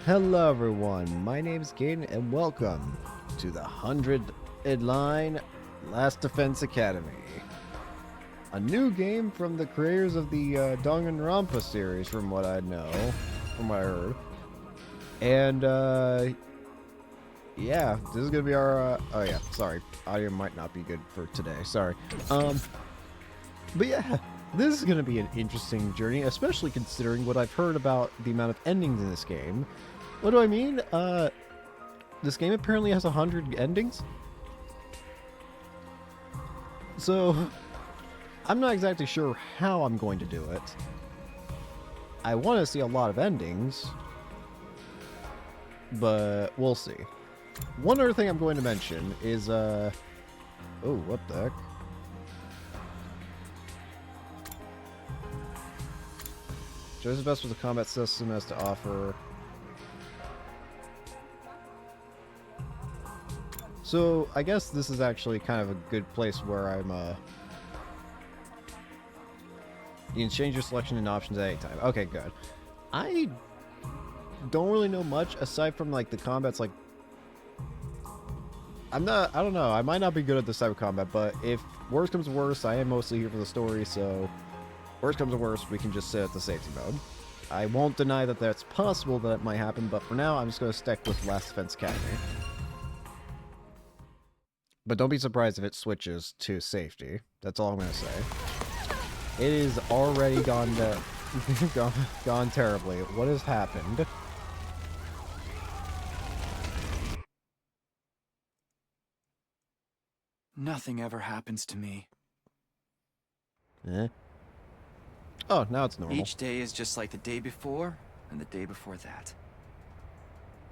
Hello everyone, my name is Caden and welcome to the 100 Line Last Defense Academy. A new game from the creators of the Danganronpa series from what I know, from what I heard. And yeah, this is gonna be our, oh yeah, sorry, audio might not be good for today, sorry. But yeah, this is gonna be an interesting journey, especially considering what I've heard about the amount of endings in this game. What do I mean? This game apparently has 100 endings. So, I'm not exactly sure how I'm going to do it. I want to see a lot of endings, but we'll see. One other thing I'm going to mention is, oh, what the heck? Shows the best with the combat system has to offer. So, I guess this is actually kind of a good place where I'm, you can change your selection and options at any time. Okay, good. I don't really know much aside from, like, the combat's, like... I don't know, I might not be good at this type of combat, but if worst comes to worst, I am mostly here for the story, so... Worst comes to worst, we can just sit at the safety mode. I won't deny that that's possible that it might happen, but for now, I'm just going to stick with Last Defense Academy. But don't be surprised if it switches to safety. That's all I'm going to say. It is already gone terribly. What has happened? Nothing ever happens to me. Eh? Oh, now it's normal. Each day is just like the day before and the day before that.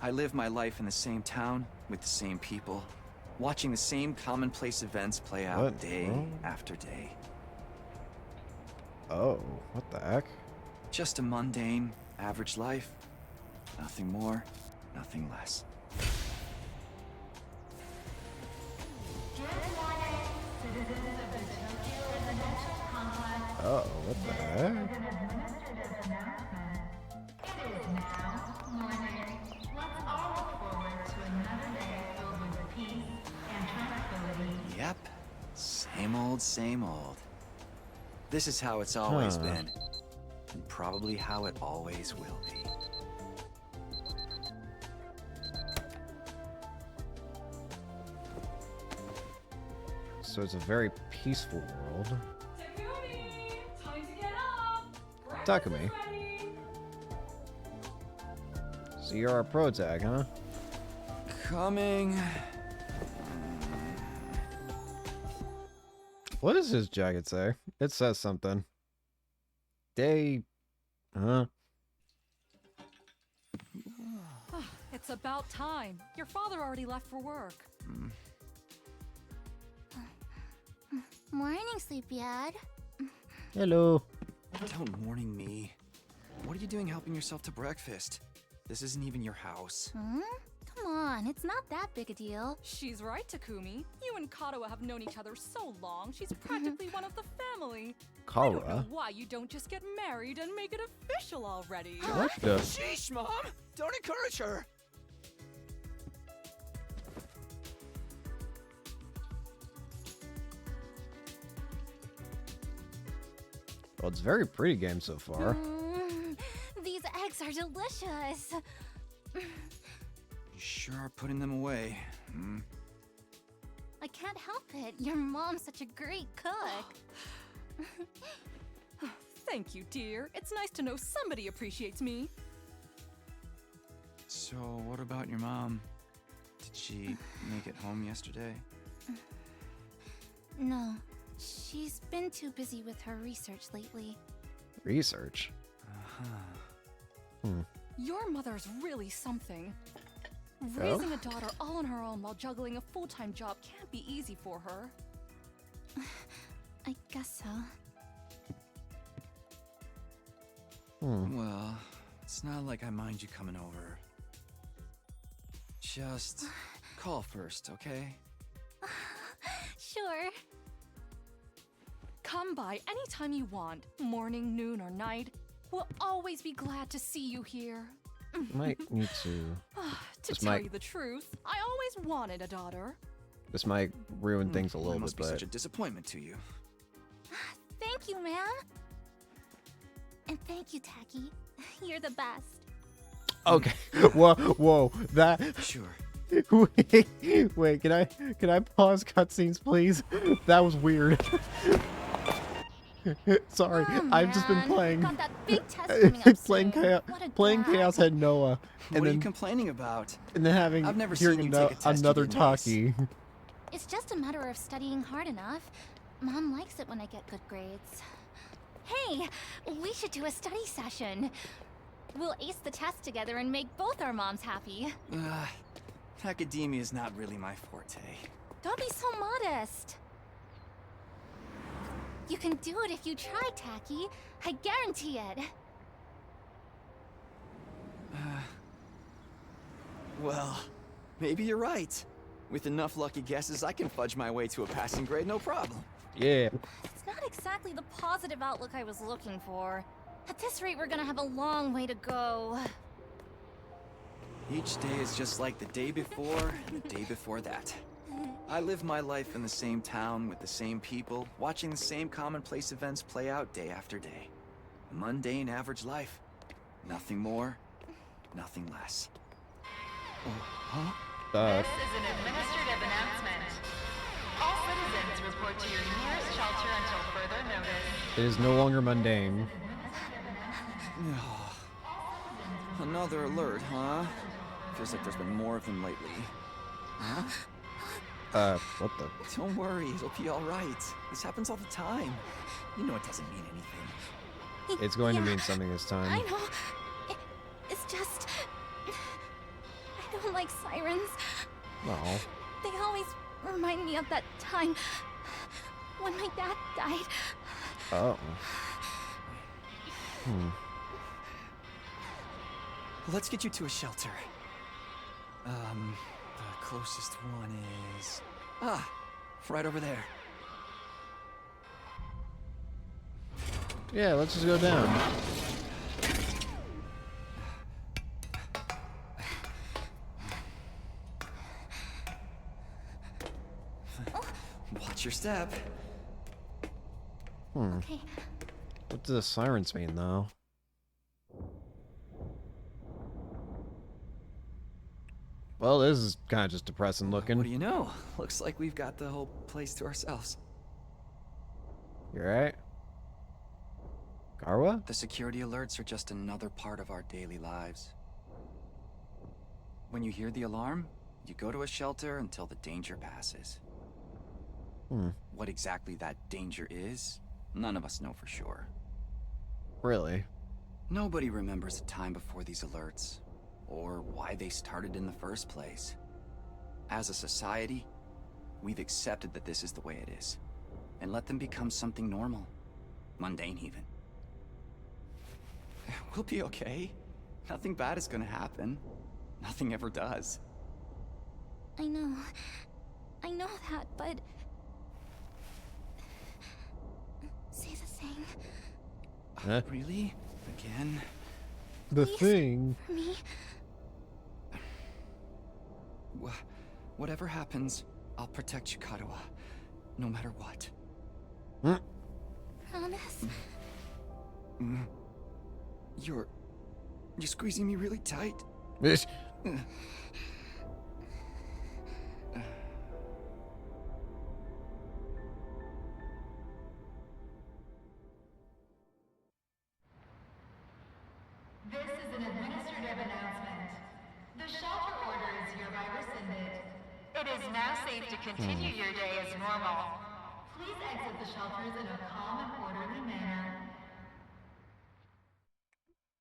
I live my life in the same town with the same people, watching the same commonplace events play out What? day Oh. after day. Oh, what the heck? Just a mundane, average life. Nothing more, nothing less. Oh, what the heck? Yep, same old, same old. This is how it's always Huh. been, and probably how it always will be. So it's a very peaceful world. Takumi! Time to get up! Takumi. Breakfast is ready! So you're our pro tag, huh? Coming. What does his jacket say? It says something. Day... Huh? It's about time. Your father already left for work. Morning, Sleepyhead. Hello. Don't morning me. What are you doing helping yourself to breakfast? This isn't even your house. Come on, it's not that big a deal. She's right, Takumi. You and Katawa have known each other so long, she's practically one of the family. I don't know Kara? why you don't just get married and make it official already. What the... Sheesh, Mom! Don't encourage her! Well, it's a very pretty game so far. These eggs are delicious. You sure are putting them away. I can't help it. Your mom's such a great cook. Thank you, dear. It's nice to know somebody appreciates me. So, what about your mom? Did she make it home yesterday? No, she's been too busy with her research lately. Research? Your mother's really something. Oh? Raising a daughter all on her own while juggling a full-time job can't be easy for her. I guess so. Well, it's not like I mind you coming over. Just call first, okay? Sure. Come by anytime you want, morning, noon, or night. We'll always be glad to see you here. Might need to. To This tell might- you the truth, I always wanted a daughter. This might ruin things a I little must bit, be but such a disappointment to you. Thank you, man. And thank you, Tacky. You're the best. okay. Whoa, that. Sure. Wait. Can I pause cutscenes, please? That was weird. Sorry, Oh, I've just been man. playing. Got that big test coming up playing soon. chaos, What a playing drag. Chaos Head Noah, What and are you then complaining about? having I've never hearing seen you take a test you another didn't ace. talkie. It's just a matter of studying hard enough. Mom likes it when I get good grades. Hey, we should do a study session. We'll ace the test together and make both our moms happy. Academia is not really my forte. Don't be so modest. You can do it if you try, Tacky. I guarantee it. Well, maybe you're right. With enough lucky guesses, I can fudge my way to a passing grade, no problem. Yeah. It's not exactly the positive outlook I was looking for. At this rate, we're gonna have a long way to go. Each day is just like the day before and the day before that. I live my life in the same town with the same people, watching the same commonplace events play out day after day. A mundane, average life. Nothing more, nothing less. Oh, huh? This is an administrative announcement. All citizens report to your nearest shelter until further notice. It is no longer mundane. Another alert, huh? Feels like there's been more of them lately. Huh? What the? Don't worry, it'll be all right. This happens all the time. You know it doesn't mean anything. It's going to Yeah, mean something this I time. know. It's just... I don't like sirens. Oh. They always remind me of that time when my dad died. Oh. Let's get you to a shelter. The closest one is... right over there. Yeah, let's just go down. Watch your step. Okay. What do the sirens mean, though? Well, this is kind of just depressing looking. What do you know? Looks like we've got the whole place to ourselves. You right? Garwa? The security alerts are just another part of our daily lives. When you hear the alarm, you go to a shelter until the danger passes. What exactly that danger is, none of us know for sure. Really? Nobody remembers a time before these alerts, or why they started in the first place. As a society, we've accepted that this is the way it is, and let them become something normal, mundane even. We'll be okay. Nothing bad is gonna happen. Nothing ever does. I know that, but... Say the thing Huh? Really? Again? The Please. thing. for me. Whatever happens, I'll protect Chikarawa, no matter what. Promise? You're squeezing me really tight. Ish. This is an administrative announcement. The shelter order is hereby rescinded. It is now safe to continue your day as normal. Please exit the shelters in a calm and orderly manner.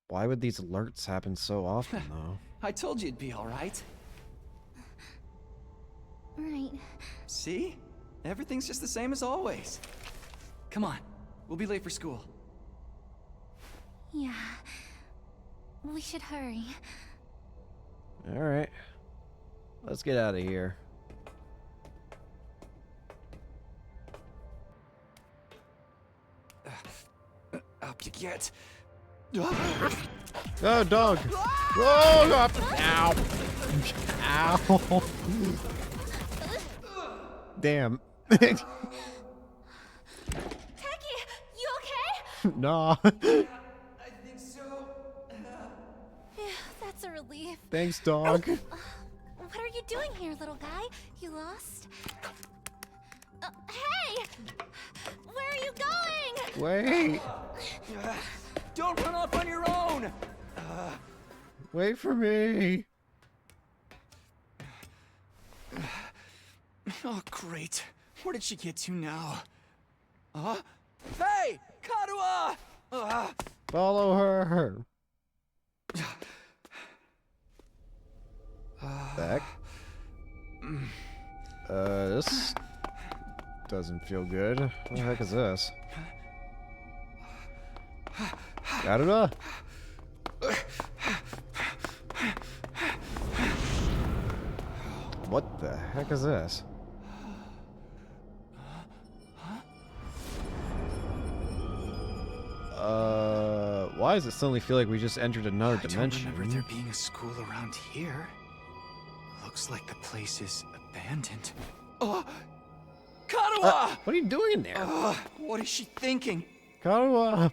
Why would these alerts happen so often, though? I told you it'd be all right. Right. See? Everything's just the same as always. Come on, we'll be late for school. Yeah. We should hurry. Alright. Let's get out of here. Up you get. Oh, dog. Oh, God. Ow. Ow. Damn. Techie, you okay? Nah. I think so. Yeah, that's a relief. Thanks, dog. What are you doing here, little guy? You lost? Hey! Where are you going? Wait. Don't run off on your own! Wait for me. Oh, great. Where did she get to now? Hey! Kadua! Follow her. Back. This doesn't feel good. What the heck is this? Got it. What the heck is this? Why does it suddenly feel like we just entered another dimension? I don't remember there being a school around here. Looks like the place is abandoned. Kadua! What are you doing in there? What is she thinking? Kawa.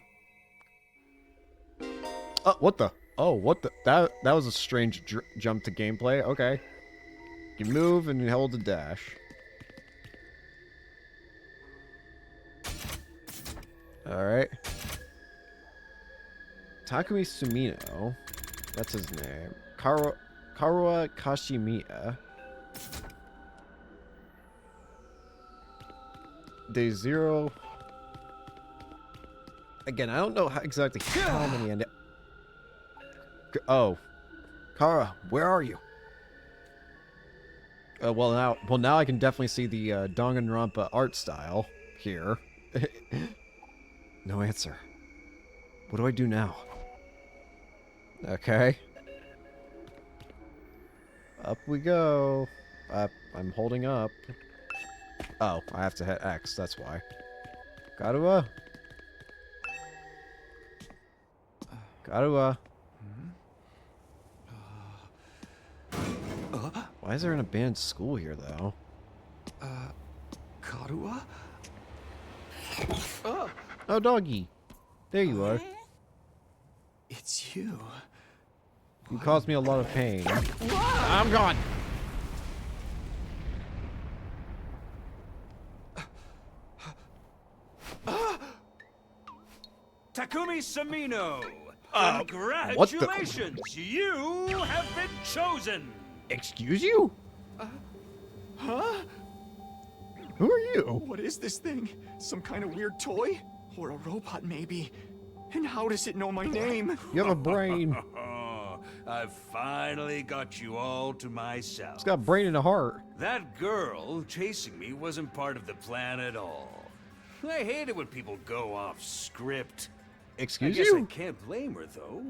What the? Oh, what the? That was a strange jump to gameplay. Okay. You move and you hold the dash. Alright. Takumi Sumino. That's his name. Karua Kashimiya. Day 0. Again, I don't know exactly how many end. Oh. Kara, where are you? Well now I can definitely see the Danganronpa art style here. No answer. What do I do now? Okay. Up we go. I'm holding up. Oh, I have to hit X, that's why. Garua. Garua. Why is there an abandoned school here, though? Kadua? Oh, doggy. There you are. It's you. You caused me a lot of pain. I'm gone. Takumi Sumino! what the- Congratulations! You have been chosen! Excuse you? Huh? Who are you? What is this thing? Some kind of weird toy? Or a robot, maybe? And how does it know my name? You have a brain. I've finally got you all to myself. It's got a brain and a heart. That girl chasing me wasn't part of the plan at all. I hate it when people go off script. Excuse I guess I you? can't blame her, though.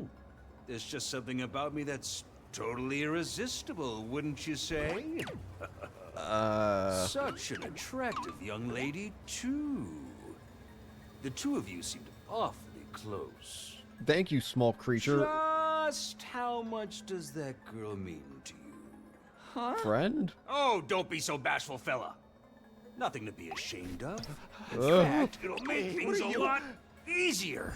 There's just something about me that's totally irresistible, wouldn't you say? Such an attractive young lady, too. The two of you seemed awfully close. Thank you, small creature. Just how much does that girl mean to you? Friend? Oh, don't be so bashful, fella. Nothing to be ashamed of. In Ugh. fact, it'll make things a lot easier.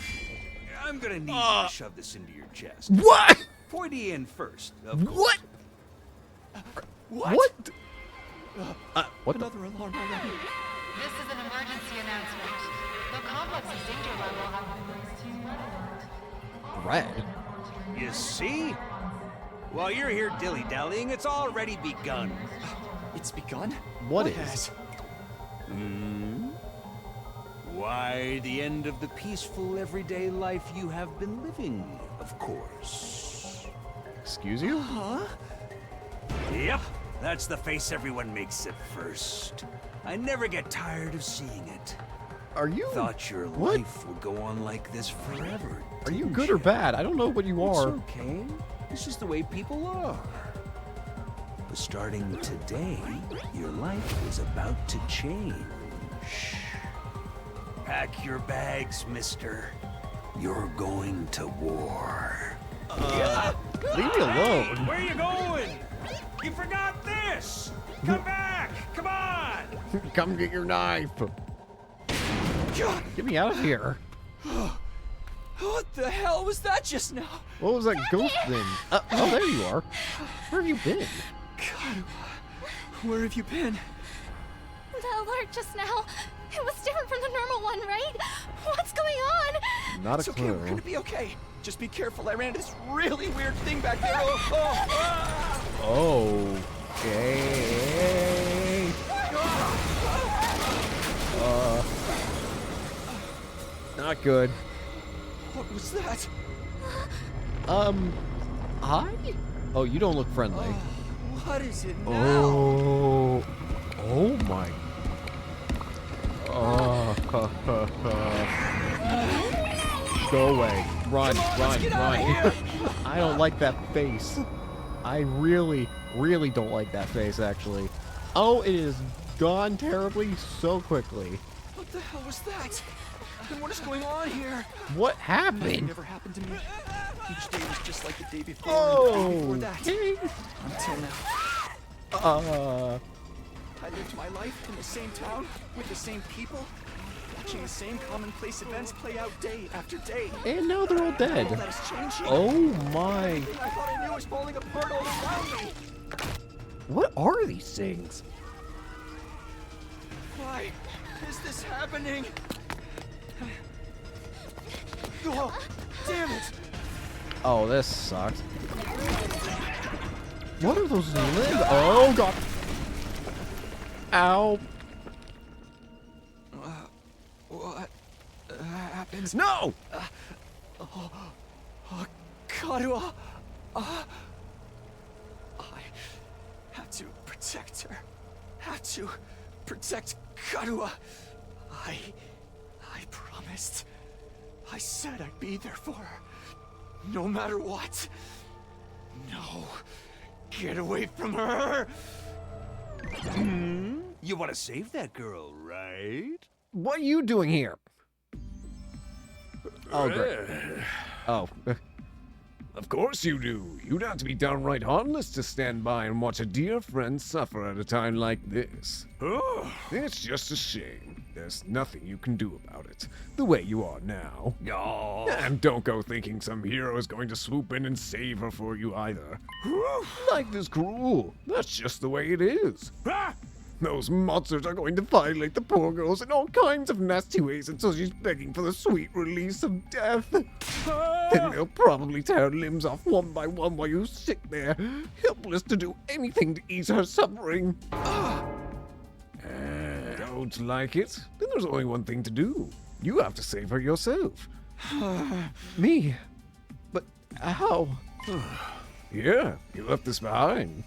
I'm gonna need you to shove this into your chest. What? Pointy end first, of course. What? What? What the? Another alarm already. This is an emergency announcement. The complex's danger level has been raised to red alert. Red? You see? While you're here dilly-dallying, it's already begun. It's begun? What is? has? Why, the end of the peaceful, everyday life you have been living, of course. Excuse you? Huh? Yep, that's the face everyone makes at first. I never get tired of seeing it. Are you? Thought your What? life would go on like this forever. Are you didn't good or bad? I don't know what you It's are. okay. It's just the way people are. But starting today, your life is about to change. Pack your bags, mister. You're going to war. Leave me alone. Where you going? You forgot this. Come back. Come on. Come get your knife. Get me out of here. What the hell was that just now? What was that ghost thing? Oh, there you are. Where have you been? God, where have you been? The alert just now. It was different from the normal one, right? What's going on? Not It's a okay, clue. we're gonna be okay. Just be careful. I ran into this really weird thing back there. Oh. Okay. Not good. What was that? Hi? Oh, you don't look friendly. What is it now? Oh my. Go away. Run, run, get out of run. here. I don't like that face. I really, really don't like that face, actually. Oh, it is gone terribly so quickly. What the hell was that? And what is going on here? What Nothing happened? ever happened to me. Each day was just like the day before and the day before that. Okay. Until now. I lived my life in the same town, with the same people, watching the same commonplace events play out day after day. And now they're all All dead. that is changing. Oh my. Everything I thought I knew was falling apart all around me. What are these things? Why is this happening? Oh, damn it! Oh, this sucks. What are those limbs? Oh god. Ow. What happens? No! Karua! I have to protect her. Have to protect Karua. I promised. I said I'd be there for her. No matter what. No. Get away from her! You want to save that girl, right? What are you doing here? Oh, great. Oh. Of course you do. You'd have to be downright heartless to stand by and watch a dear friend suffer at a time like this. Oh, It's just a shame. There's nothing you can do about it, the way you are now. no. And don't go thinking some hero is going to swoop in and save her for you either. Life is cruel. That's just the way it is. Ah! Those monsters are going to violate the poor girls in all kinds of nasty ways until she's begging for the sweet release of death. Then they'll probably tear her limbs off one by one while you sit there, helpless to do anything to ease her suffering. Don't like it? Then there's only one thing to do. You have to save her yourself. Me? But how? Yeah, you left this behind.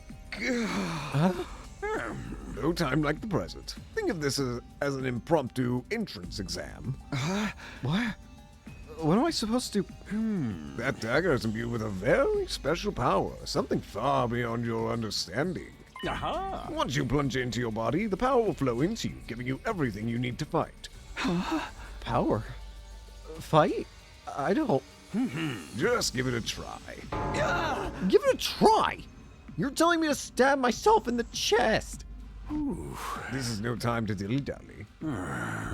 No time like the present. Think of this as an impromptu entrance exam. What? What am I supposed to... That dagger is imbued with a very special power, something far beyond your understanding. Aha! Once you plunge it into your body, the power will flow into you, giving you everything you need to fight. Power? Fight? I don't... Just give it a try. Give it a try! You're telling me to stab myself in the chest! This is no time to dilly-dally.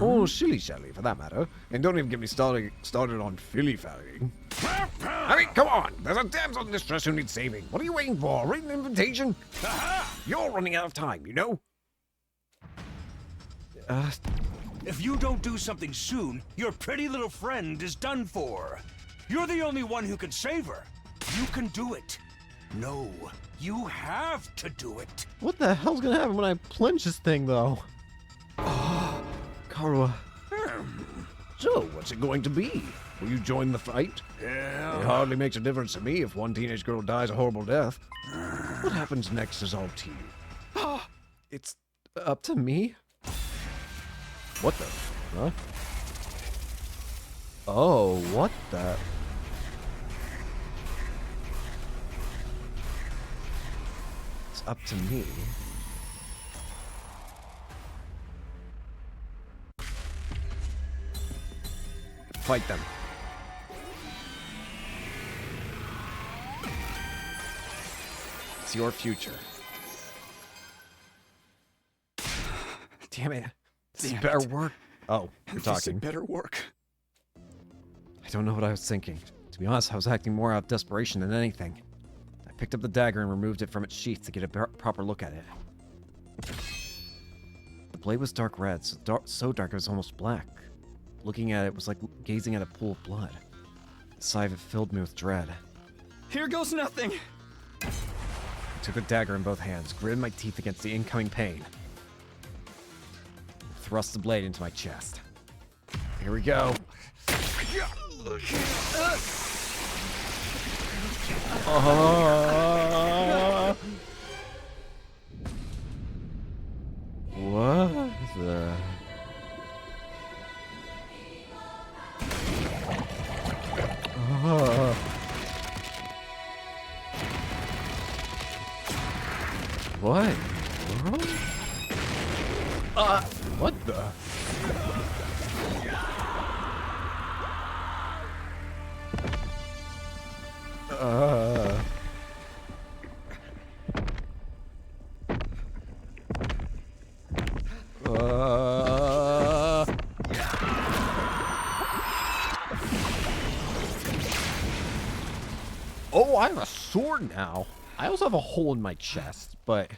Or shilly-shally, for that matter. And don't even get me started on filly-fallying. I mean, come on! There's a damsel in distress who needs saving. What are you waiting for? Read an invitation? You're running out of time, you know? If you don't do something soon, your pretty little friend is done for. You're the only one who can save her. You can do it. No, you have to do it. What the hell's gonna happen when I plunge this thing, though? Karua. So, what's it going to be? Will you join the fight? Yeah. It hardly makes a difference to me if one teenage girl dies a horrible death. What happens next is all to you. It's up to me? What the... Huh? Oh, what the... It's up to me. Fight them. It's your future. Damn it. This better work. Oh, you're talking. better work. I don't know what I was thinking. To be honest, I was acting more out of desperation than anything. I picked up the dagger and removed it from its sheath to get a proper look at it. The blade was dark red, so dark it was almost black. Looking at it was like gazing at a pool of blood. The sight of it filled me with dread. Here goes nothing. I took the dagger in both hands, gritted my teeth against the incoming pain. Thrust the blade into my chest. Here we go. What the? What? What the? Oh, I have a sword now. I also have a hole in my chest, but...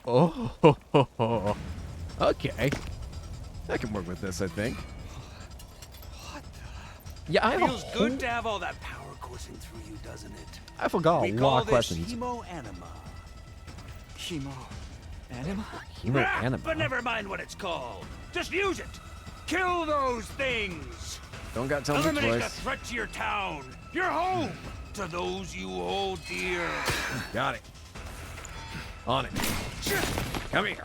Oh, okay. I can work with this, I think. What the? Yeah, I have Feels good to have all that power coursing through you, doesn't it? I forgot We a call lot of this questions. Hemo-anima. Chemo. Anima? Hemo-anima. But never mind what it's called. Just use it. Kill those things. Don't gotta tell me Eliminate the twice. threat to your town, your home, to those you hold dear. Got it. On it. Come here.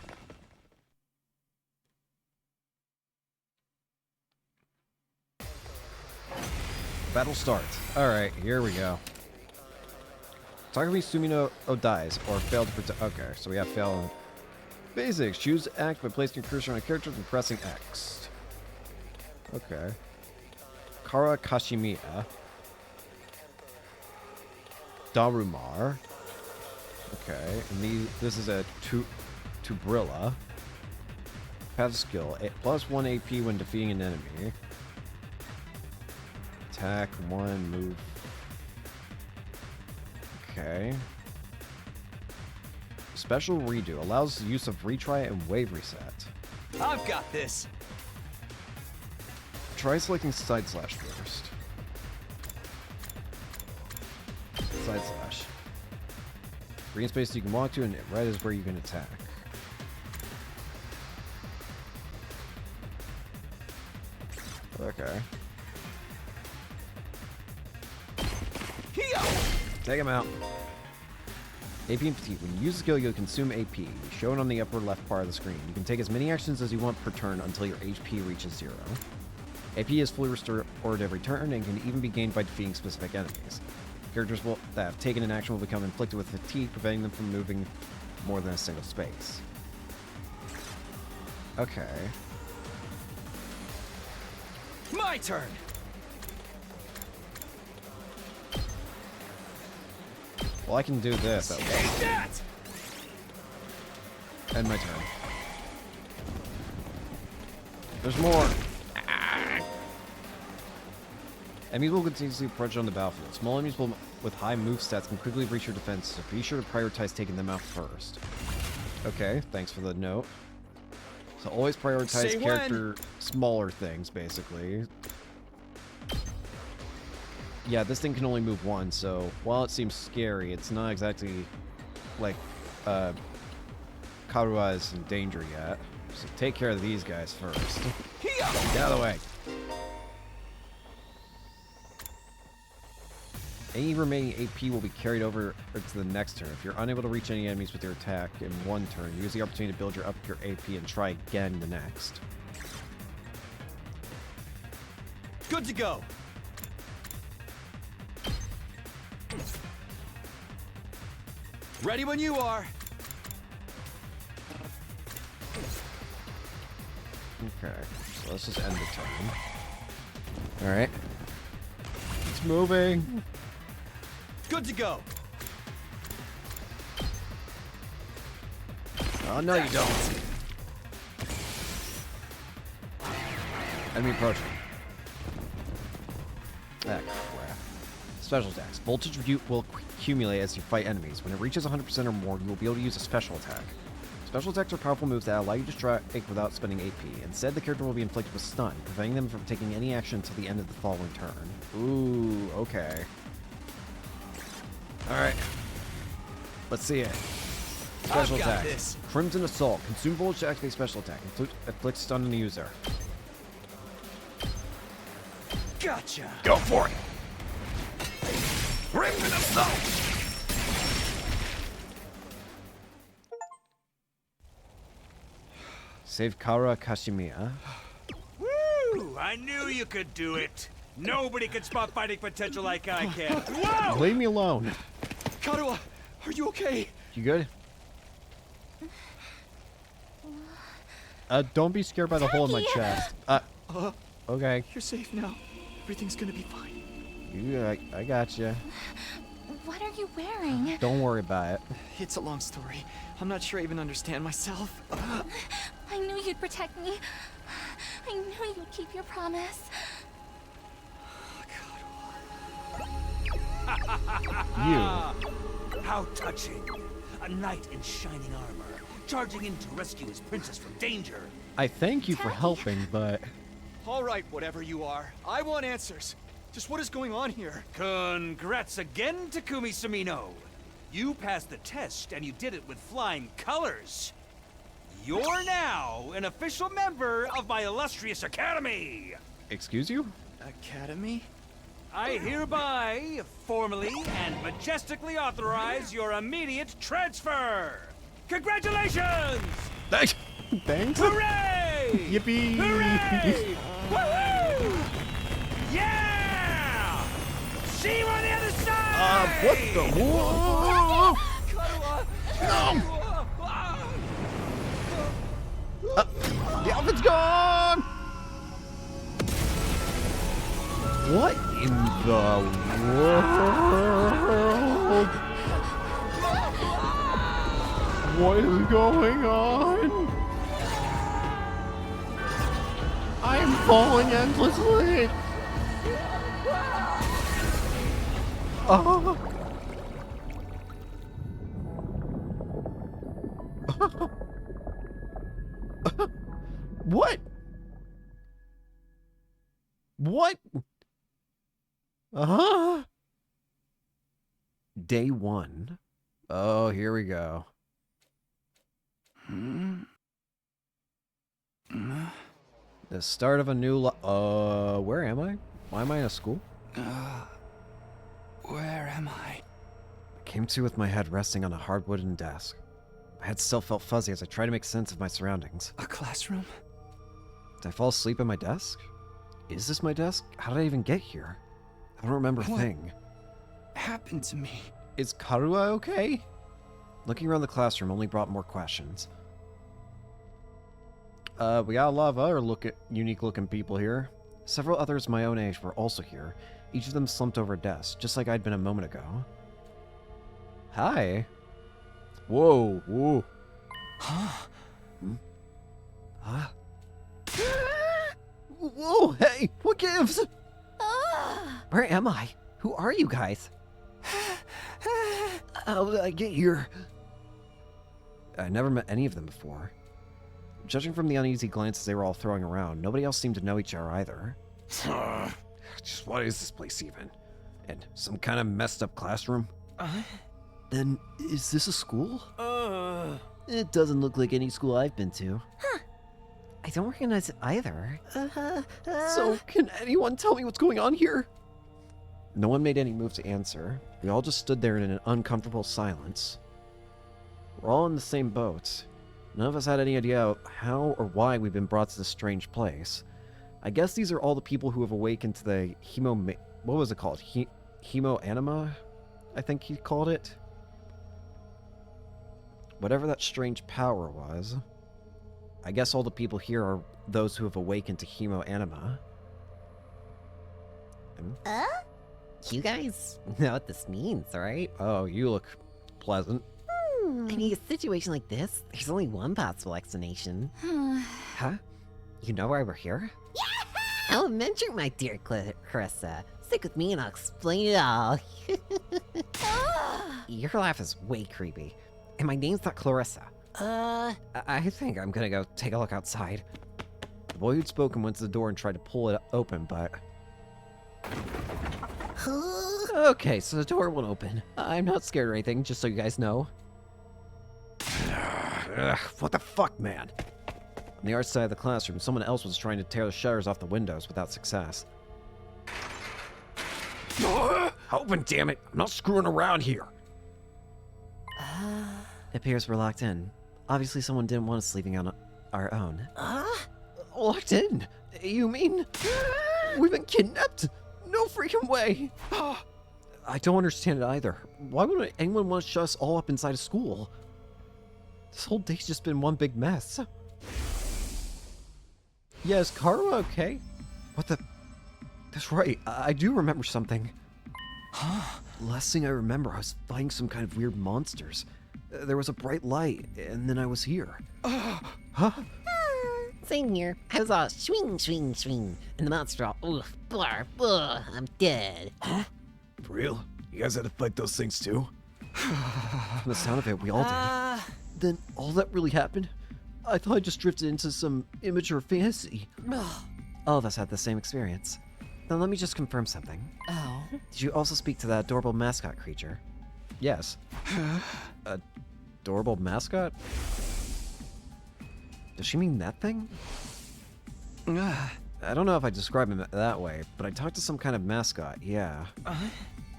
Battle starts. Alright, here we go. Takumi Sumino dies or failed to protect. Okay, so we have fail. Basics. Choose act by placing your cursor on a character and pressing X. Okay. Kara Kashimiya. Darumar. Okay, and this is a Tubrilla. Passive skill. +1 AP when defeating an enemy. Attack 1, move. Okay. Special redo. Allows the use of retry and wave reset. I've got this. Try selecting side slash first. Side slash. Green space you can walk to, and red is where you can attack. Okay. Take him out. AP and fatigue. When you use the skill, you'll consume AP, shown on the upper left part of the screen. You can take as many actions as you want per turn until your HP reaches 0. AP is fully restored every turn and can even be gained by defeating specific enemies. Characters that have taken an action will become inflicted with fatigue, preventing them from moving more than a single space. Okay. My turn. Well, I can do this. Take that! End my turn. There's more. Enemies will continuously approach on the battlefield. Small enemies with high move stats can quickly reach your defense, so be sure to prioritize taking them out first. Okay, thanks for the note. So always prioritize character smaller things, basically. Yeah, this thing can only move once, so while it seems scary, it's not exactly like Karua is in danger yet. So take care of these guys first. Get out of the way. Any remaining AP will be carried over to the next turn. If you're unable to reach any enemies with your attack in one turn, use the opportunity to build up your AP and try again the next. Good to go. Ready when you are. Okay, so let's just end the turn. Alright. It's moving. Good to go. Oh, no, you don't. Enemy approaching. Ah, crap. Special attacks. Voltage will accumulate as you fight enemies. When it reaches 100% or more, you will be able to use a special attack. Special attacks are powerful moves that allow you to strike without spending AP. Instead, the character will be inflicted with stun, preventing them from taking any action until the end of the following turn. Ooh, okay. Alright. Let's see it. Special attack. Crimson Assault. Consume voltage to activate special attack. Inflict stun on the user. Gotcha. Go for it! Crimson Assault! Save Kara Kashimiya. Woo! I knew you could do it. Nobody can spot fighting potential like I can. Whoa! Leave me alone. Karuha, are you okay? You good? Don't be scared by the hole in my chest. Okay. You're safe now. Everything's gonna be fine. I got you. What are you wearing? Don't worry about it. It's a long story. I'm not sure I even understand myself. I knew you'd protect me. I knew you'd keep your promise. You. How touching. A knight in shining armor, charging in to rescue his princess from danger. I thank you for helping, but All right, whatever you are. I want answers. Just what is going on here? Congrats again, Takumi Samino. You passed the test, and you did it with flying colors. You're now an official member of my illustrious academy. excuse you? Academy? I hereby, formally and majestically authorize your immediate transfer. Congratulations! Thanks. Hooray! Yippee! Hooray! Woohoo! Yeah! See you on the other side! What the? Whoa! No! The outfit's gone! What in the world? What is going on? I am falling endlessly. Oh. What? What? Day 1. Oh, here we go. The start of a new where am I? Why am I in a school? Where am I? I came to with my head resting on a hard wooden desk. My head still felt fuzzy as I tried to make sense of my surroundings. A classroom? Did I fall asleep at my desk? Is this my desk? How did I even get here? I don't remember a What thing. happened to me? Is Karuha okay? Looking around the classroom only brought more questions. We got a lot of other unique-looking people here. Several others my own age were also here. Each of them slumped over a desk, just like I'd been a moment ago. Hi. Whoa, whoa. Huh? Huh? Whoa, hey, what gives? Where am I? Who are you guys? How did I get here? I never met any of them before. Judging from the uneasy glances they were all throwing around, nobody else seemed to know each other either. Just what is this place even? And some kind of messed up classroom? Then, is this a school? It doesn't look like any school I've been to. Huh. I don't recognize it either. So, can anyone tell me what's going on here? No one made any move to answer. We all just stood there in an uncomfortable silence. We're all in the same boat. None of us had any idea how or why we've been brought to this strange place. I guess these are all the people who have awakened to the what was it called? Hemoanima? I think he called it. Whatever that strange power was. I guess all the people here are those who have awakened to Hemoanima. You guys know what this means, right? Oh, you look pleasant. I mean, a situation like this, there's only one possible explanation. Huh? You know why we're here? Yeah! Elementary, my dear Clarissa. Stick with me and I'll explain it all. Your laugh is way creepy. And my name's not Clarissa. I think I'm gonna go take a look outside. The boy who'd spoken went to the door and tried to pull it open, but... Okay, so the door won't open. I'm not scared or anything, just so you guys know. What the fuck, man? On the art side of the classroom, someone else was trying to tear the shutters off the windows without success. Open, damn it! I'm not screwing around here! It appears we're locked in. Obviously someone didn't want us leaving on our own. Locked in? You mean... We've been kidnapped? No freaking way! I don't understand it either. Why would anyone want to shut us all up inside a school? This whole day's just been one big mess. Yeah, is Karu okay? What the... That's right, I do remember something. Last thing I remember, I was fighting some kind of weird monsters. There was a bright light, and then I was here. Huh? Same here. I was all swing, swing, swing, and the monster all, oof, blar, ugh, I'm dead. Huh? For real? You guys had to fight those things too? From the sound of it, we all did. Then all that really happened? I thought I just drifted into some immature fantasy. All of us had the same experience. Now let me just confirm something. Oh. Did you also speak to that adorable mascot creature? Yes. Adorable mascot? Does she mean that thing? I don't know if I describe him that way, but I talked to some kind of mascot, yeah.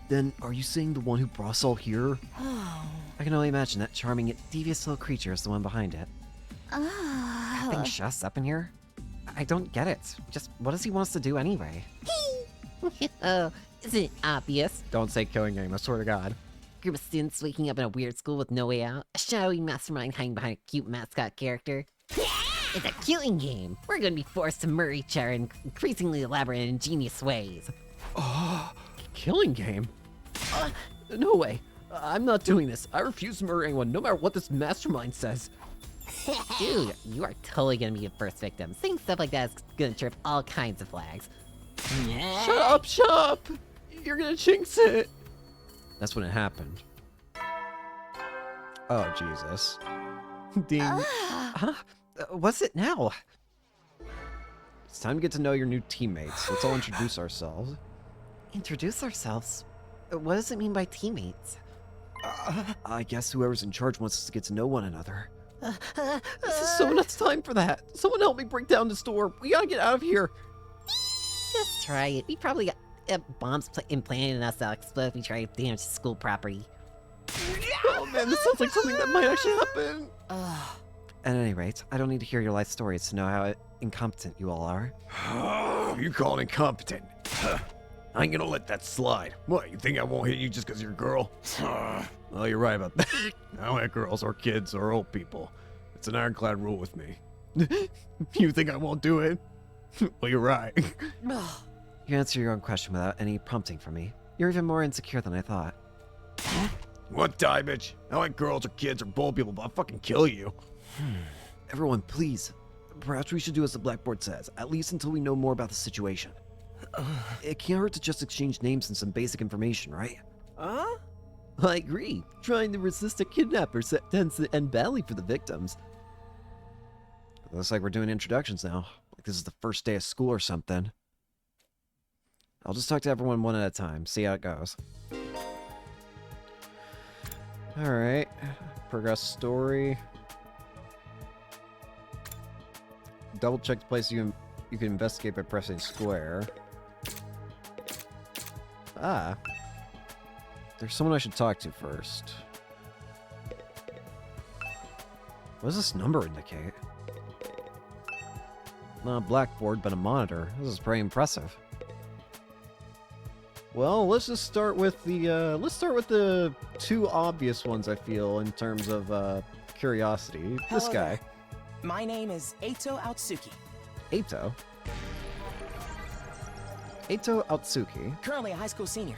Then are you saying the one who brought us all here? I can only imagine that charming yet devious little creature is the one behind it. That thing shut us up in here? I don't get it. Just what does he want us to do anyway? Oh, isn't it obvious? Don't say killing game, I swear to God. Group of students waking up in a weird school with no way out. A shadowy mastermind hiding behind a cute mascot character. It's a killing game. We're gonna be forced to murder each other in increasingly elaborate and ingenious ways. Killing game? No way. I'm not doing this. I refuse to murder anyone, no matter what this mastermind says. Dude, you are totally gonna be a first victim. Saying stuff like that is gonna trip all kinds of flags. Shut up, shut up! You're gonna jinx it! That's when it happened. Oh, Jesus. Ding. Huh? What's it now? It's time to get to know your new teammates. Let's all introduce ourselves. Introduce ourselves? What does it mean by teammates? I guess whoever's in charge wants us to get to know one another. This is so much time for that. Someone help me break down this door. We gotta get out of here. Just try it. We probably got bombs implanted in us that'll explode if we try to damage the school property. Oh man, this sounds like something that might actually happen. At any rate, I don't need to hear your life stories to know how incompetent you all are. You call it incompetent? I ain't gonna let that slide. What, you think I won't hit you just because you're a girl? Well, you're right about that. I don't hit girls or kids or old people. It's an ironclad rule with me. You think I won't do it? Well, you're right. You answer your own question without any prompting from me. You're even more insecure than I thought. What die, bitch? I don't like girls or kids or bold people, but I'll fucking kill you. Everyone, please. Perhaps we should do as the blackboard says, at least until we know more about the situation. It can't hurt to just exchange names and some basic information, right? I agree. Trying to resist a kidnapper tends to end badly for the victims. It looks like we're doing introductions now. Like this is the first day of school or something. I'll just talk to everyone one at a time, see how it goes. Alright. Progress story. Double check the place you can investigate by pressing square. Ah. There's someone I should talk to first. What does this number indicate? Not a blackboard, but a monitor. This is pretty impressive. Well, let's just start with the two obvious ones, I feel, in terms of curiosity. This guy. My name is Eito Aotsuki. Eito? Eito Aotsuki? Currently a high school senior.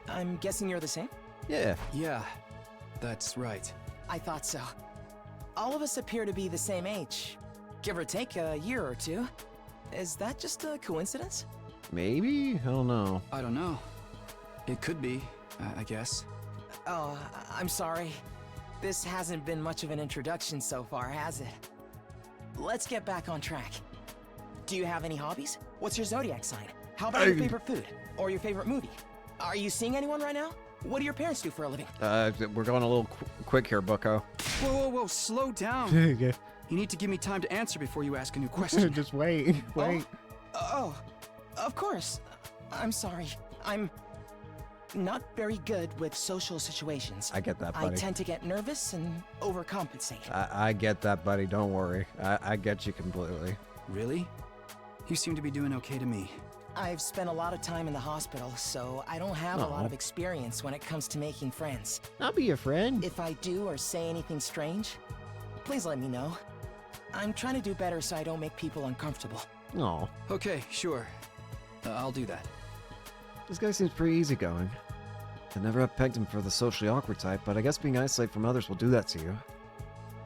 I'm guessing you're the same? Yeah. Yeah, that's right. I thought so. All of us appear to be the same age. Give or take a year or two. Is that just a coincidence? Maybe? I don't know. I don't know. It could be, I guess. Oh, I'm sorry. This hasn't been much of an introduction so far, has it? Let's get back on track. Do you have any hobbies? What's your zodiac sign? How about your favorite food? Or your favorite movie? Are you seeing anyone right now? What do your parents do for a living? We're going a little quick here, bucko. Whoa, slow down. Okay. You need to give me time to answer before you ask a new question. Just wait. Oh, of course. I'm sorry. I'm not very good with social situations. I get that, I buddy. tend to get nervous and overcompensate. I get that, buddy. Don't worry. I get you completely. Really? You seem to be doing okay to me. I've spent a lot of time in the hospital, so I don't have a lot of experience when it comes to making friends. I'll be your friend. If I do or say anything strange, please let me know. I'm trying to do better so I don't make people uncomfortable. Aw. Okay, sure. I'll do that. This guy seems pretty easygoing. I never have pegged him for the socially awkward type, but I guess being isolated from others will do that to you.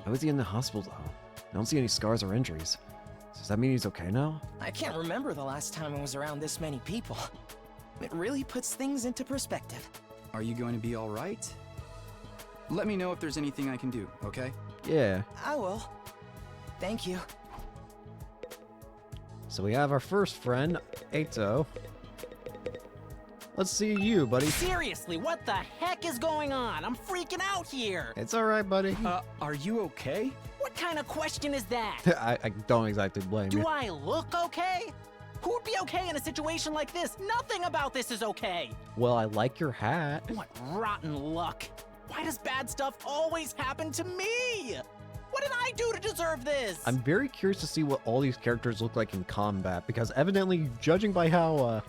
Why was he in the hospital though? I don't see any scars or injuries. Does that mean he's okay now? I can't remember the last time I was around this many people. It really puts things into perspective. Are you going to be all right? Let me know if there's anything I can do, okay? Yeah. I will. Thank you. So we have our first friend, Eito. Let's see you, buddy. Seriously, what the heck is going on? I'm freaking out here. It's all right, buddy. Are you okay? What kind of question is that? I don't exactly blame Do you. I look okay? Who'd be okay in a situation like this? Nothing about this is okay. Well, I like your hat. What rotten luck. Why does bad stuff always happen to me? What did I do to deserve this? I'm very curious to see what all these characters look like in combat, because evidently, judging by how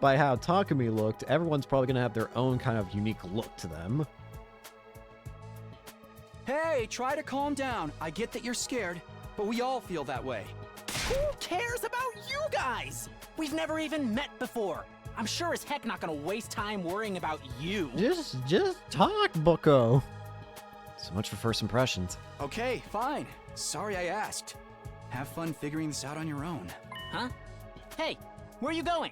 Takumi looked, everyone's probably gonna have their own kind of unique look to them. Hey, try to calm down. I get that you're scared, but we all feel that way. Who cares about you guys? We've never even met before. I'm sure as heck not gonna waste time worrying about you. Just talk, bucko. So much for first impressions. Okay, fine. Sorry I asked. Have fun figuring this out on your own. Huh? Hey, where are you going?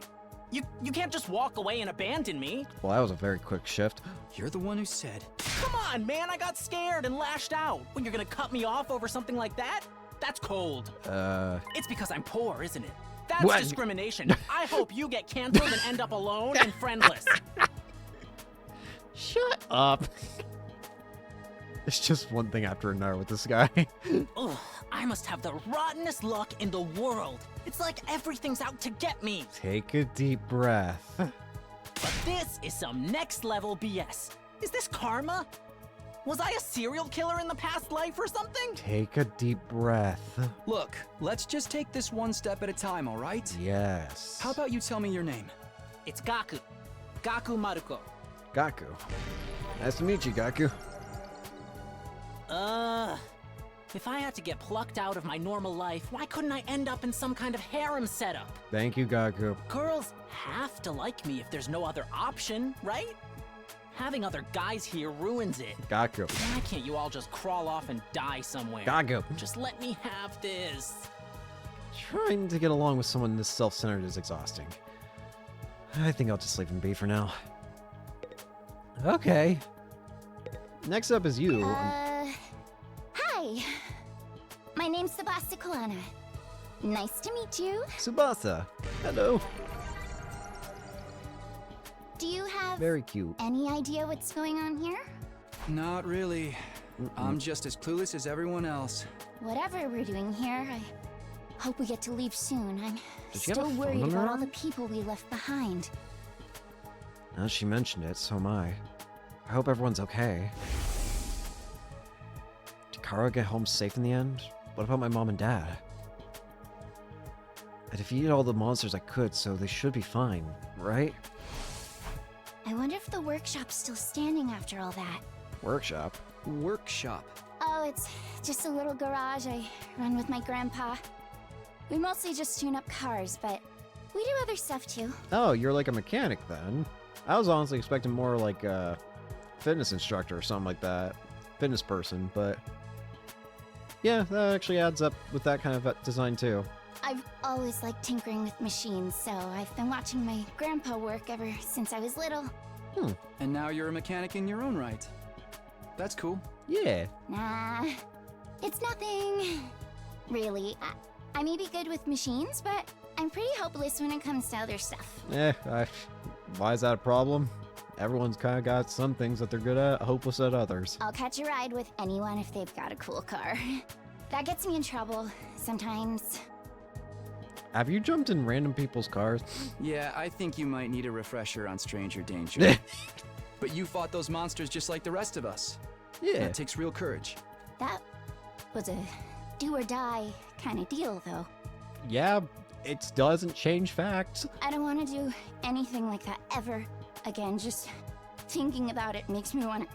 You can't just walk away and abandon me. Well, that was a very quick shift. You're the one who said. Come on, man, I got scared and lashed out. When you're gonna cut me off over something like that? That's cold. It's because I'm poor, isn't it? That's What? discrimination. I hope you get canceled and end up alone and friendless. Shut up. It's just one thing after another with this guy. Ugh, I must have the rottenest luck in the world. It's like everything's out to get me. Take a deep breath. But this is some next level BS. Is this karma? Was I a serial killer in the past life or something? Take a deep breath. Look, let's just take this one step at a time, all right? Yes. How about you tell me your name? It's Gaku. Gaku Maruko. Gaku. Nice to meet you, Gaku. If I had to get plucked out of my normal life, why couldn't I end up in some kind of harem setup? Thank you, Gaku. Girls have to like me if there's no other option, right? Having other guys here ruins it. Gaku. Why can't you all just crawl off and die somewhere? Gaku. Just let me have this. Trying to get along with someone this self-centered is exhausting. I think I'll just leave him be for now. Okay. Next up is you. Hi. My name's Tsubasa Koana. Nice to meet you. Tsubasa. Hello. Do you have Very cute. any idea what's going on here? Not really. I'm just as clueless as everyone else. Whatever we're doing here, I hope we get to leave soon. I'm Does she have a still phone worried on her about all arm? the people we left behind. Now she mentioned it, so am I. I hope everyone's okay. Did Kara get home safe in the end? What about my mom and dad? I defeated all the monsters I could, so they should be fine, right? I wonder if the workshop's still standing after all that. Workshop? Workshop. Oh, it's just a little garage I run with my grandpa. We mostly just tune up cars, but we do other stuff too. Oh, you're like a mechanic then. I was honestly expecting more like a fitness instructor or something like that. fitness person, but yeah, that actually adds up with that kind of design too. I've always liked tinkering with machines, so I've been watching my grandpa work ever since I was little. And now you're a mechanic in your own right. That's cool. Yeah. Nah, it's nothing. Really, I may be good with machines, but I'm pretty hopeless when it comes to other stuff. Why is that a problem? Everyone's kind of got some things that they're good at, hopeless at others. I'll catch a ride with anyone if they've got a cool car. That gets me in trouble sometimes. Have you jumped in random people's cars? Yeah, I think you might need a refresher on stranger danger. But you fought those monsters just like the rest of us. Yeah. That takes real courage. That was a do or die kind of deal, though. Yeah, it doesn't change facts. I don't want to do anything like that ever again. Just thinking about it makes me want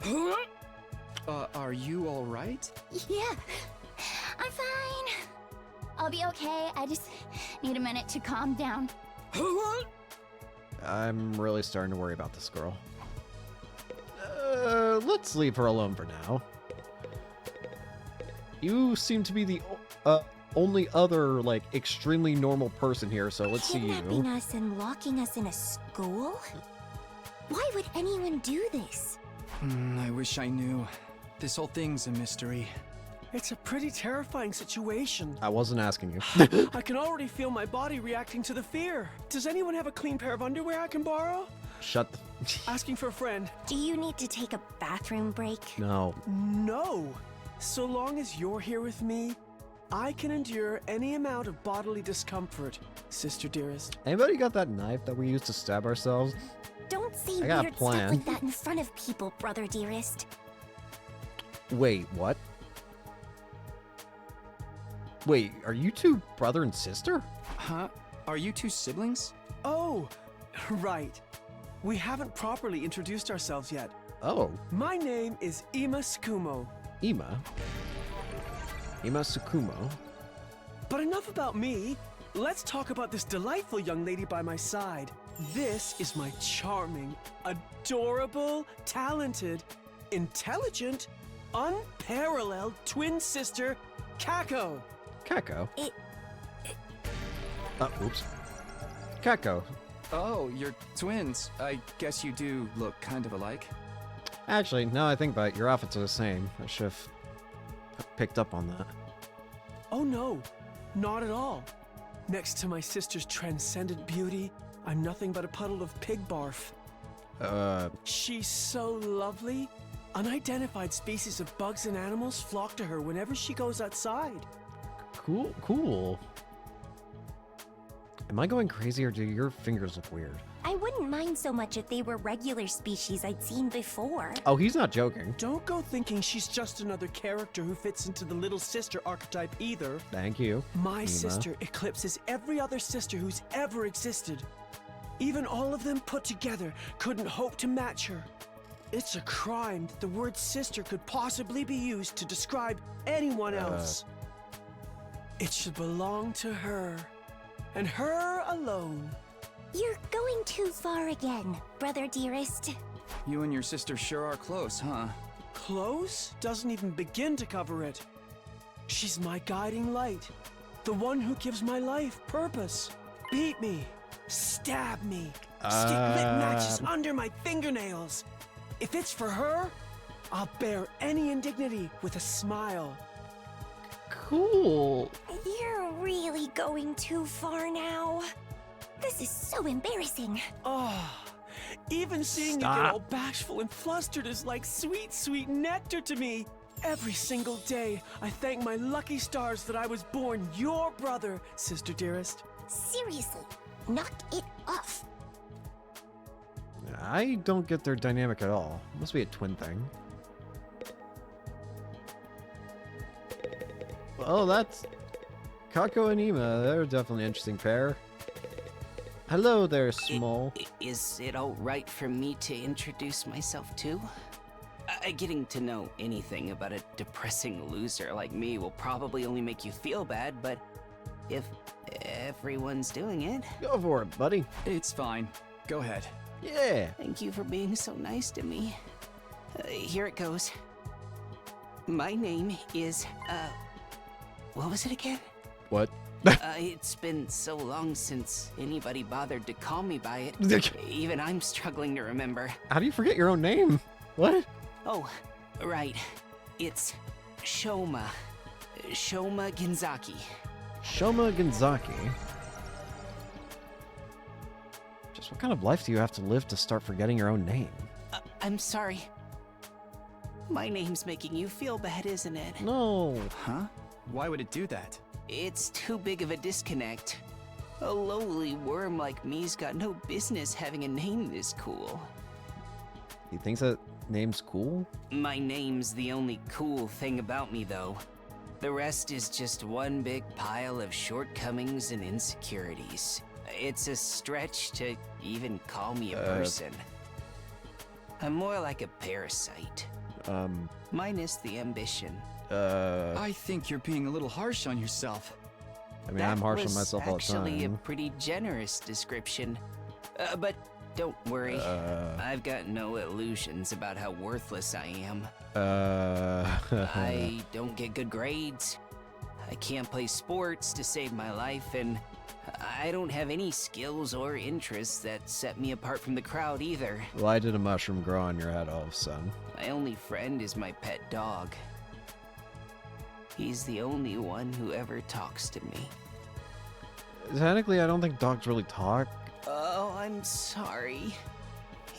to... Are you all right? Yeah, I'm fine. I'll be okay. I just need a minute to calm down. I'm really starting to worry about this girl. Let's leave her alone for now. You seem to be the only other, like, extremely normal person here, so let's see you. Kidnapping us and locking us in a school? Why would anyone do this? I wish I knew. This whole thing's a mystery. It's a pretty terrifying situation. I wasn't asking you. I can already feel my body reacting to the fear. Does anyone have a clean pair of underwear I can borrow? Shut the... Asking for a friend. Do you need to take a bathroom break? No. No. So long as you're here with me, I can endure any amount of bodily discomfort, sister dearest. Anybody got that knife that we used to stab ourselves? Don't say I got a weird plan. stuff like that in front of people, brother dearest. Wait, what? Wait, are you two brother and sister? Huh? Are you two siblings? Oh, right. We haven't properly introduced ourselves yet. Oh. My name is Ima Tsukumo. Ima Tsukumo. But enough about me. Let's talk about this delightful young lady by my side. This is my charming, adorable, talented, intelligent, unparalleled twin sister, Kako. Kako? It... Oops. Kako. Oh, you're twins. I guess you do look kind of alike. Actually, now I think about it, your outfits are the same. I should have picked up on that. Oh no, not at all. Next to my sister's transcendent beauty, I'm nothing but a puddle of pig barf. She's so lovely. Unidentified species of bugs and animals flock to her whenever she goes outside. Cool. Am I going crazy or do your fingers look weird? I wouldn't mind so much if they were regular species I'd seen before. Oh, he's not joking. Don't go thinking she's just another character who fits into the little sister archetype either. Thank you. My Ima. sister eclipses every other sister who's ever existed. Even all of them put together couldn't hope to match her. It's a crime that the word sister could possibly be used to describe anyone else. It should belong to her, and her alone. You're going too far again, brother dearest. You and your sister sure are close, huh? Close doesn't even begin to cover it. She's my guiding light, the one who gives my life purpose. Beat me, stab me, stick lit matches under my fingernails. If it's for her, I'll bear any indignity with a smile. Cool. You're really going too far now. This is so embarrassing. Oh, even seeing you get all bashful and flustered is like sweet, sweet nectar to me. Every single day, I thank my lucky stars that I was born your brother, sister dearest. Seriously, knock it off. I don't get their dynamic at all. Must be a twin thing. Well, that's... Kako and Ima, they're definitely an interesting pair. Hello there, Small. Is it alright for me to introduce myself too? Getting to know anything about a depressing loser like me will probably only make you feel bad, but if everyone's doing it... Go for it, buddy. It's fine. Go ahead. Yeah. Thank you for being so nice to me. Here it goes. My name is, what was it again? What? It's been so long since anybody bothered to call me by it. Even I'm struggling to remember. How do you forget your own name? What? Oh, right. It's Shoma. Shoma Ginzaki. Shoma Ginzaki. Just what kind of life do you have to live to start forgetting your own name? I'm sorry. My name's making you feel bad, isn't it? No. Huh? Why would it do that? It's too big of a disconnect. A lowly worm like me's got no business having a name this cool. He thinks that name's cool? My name's the only cool thing about me, though. The rest is just one big pile of shortcomings and insecurities. It's a stretch to even call me a person. I'm more like a parasite. Minus the ambition. I think you're being a little harsh on yourself. I mean, I'm harsh on was myself all the time. actually a pretty generous description. But don't worry. I've got no illusions about how worthless I am. I don't get good grades. I can't play sports to save my life, and I don't have any skills or interests that set me apart from the crowd either. Why did a mushroom grow on your head all of a sudden? My only friend is my pet dog. He's the only one who ever talks to me. Technically, I don't think dogs really talk. Oh, I'm sorry.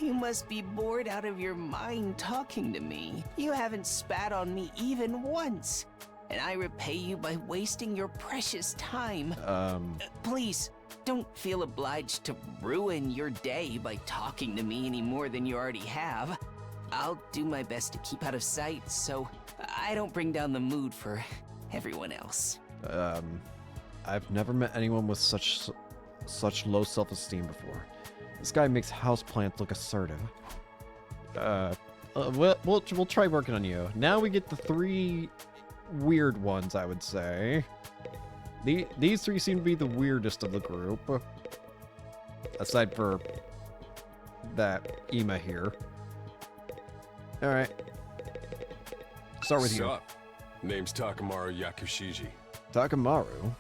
You must be bored out of your mind talking to me. You haven't spat on me even once. And I repay you by wasting your precious time. Please, don't feel obliged to ruin your day by talking to me any more than you already have. I'll do my best to keep out of sight so I don't bring down the mood for everyone else. I've never met anyone with such low self-esteem before. This guy makes houseplants look assertive. We'll try working on you. Now we get the 3 weird ones, I would say. These 3 seem to be the weirdest of the group. Aside for that Ima here. Alright. Start with you. Sup? Name's Takamaru Yakushiji. Takamaru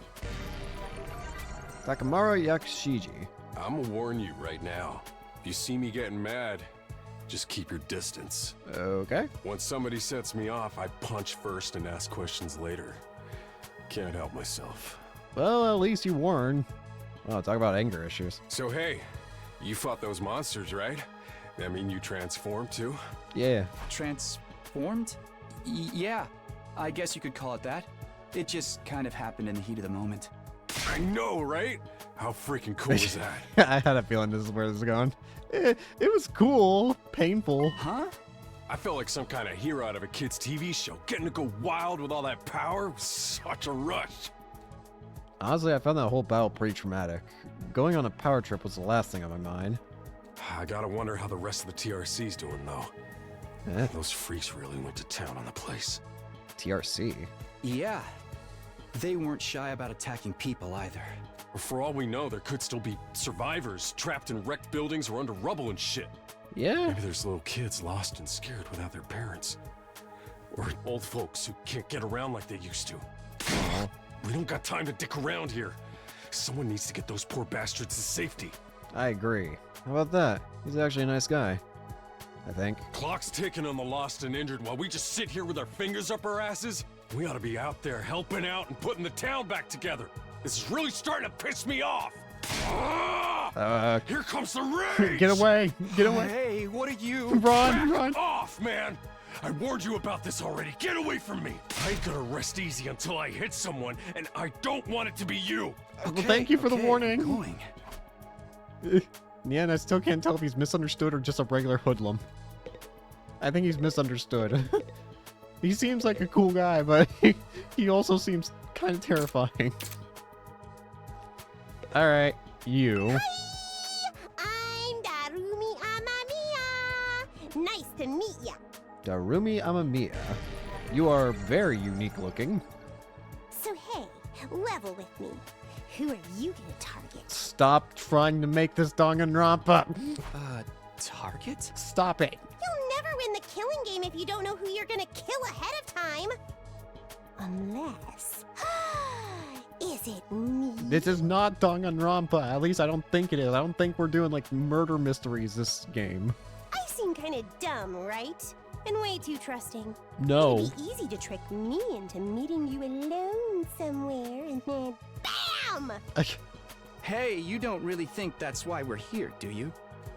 Yakushiji. I'ma warn you right now. If you see me getting mad, just keep your distance. Okay. Once somebody sets me off, I punch first and ask questions later. Can't help myself. Well, at least you warn. Oh, talk about anger issues. So hey, you fought those monsters, right? That mean you transformed too? Yeah. Transformed? Yeah, I guess you could call it that. It just kind of happened in the heat of the moment. I know, right? How freaking cool is that? I had a feeling this is where this is going. It was cool. Painful. Huh? I felt like some kind of hero out of a kid's TV show. Getting to go wild with all that power was such a rush. Honestly, I found that whole battle pretty traumatic. Going on a power trip was the last thing on my mind. I gotta wonder how the rest of the TRC's doing, though. Those freaks really went to town on the place. TRC? Yeah. They weren't shy about attacking people either. For all we know, there could still be survivors trapped in wrecked buildings or under rubble and shit. Yeah. Maybe there's little kids lost and scared without their parents. Or old folks who can't get around like they used to. We don't got time to dick around here. Someone needs to get those poor bastards to safety. I agree. How about that? He's actually a nice guy. I think. Clock's ticking on the lost and injured while we just sit here with our fingers up our asses. We ought to be out there helping out and putting the town back together. This is really starting to piss me off. Here comes the rage! Get away! Get away! Hey, what are you? Run! Off, man! I warned you about this already. Get away from me! I ain't gonna rest easy until I hit someone, and I don't want it to be you. Well, thank you for the warning. Going. Yeah, and I still can't tell if he's misunderstood or just a regular hoodlum. I think he's misunderstood. He seems like a cool guy, but he also seems kind of terrifying. Alright, you. Hi! I'm Darumi Amamiya! Nice to meet ya! Darumi Amamiya. You are very unique looking. So hey, level with me. Who are you gonna target? Stop trying to make this Danganronpa. Target? Stop it. You'll never win the kill killing game if you don't know who you're gonna kill ahead of time. Unless... Is it me? This is not Danganronpa. At least I don't think it is. I don't think we're doing like murder mysteries this game. I seem kind of dumb, right? And way too trusting. No. It'd be easy to trick me into meeting you alone somewhere and then BAM! Hey, you don't really think that's why we're here, do you?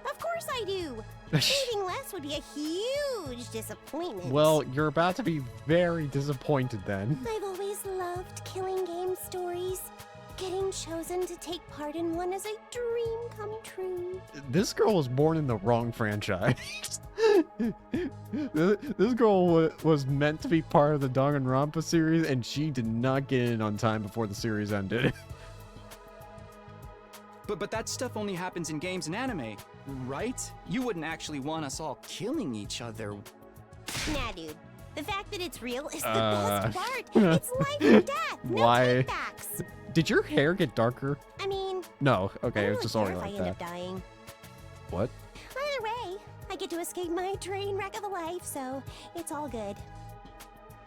Of course I do. Anything less would be a huge disappointment. Well, you're about to be very disappointed then. I've always loved killing game stories. Getting chosen to take part in one is a dream come true. This girl was born in the wrong franchise. This girl was meant to be part of the Danganronpa series, and she did not get in on time before the series ended. But that stuff only happens in games and anime, right? You wouldn't actually want us all killing each other. Nah, dude. The fact that it's real is the best part. It's life or death. No Why? takebacks. Did your hair get darker? I mean... No. Okay, I it don't was just really already care like if I that. end up dying. What? Either way, I get to escape my train wreck of a life, so it's all good.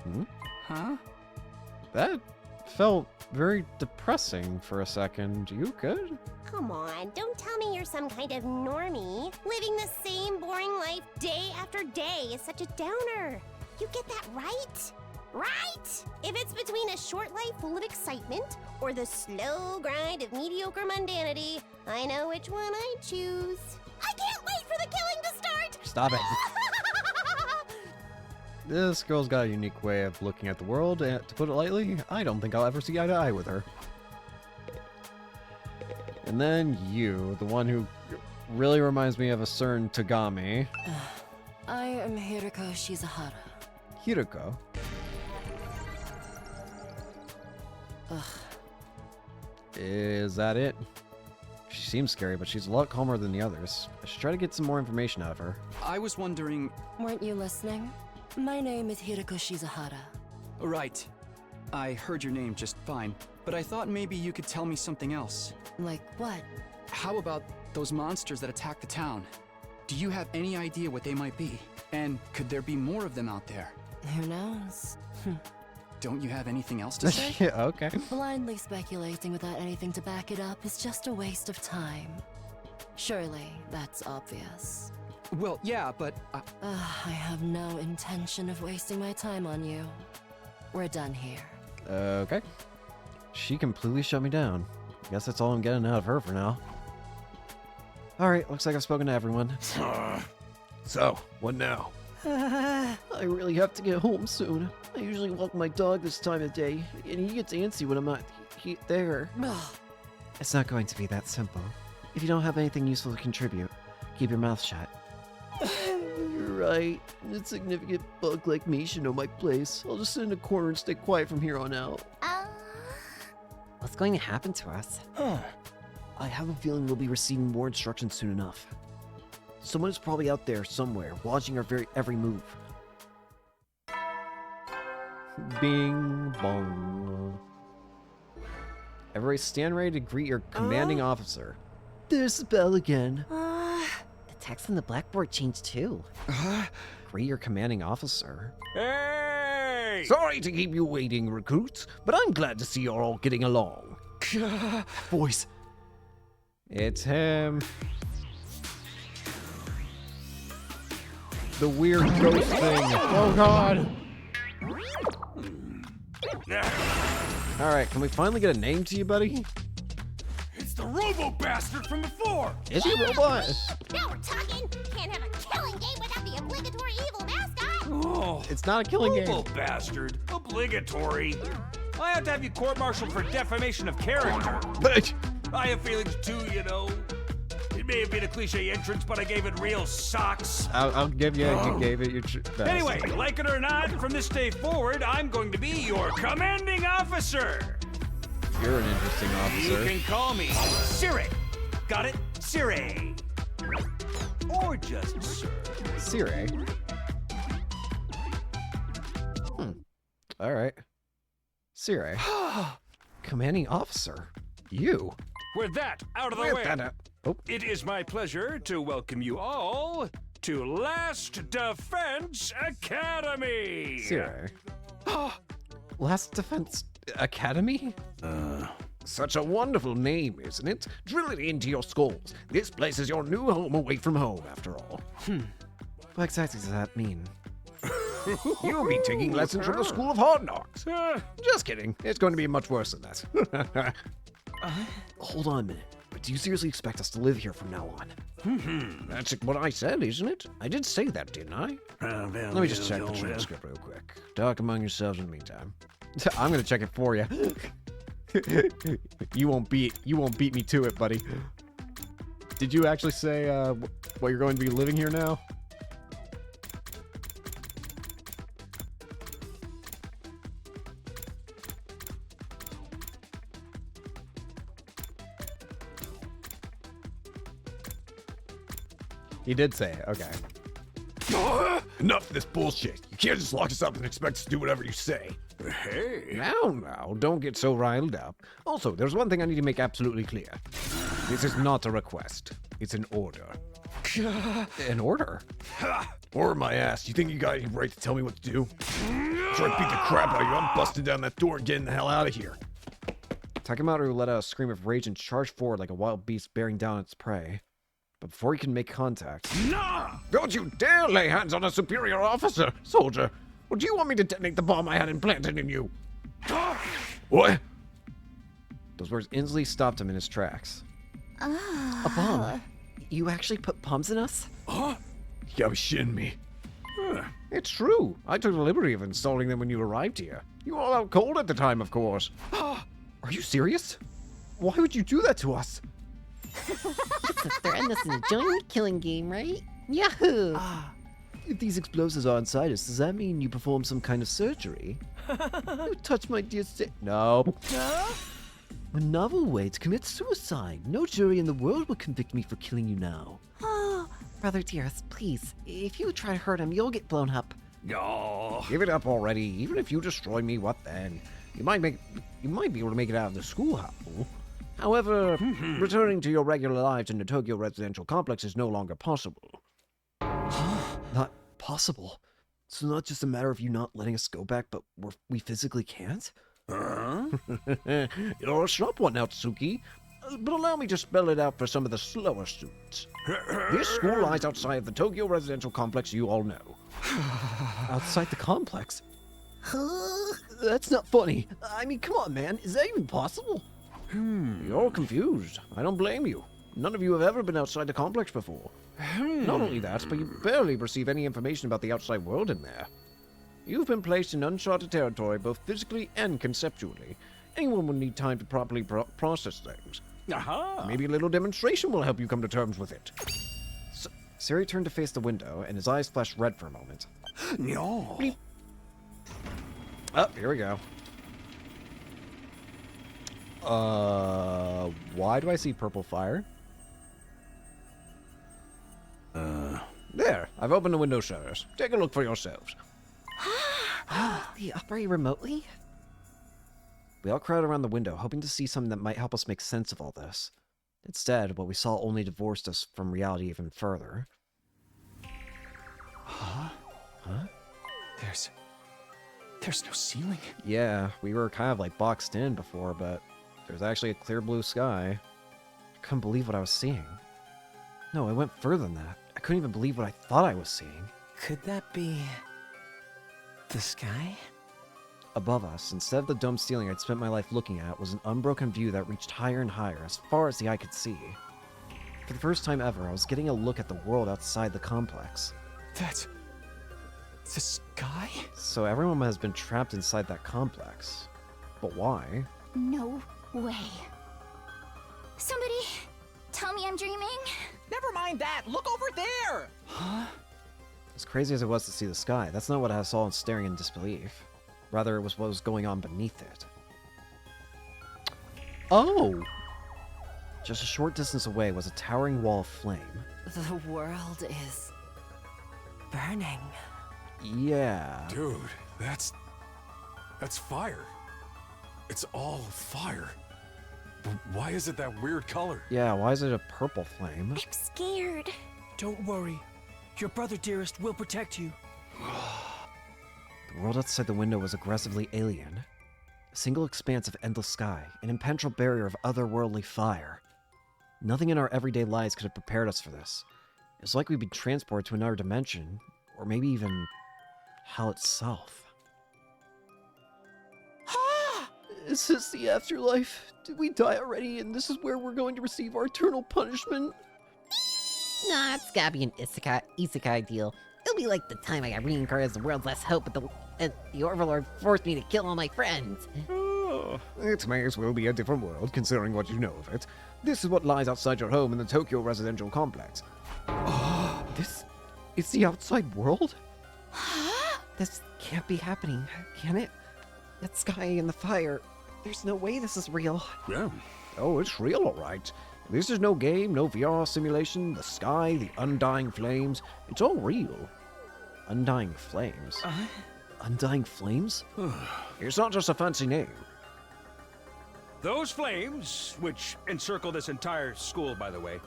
Hmm? Huh? That felt very depressing for a second. You good? Come on, don't tell me you're some kind of normie. Living the same boring life day after day is such a downer. You get that right? Right? If it's between a short life full of excitement or the slow grind of mediocre mundanity, I know which one I'd choose. I can't wait for the killing to start! Stop it. This girl's got a unique way of looking at the world, and to put it lightly, I don't think I'll ever see eye to eye with her. And then you, the one who really reminds me of a certain Tagami. I am Hiroko Shizahara. Hiroko? Ugh. Is that it? She seems scary, but she's a lot calmer than the others. I should try to get some more information out of her. I was wondering... Weren't you listening? My name is Hiroko Shizahara. Right. I heard your name just fine, but I thought maybe you could tell me something else. Like what? How about those monsters that attacked the town? Do you have any idea what they might be? And could there be more of them out there? Who knows? Don't you have anything else to say? Yeah, okay. Blindly speculating without anything to back it up is just a waste of time. Surely, that's obvious. Well, yeah, but... I have no intention of wasting my time on you. We're done here. Okay. She completely shut me down. Guess that's all I'm getting out of her for now. Alright, looks like I've spoken to everyone. So, what now? I really have to get home soon. I usually walk my dog this time of day, and he gets antsy when I'm not there. It's not going to be that simple. If you don't have anything useful to contribute, keep your mouth shut. You're right. An insignificant bug like me should know my place. I'll just sit in a corner and stay quiet from here on out. What's going to happen to us? I have a feeling we'll be receiving more instructions soon enough. Someone is probably out there somewhere, watching our every move. Bing bong. Everybody stand ready to greet your commanding officer. There's the bell again. The text on the blackboard changed too. Greet your commanding officer. Hey! Sorry to keep you waiting, recruits, but I'm glad to see you're all getting along. Boys. It's him. The weird ghost thing. Oh god. Alright, can we finally get a name to you, buddy? It's the robo-bastard from before! Is he a robot? Now we're talking! Can't have a killing game without the obligatory evil mascot! Oh, It's not a killing game. robo-bastard. Obligatory. I have to have you court-martialed for defamation of character. But I have feelings too, you know. It may have been a cliche entrance, but I gave it real socks. I'll give you, you gave it your best. Anyway, like it or not, from this day forward, I'm going to be your commanding officer. You're an interesting officer. You can call me Siri. Got it? Siri. Or just Sir. Siri. Alright. Siri. Commanding officer. You. With that out of the way, it is my pleasure to welcome you all to Last Defense Academy! Siri. Last Defense Academy? Such a wonderful name, isn't it? Drill it into your skulls. This place is your new home away from home, after all. What exactly does that mean? You'll be taking lessons from the School of Hard Knocks. Just kidding. It's going to be much worse than that. Hold on a minute. But do you seriously expect us to live here from now on? That's what I said, isn't it? I did say that, didn't I? Let me just check the transcript real quick. Talk among yourselves in the meantime. I'm gonna check it for you. You won't beat me to it, buddy. Did you actually say what you're going to be living here now? He did say it. Okay. Enough of this bullshit. You can't just lock us up and expect us to do whatever you say. Hey. Now, don't get so riled up. Also, there's one thing I need to make absolutely clear. This is not a request. It's an order. An order? Or my ass. You think you got any right to tell me what to do? Try to beat the crap out of you. I'm busting down that door and getting the hell out of here. Takemoto let out a scream of rage and charged forward like a wild beast bearing down its prey. But before he can make contact... No! Don't you dare lay hands on a superior officer, soldier! Or do you want me to detonate the bomb I had implanted in you? What? Those words instantly stopped him in his tracks. A bomb? You actually put bombs in us? Huh? You gotta be shitting me. It's true. I took the liberty of installing them when you arrived here. You were all out cold at the time, of course. Are you serious? Why would you do that to us? It's a threaten us and join the killing game, right? Yahoo! If these explosives are inside us, does that mean you perform some kind of surgery? You touch my dear No. A novel way to commit suicide. No jury in the world will convict me for killing you now. Oh, brother dearest, please. If you try to hurt him, you'll get blown up. Oh, give it up already. Even if you destroy me, what then? You might be able to make it out of the schoolhouse. However, returning to your regular lives in the Tokyo residential complex is no longer possible. Not possible? It's not just a matter of you not letting us go back, but we physically can't? You're a sharp one, Natsuki. But allow me to spell it out for some of the slower students. This school lies outside of the Tokyo residential complex you all know. Outside the complex? That's not funny. I mean, come on, man. Is that even possible? You're confused. I don't blame you. None of you have ever been outside the complex before. Not only that, but you barely receive any information about the outside world in there. You've been placed in uncharted territory both physically and conceptually. Anyone will need time to properly process things. Maybe a little demonstration will help you come to terms with it. Siri turned to face the window, and his eyes flashed red for a moment. No. Oh, here we go. Why do I see purple fire? There, I've opened the window shutters. Take a look for yourselves. They operate remotely? We all crowded around the window, hoping to see something that might help us make sense of all this. Instead, what we saw only divorced us from reality even further. Huh? There's no ceiling. Yeah, we were kind of like boxed in before, but there's actually a clear blue sky. I couldn't believe what I was seeing. No, it went further than that. I couldn't even believe what I thought I was seeing. Could that be... the sky? Above us, instead of the dome ceiling I'd spent my life looking at, was an unbroken view that reached higher and higher, as far as the eye could see. For the first time ever, I was getting a look at the world outside the complex. That's... the sky? So everyone has been trapped inside that complex. But why? No way. Somebody tell me I'm dreaming? Never mind that. Look over there. Huh? As crazy as it was to see the sky, that's not what I saw staring in disbelief. Rather, it was what was going on beneath it. Oh! Just a short distance away was a towering wall of flame. The world is burning. Yeah. Dude, that's fire. It's all fire. But why is it that weird color? Yeah, why is it a purple flame? I'm scared. Don't worry. Your brother, dearest, will protect you. The world outside the window was aggressively alien. A single expanse of endless sky, an impenetrable barrier of otherworldly fire. Nothing in our everyday lives could have prepared us for this. It's like we'd been transported to another dimension, or maybe even hell itself. Is this the afterlife? Did we die already and this is where we're going to receive our eternal punishment? Nah, it's gotta be an isekai deal. It'll be like the time I got reincarnated as the world's last hope, but the Overlord forced me to kill all my friends. Oh, it may as well be a different world, considering what you know of it. This is what lies outside your home in the Tokyo residential complex. This is the outside world? This can't be happening, can it? That sky and the fire. There's no way this is real. Yeah. Oh, it's real, all right. This is no game, no VR simulation. The sky, the undying flames, it's all real. Undying flames? Undying flames? It's not just a fancy name. Those flames, which encircle this entire school, by the way,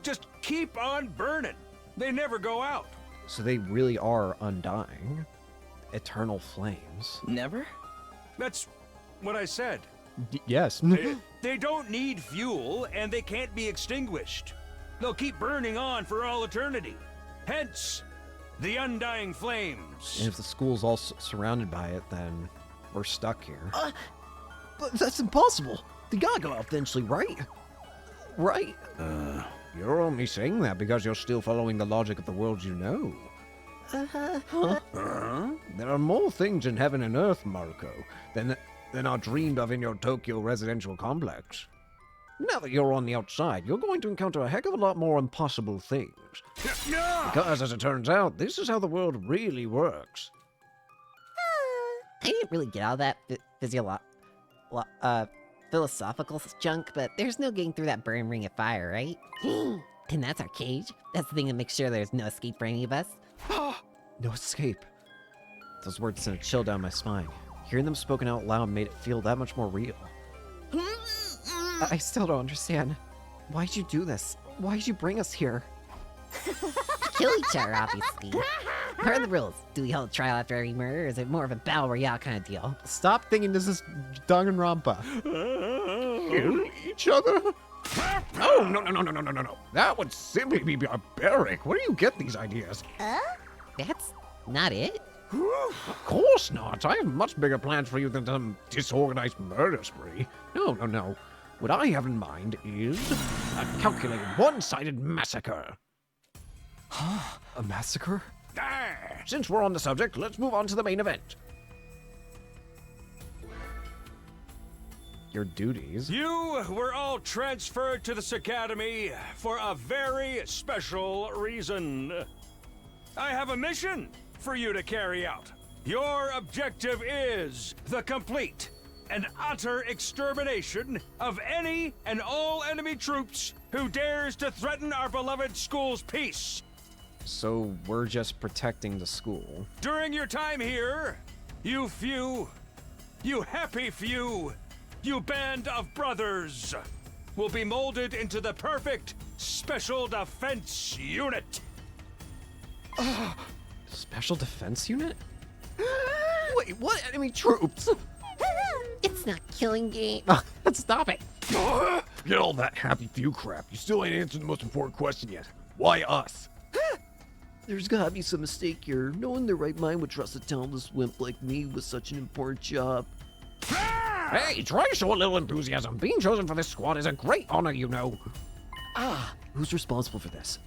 just keep on burning. They never go out. So they really are undying. Eternal flames. Never? That's what I said. Yes. They don't need fuel, and they can't be extinguished. They'll keep burning on for all eternity. Hence, the undying flames. And if the school's all surrounded by it, then we're stuck here. But that's impossible. They gotta go out eventually, right? Right? You're only saying that because you're still following the logic of the world you know. There are more things in heaven and earth, Marco, than are dreamed of in your Tokyo residential complex. Now that you're on the outside, you're going to encounter a heck of a lot more impossible things. Because, as it turns out, this is how the world really works. I didn't really get all that philosophical junk, but there's no getting through that burn ring of fire, right? And that's our cage. That's the thing that makes sure there's no escape for any of us. No escape. Those words sent a chill down my spine. Hearing them spoken out loud made it feel that much more real. I still don't understand. Why'd you do this? Why'd you bring us here? Kill each other, obviously. What are the rules? Do we hold a trial after every murder, or is it more of a battle royale kind of deal? Stop thinking this is Danganronpa. Kill each other? Oh, no. That would simply be barbaric. Where do you get these ideas? That's not it. Of course not. I have much bigger plans for you than some disorganized murder spree. No. What I have in mind is a calculated, one-sided massacre. A massacre? Since we're on the subject, let's move on to the main event. Your duties? You were all transferred to this academy for a very special reason. I have a mission for you to carry out. Your objective is the complete and utter extermination of any and all enemy troops who dares to threaten our beloved school's peace. So we're just protecting the school. During your time here, you happy few, you band of brothers, will be molded into the perfect special defense unit. Special defense unit? Wait, what enemy troops? It's not killing game. Stop it. Get all that happy few crap. You still ain't answered the most important question yet. Why us? There's gotta be some mistake here. No one in their right mind would trust a talentless wimp like me with such an important job. Hey, try to show a little enthusiasm. Being chosen for this squad is a great honor, you know. Who's responsible for this?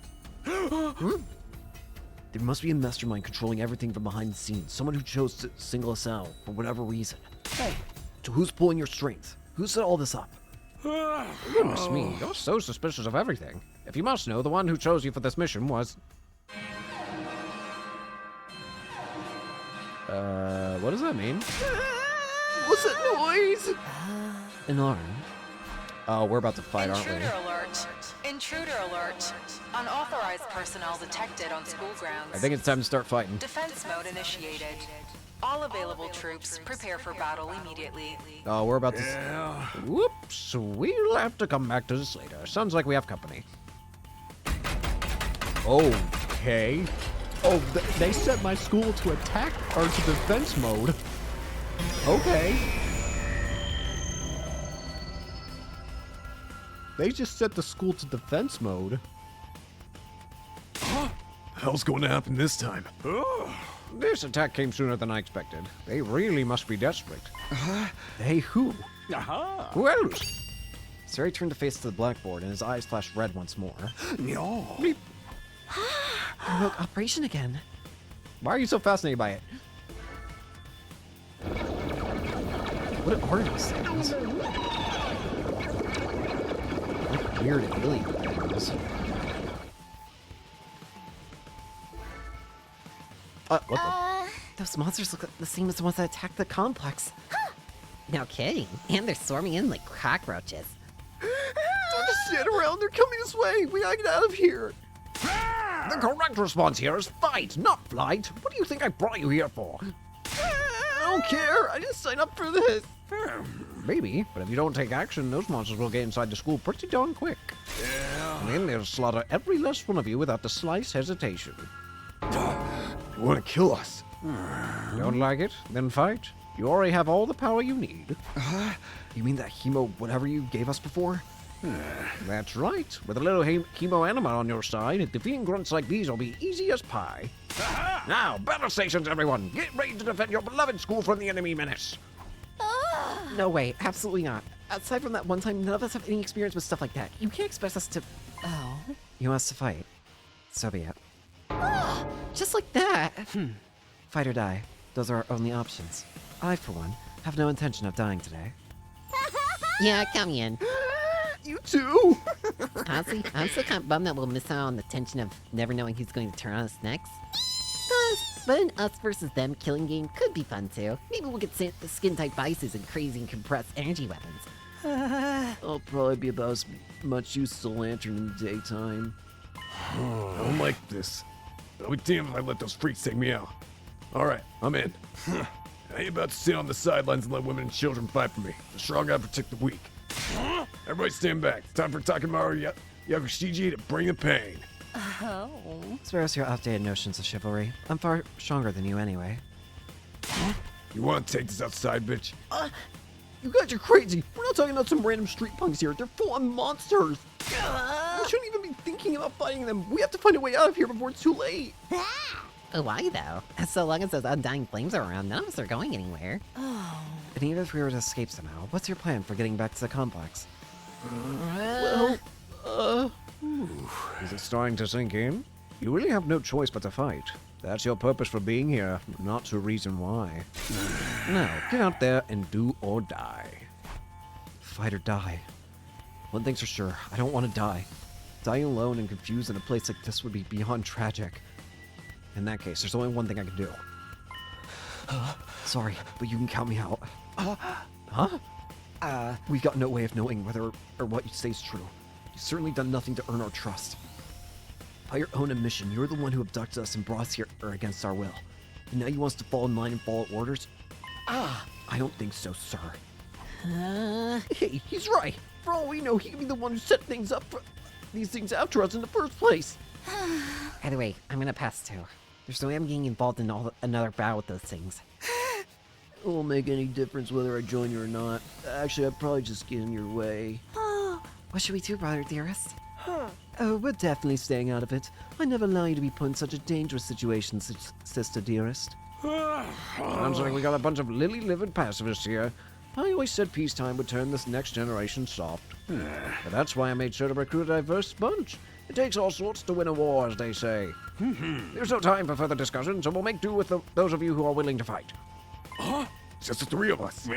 There must be a mastermind controlling everything from behind the scenes. Someone who chose to single us out for whatever reason. Hey, so who's pulling your strings? Who set all this up? Goodness me, you're so suspicious of everything. If you must know, the one who chose you for this mission was... What does that mean? What's that noise? An arm. Oh, we're about to fight, aren't we? Intruder alert. Intruder alert. Unauthorized personnel detected on school grounds. I think it's time to start fighting. Defense mode initiated. All available troops prepare for battle immediately. Oh, we're about to... Whoops, we'll have to come back to this later. Sounds like we have company. Okay. Okay. Oh, they set my school to attack or to defense mode. Okay. They just set the school to defense mode. Hell's going to happen this time? This attack came sooner than I expected. They really must be desperate. Hey, who? Who else? Sari turned to face to the blackboard, and his eyes flashed red once more. No. Remote operation again. Why are you so fascinated by it? What are these things? Like weird alien things. What the? Those monsters look the same as the ones that attacked the complex. No kidding. And they're swarming in like cockroaches. Don't just stand around. They're coming this way. We gotta get out of here. The correct response here is fight, not flight. What do you think I brought you here for? I don't care. I didn't sign up for this. Maybe, but if you don't take action, those monsters will get inside the school pretty darn quick. Yeah. And then they'll slaughter every last one of you without the slightest hesitation. You want to kill us? Don't like it? Then fight. You already have all the power you need. You mean that hemo whatever you gave us before? That's right. With a little chemo anima on your side, defeating grunts like these will be easy as pie. Now, battle stations, everyone! Get ready to defend your beloved school from the enemy menace! No way, absolutely not. Aside from that one time, none of us have any experience with stuff like that. You can't expect us to... Oh. You want us to fight? So be it. Just like that. Fight or die. Those are our only options. I, for one, have no intention of dying today. Yeah, count me in. You too. Honestly, I'm still kind of bummed that we'll miss out on the tension of never knowing who's going to turn on us next. But an us versus them killing game could be fun too. Maybe we'll get the skin-tight vices and crazy and compressed energy weapons. I'll probably be about as much use as a lantern in the daytime. I don't like this. I'll be damned if I let those freaks take me out. Alright, I'm in. I ain't about to sit on the sidelines and let women and children fight for me. The strong gotta protect the weak. Everybody stand back. Time for Takemaru Yakushiji to bring the pain. Oh. Spare us your outdated notions of chivalry. I'm far stronger than you anyway. You want to take this outside, bitch? You guys are crazy. We're not talking about some random street punks here. They're full-on monsters. We shouldn't even be thinking about fighting them. We have to find a way out of here before it's too late. Why though? So long as those undying flames are around, none of us are going anywhere. Oh. And even if we were to escape somehow, what's your plan for getting back to the complex? Is it starting to sink in? You really have no choice but to fight. That's your purpose for being here, not to reason why. Now, get out there and do or die. Fight or die. One thing's for sure, I don't want to die. Dying alone and confused in a place like this would be beyond tragic. In that case, there's only one thing I can do. Sorry, but you can count me out. We've got no way of knowing whether or what you say is true. You've certainly done nothing to earn our trust. By your own admission, you're the one who abducted us and brought us here against our will. And now you want us to fall in line and follow orders? I don't think so, sir. Hey, he's right. For all we know, he could be the one who set things up for these things after us in the first place. Either way, I'm gonna pass too. There's no way I'm getting involved in another battle with those things. It won't make any difference whether I join you or not. Actually, I'd probably just get in your way. What should we do, brother dearest? Oh, we're definitely staying out of it. I never allow you to be put in such a dangerous situation, sister dearest. Sounds like we got a bunch of lily-livered pacifists here. I always said peacetime would turn this next generation soft. But that's why I made sure to recruit a diverse bunch. It takes all sorts to win a war, as they say. There's no time for further discussion, so we'll make do with those of you who are willing to fight. Just the three of us.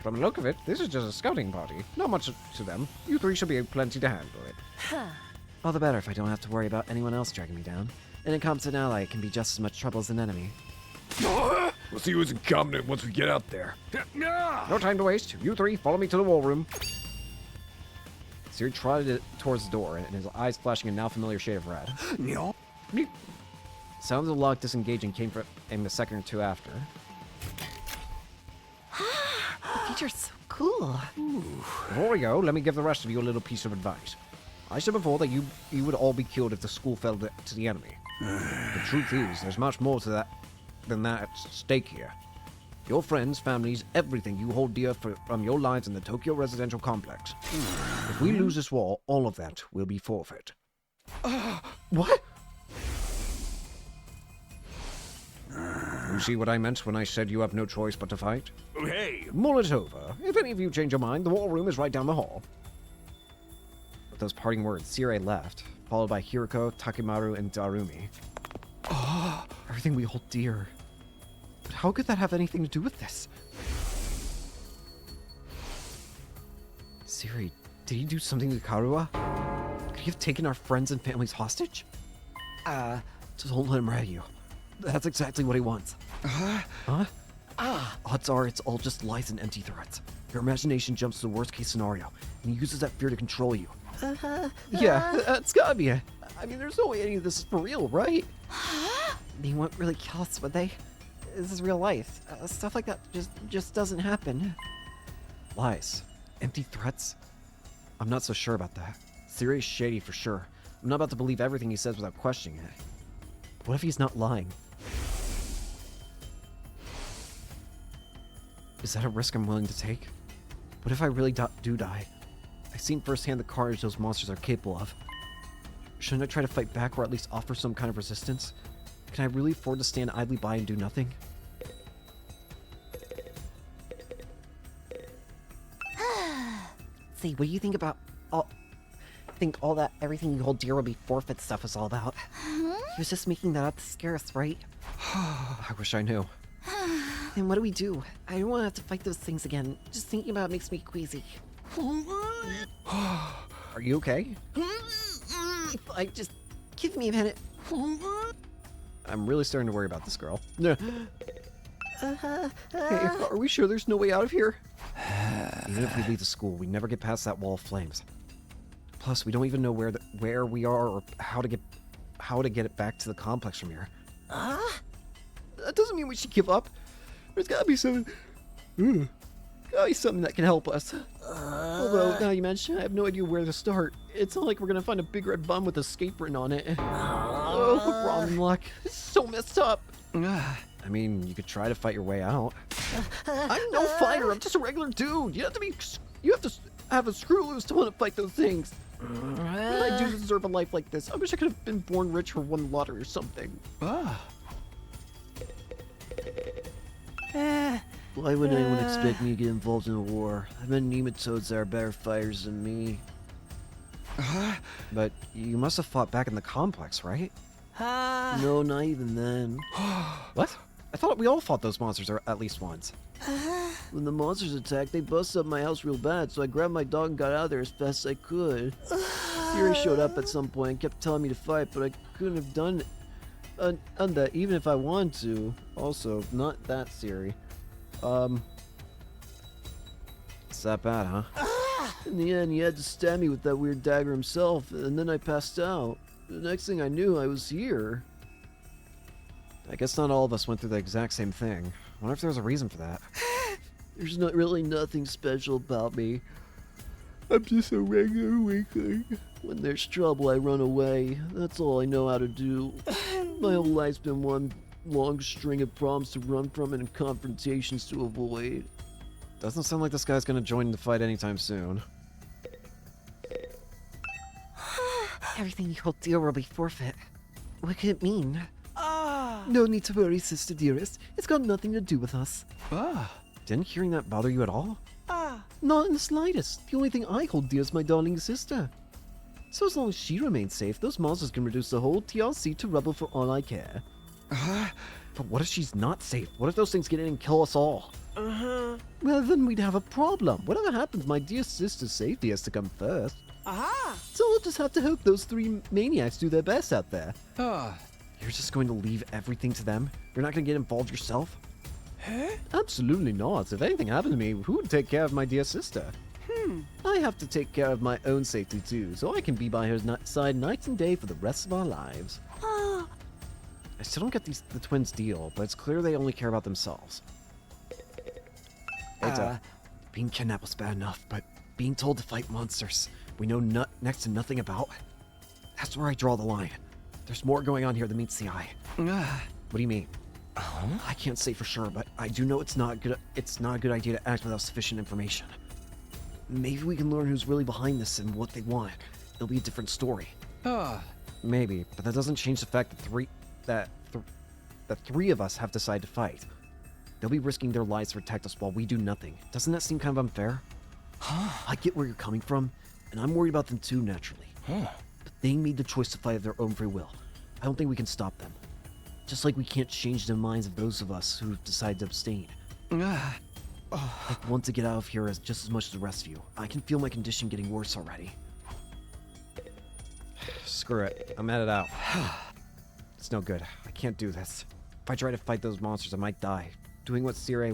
From the look of it, this is just a scouting party. Not much to them. You three should be plenty to handle it. All the better if I don't have to worry about anyone else dragging me down. An incompetent ally can be just as much trouble as an enemy. We'll see who's incompetent once we get out there. No time to waste. You three, follow me to the war room. Siri trotted towards the door, and his eyes flashing a now familiar shade of red. Sounds of the lock disengaging came from him a second or two after. The feature's so cool. Before we go, let me give the rest of you a little piece of advice. I said before that you would all be killed if the school fell to the enemy. The truth is, there's much more to that than that at stake here. Your friends, families, everything you hold dear from your lives in the Tokyo residential complex. If we lose this war, all of that will be forfeit. What? You see what I meant when I said you have no choice but to fight? Hey! Mull it over. If any of you change your mind, the war room is right down the hall. With those parting words, Sirei left, followed by Hiroko, Takimaru, and Darumi. Everything we hold dear. But how could that have anything to do with this? Siri, did he do something to Karua? Could he have taken our friends and families hostage? Just don't let him rat you. That's exactly what he wants. Huh? Odds are it's all just lies and empty threats. Your imagination jumps to the worst case scenario, and he uses that fear to control you. Yeah, it's gotta be it. I mean, there's no way any of this is for real, right? They won't really kill us, would they? This is real life. Stuff like that just doesn't happen. Lies. Empty threats? I'm not so sure about that. Siri's shady for sure. I'm not about to believe everything he says without questioning it. But what if he's not lying? Is that a risk I'm willing to take? What if I really do die? I've seen firsthand the carnage those monsters are capable of. Shouldn't I try to fight back or at least offer some kind of resistance? Can I really afford to stand idly by and do nothing? See, what do you think about all that everything you hold dear will be forfeit stuff is all about? He was just making that up to scare us, right? I wish I knew. Then what do we do? I don't want to have to fight those things again. Just thinking about it makes me queasy. Are you okay? Like, just give me a minute. I'm really starting to worry about this girl. Hey, are we sure there's no way out of here? Even if we leave the school, we never get past that wall of flames. Plus, we don't even know where we are or how to get it back to the complex from here. That doesn't mean we should give up. There's gotta be something. Gotta be something that can help us. Although, now you mention, I have no idea where to start. It's not like we're gonna find a big red bum with escape written on it. Oh, wrong luck. It's so messed up. I mean, you could try to fight your way out. I'm no fighter. I'm just a regular dude. You have to have a screw loose to want to fight those things. What did I do to deserve a life like this? I wish I could have been born rich or won the lottery or something. Why would anyone expect me to get involved in a war? I bet nematodes are better fighters than me. But you must have fought back in the complex, right? No, not even then. What? I thought we all fought those monsters at least once. When the monsters attacked, they busted up my house real bad, so I grabbed my dog and got out of there as fast as I could. Siri showed up at some point and kept telling me to fight, but I couldn't have done that even if I wanted to. Also, not that Siri. It's that bad, huh? In the end, he had to stab me with that weird dagger himself, and then I passed out. The next thing I knew, I was here. I guess not all of us went through the exact same thing. I wonder if there's a reason for that. There's not really nothing special about me. I'm just a regular weakling. When there's trouble, I run away. That's all I know how to do. My whole life's been one long string of problems to run from and confrontations to avoid. Doesn't sound like this guy's gonna join the fight anytime soon. Everything you hold dear will be forfeit. What could it mean? No need to worry, sister dearest. It's got nothing to do with us. Didn't hearing that bother you at all? Not in the slightest. The only thing I hold dear is my darling sister. So as long as she remains safe, those monsters can reduce the whole TLC to rubble for all I care. But what if she's not safe? What if those things get in and kill us all? Well, then we'd have a problem. Whatever happens, my dear sister's safety has to come first. So we'll just have to hope those three maniacs do their best out there. You're just going to leave everything to them? You're not going to get involved yourself? Absolutely not. If anything happened to me, who would take care of my dear sister? I have to take care of my own safety too, so I can be by her side night and day for the rest of our lives. I still don't get the twins' deal, but it's clear they only care about themselves. Being kidnapped was bad enough, but being told to fight monsters we know next to nothing about, that's where I draw the line. There's more going on here than meets the eye. What do you mean? I can't say for sure, but I do know it's not a good idea to act without sufficient information. Maybe we can learn who's really behind this and what they want. It'll be a different story. Maybe, but that doesn't change the fact that three of us have decided to fight. They'll be risking their lives to protect us while we do nothing. Doesn't that seem kind of unfair? I get where you're coming from, and I'm worried about them too, naturally. But they made the choice to fight of their own free will. I don't think we can stop them. Just like we can't change the minds of those of us who've decided to abstain. I want to get out of here just as much as the rest of you. I can feel my condition getting worse already. Screw it. I'm at it out. It's no good. I can't do this. If I try to fight those monsters, I might die. Doing what Sire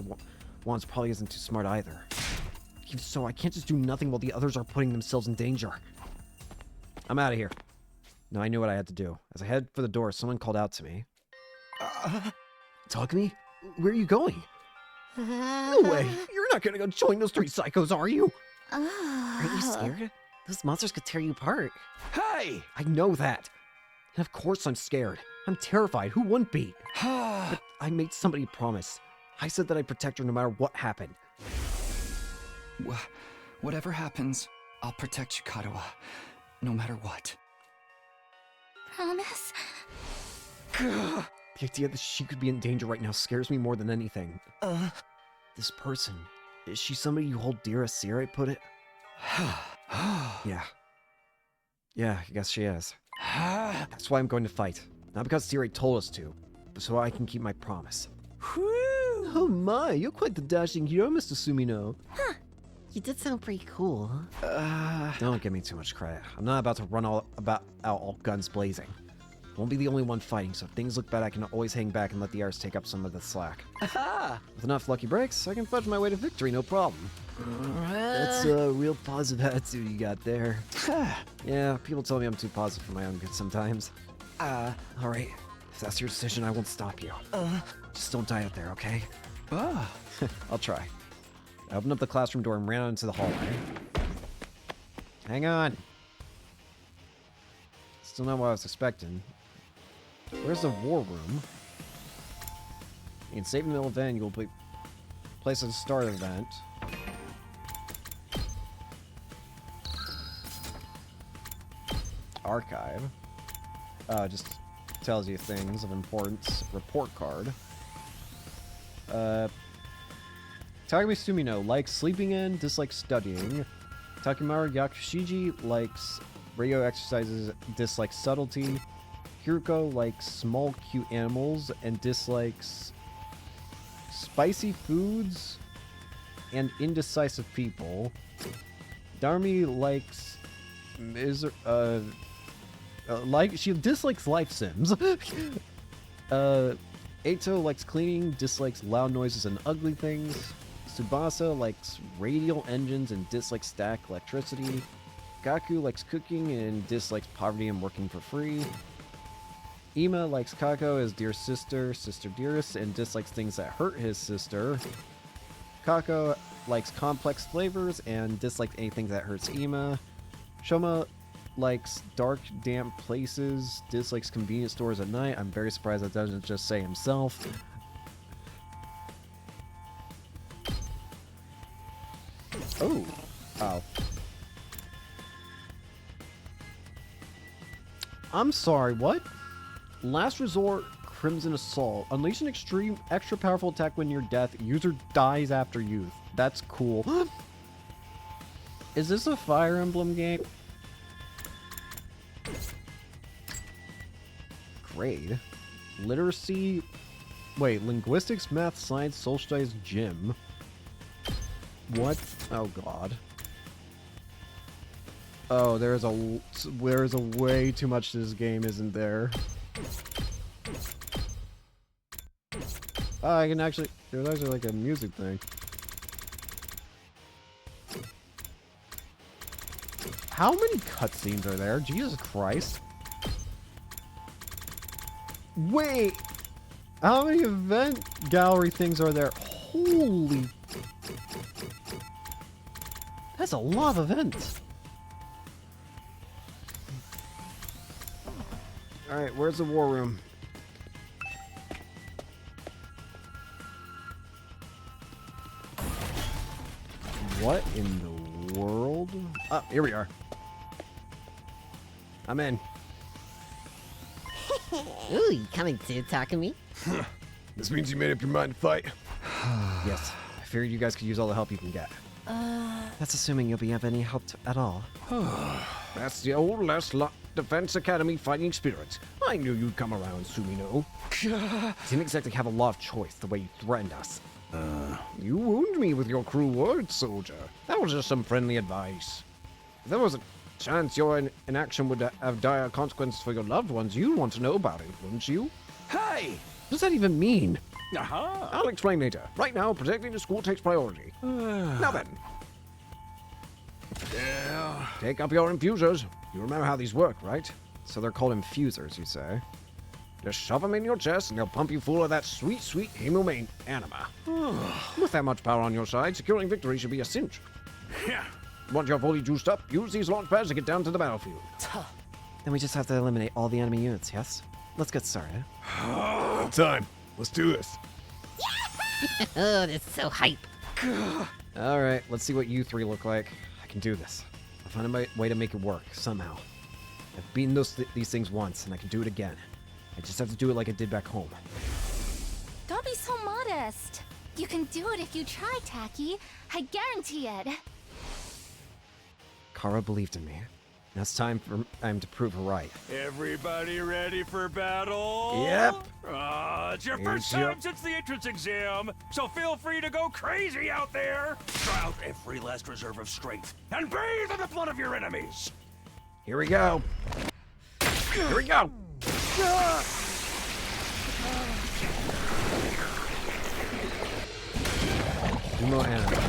wants probably isn't too smart either. Even so, I can't just do nothing while the others are putting themselves in danger. I'm out of here. No, I knew what I had to do. As I headed for the door, someone called out to me. Talk to me? Where are you going? No way! You're not gonna go join those three psychos, are you? Aren't you scared? Those monsters could tear you apart. Hey! I know that. And of course I'm scared. I'm terrified. Who wouldn't be? But I made somebody a promise. I said that I'd protect her no matter what happened. Whatever happens, I'll protect you, Katawa. No matter what. Promise? The idea that she could be in danger right now scares me more than anything. This person, is she somebody you hold dear as Sire put it? Yeah. Yeah, I guess she is. That's why I'm going to fight. Not because Sire told us to, but so I can keep my promise. Oh my, you're quite the dashing hero, Mr. Sumino. Huh. You did sound pretty cool. Don't give me too much credit. I'm not about to run out all guns blazing. Won't be the only one fighting, so if things look bad, I can always hang back and let the others take up some of the slack. With enough lucky breaks, I can fudge my way to victory, no problem. That's a real positive attitude you got there. Yeah, people tell me I'm too positive for my own good sometimes. Alright. If that's your decision, I won't stop you. Just don't die out there, okay? I'll try. I opened up the classroom door and ran out into the hallway. Hang on. Still not what I was expecting. Where's the war room? You can save in the middle event, you will place a start event. Archive. Just tells you things of importance. Report card. Takumi Sumino likes sleeping in, dislikes studying. Takimaru Yakushiji likes radio exercises, dislikes subtlety. Hiruko likes small, cute animals and dislikes spicy foods and indecisive people. Darmi likes she dislikes life sims. Eito likes cleaning, dislikes loud noises and ugly things. Tsubasa likes radial engines and dislikes static electricity. Gaku likes cooking and dislikes poverty and working for free. Ima likes Kako as dear sister, sister dearest, and dislikes things that hurt his sister. Kako likes complex flavors and dislikes anything that hurts Ima. Shoma likes dark, damp places, dislikes convenience stores at night. I'm very surprised that doesn't just say himself. Oh. Oh. I'm sorry, what? Last resort, Crimson Assault. Unleash an extra powerful attack when near death. User dies after youth. That's cool. Is this a Fire Emblem game? Grade. Literacy. Wait, linguistics, math, science, social studies, gym. What? Oh god. Oh, there's a way too much to this game, isn't there? Oh, I can actually... There's actually like a music thing. How many cutscenes are there? Jesus Christ. Wait! How many event gallery things are there? Holy... That's a lot of events. Alright, where's the war room? What in the world? Oh, here we are. I'm in. Ooh, you coming to Takumi? This means you made up your mind to fight. Yes, I figured you guys could use all the help you can get. That's assuming you'll be have any help at all. That's the old Les Luck Defense Academy fighting spirit. I knew you'd come around, Sumino. Didn't exactly have a lot of choice the way you threatened us. You wound me with your cruel words, soldier. That was just some friendly advice. If there was a chance your inaction would have dire consequences for your loved ones, you'd want to know about it, wouldn't you? Hey! What does that even mean? Uh-huh. I'll explain later. Right now, protecting the school takes priority. Now then. Yeah. Take up your infusers. You remember how these work, right? So they're called infusers, you say? Just shove them in your chest and they'll pump you full of that sweet, sweet hemomane anima. With that much power on your side, securing victory should be a cinch. Yeah. Once you're fully juiced up, use these launch pads to get down to the battlefield. Then we just have to eliminate all the enemy units, yes? Let's get started. Time. Let's do this. Oh, that's so hype. Alright, let's see what you three look like. I can do this. I'll find a way to make it work, somehow. I've beaten these things once, and I can do it again. I just have to do it like I did back home. Don't be so modest. You can do it if you try, Taki. I guarantee it. Kara believed in me. Now it's time for to prove her right. Everybody ready for battle? Yep. It's your first time since the entrance exam, so feel free to go crazy out there. Try out every last reserve of strength and bathe in the blood of your enemies. Here we go. Here we go. Emo anime.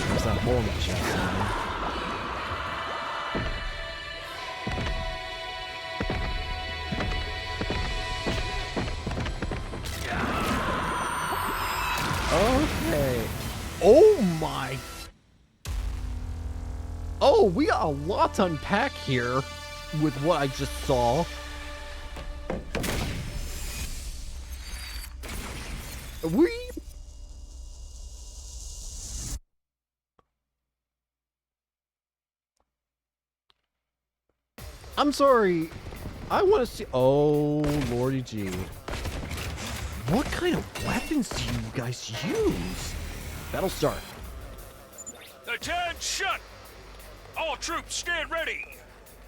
There's that hole in the chest, man. Okay. Oh my. Oh, we got a lot to unpack here with what I just saw. I'm sorry. I want to see. Oh, Lordy G. What kind of weapons do you guys use? Battle start. Attention! All troops stand ready.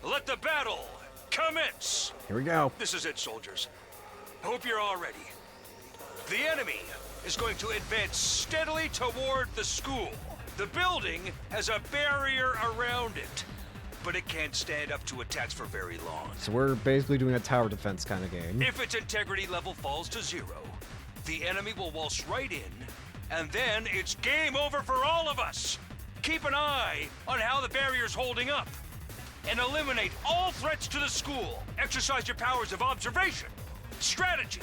Let the battle commence. Here we go. This is it, soldiers. Hope you're all ready. The enemy is going to advance steadily toward the school. The building has a barrier around it, but it can't stand up to attacks for very long. So we're basically doing a tower defense kind of game. If its integrity level falls to 0, the enemy will waltz right in, and then it's game over for all of us. Keep an eye on how the barrier's holding up, and eliminate all threats to the school. Exercise your powers of observation, strategy,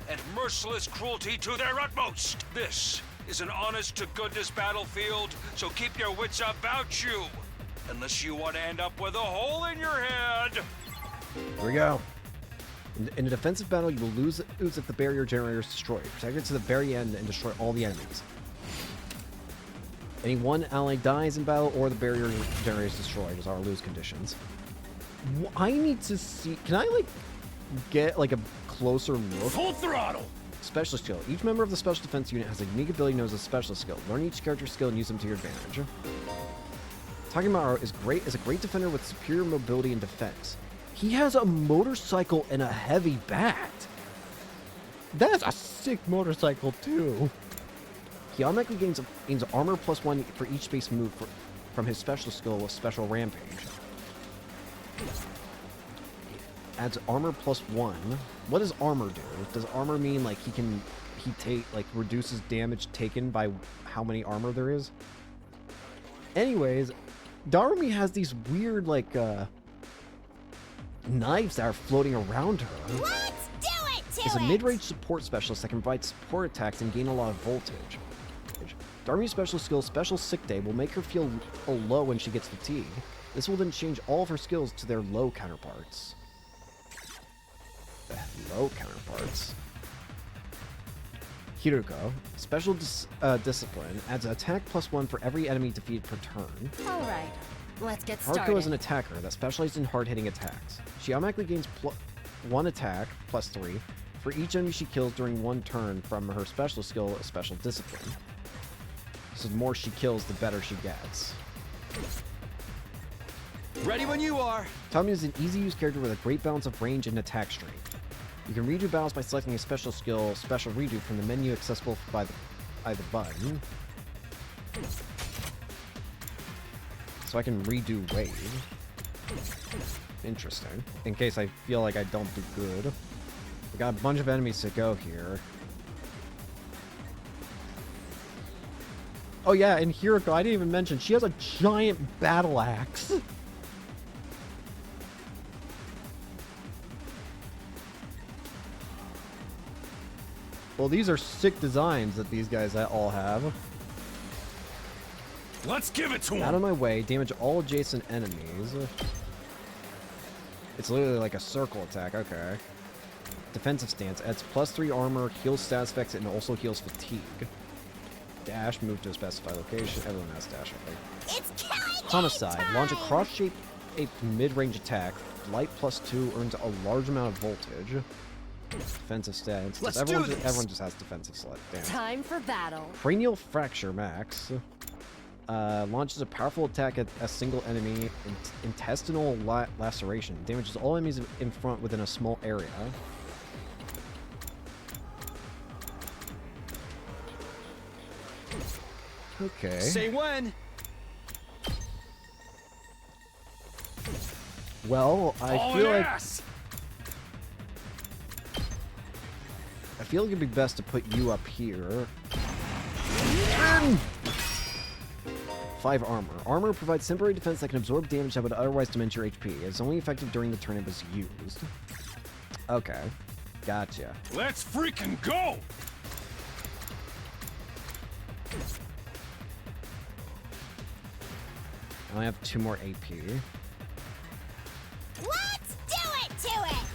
and merciless cruelty to their utmost. This is an honest-to-goodness battlefield, so keep your wits about you. Unless you want to end up with a hole in your head. Here we go. In a defensive battle, you will lose if the barrier generator is destroyed. Protect it to the very end and destroy all the enemies. Any one ally dies in battle or the barrier generator is destroyed is our lose conditions. I need to see... Can I, like, get, like, a closer look? Full throttle! Special skill. Each member of the special defense unit has a unique ability known as a special skill. Learn each character's skill and use them to your advantage. Takemaru is a great defender with superior mobility and defense. He has a motorcycle and a heavy bat. That's a sick motorcycle too. He automatically gains armor +1 for each space move from his special skill with Special Rampage. Adds armor +1. What does armor do? Does armor mean like he reduces damage taken by how many armor there is? Anyways, Darumi has these weird, like, knives that are floating around her. Let's do it to Is a it! mid-range support specialist that can provide support attacks and gain a lot of voltage. Darumi's special skill, Special Sick Day, will make her feel low when she gets fatigued. This will then change all of her skills to their low counterparts. The low counterparts. Hiruko, special discipline, adds an attack +1 for every enemy defeated per turn. Alright, let's get started. Haruko is an attacker that specializes in hard-hitting attacks. She automatically gains 1 attack, +3, for each enemy she kills during 1 turn from her special skill, Special Discipline. So the more she kills, the better she gets. Ready when you are! Tommy is an easy-use character with a great balance of range and attack strength. You can redo battles by selecting a special skill, Special Redo, from the menu accessible by the button. So I can redo Wave. Interesting. In case I feel like I don't do good. We got a bunch of enemies to go here. Oh yeah, and Hiruko, I didn't even mention, she has a giant battle axe. Well, these are sick designs that these guys all have. Let's give it to him! Out of my way, damage all adjacent enemies. It's literally like a circle attack, okay. Defensive stance, adds +3 armor, heals status effects, and also heals fatigue. Dash, move to a specified location. Everyone has dash, I think. It's killing Homicide, time! launch a cross-shaped mid-range attack. Light +2 earns a large amount of voltage. Defensive stance. Let's Everyone, do this. everyone just has defensive stance. Time for battle. Cranial Fracture Max. Launches a powerful attack at a single enemy. Intestinal Laceration. Damages all enemies in front within a small area. Okay. Say when! Well, I feel like it'd be best to put you up here. 5 armor. Armor provides temporary defense that can absorb damage that would otherwise diminish your HP. It's only effective during the turn it was used. Okay. Gotcha. Let's freaking go! I only have 2 more AP. Let's do it to it!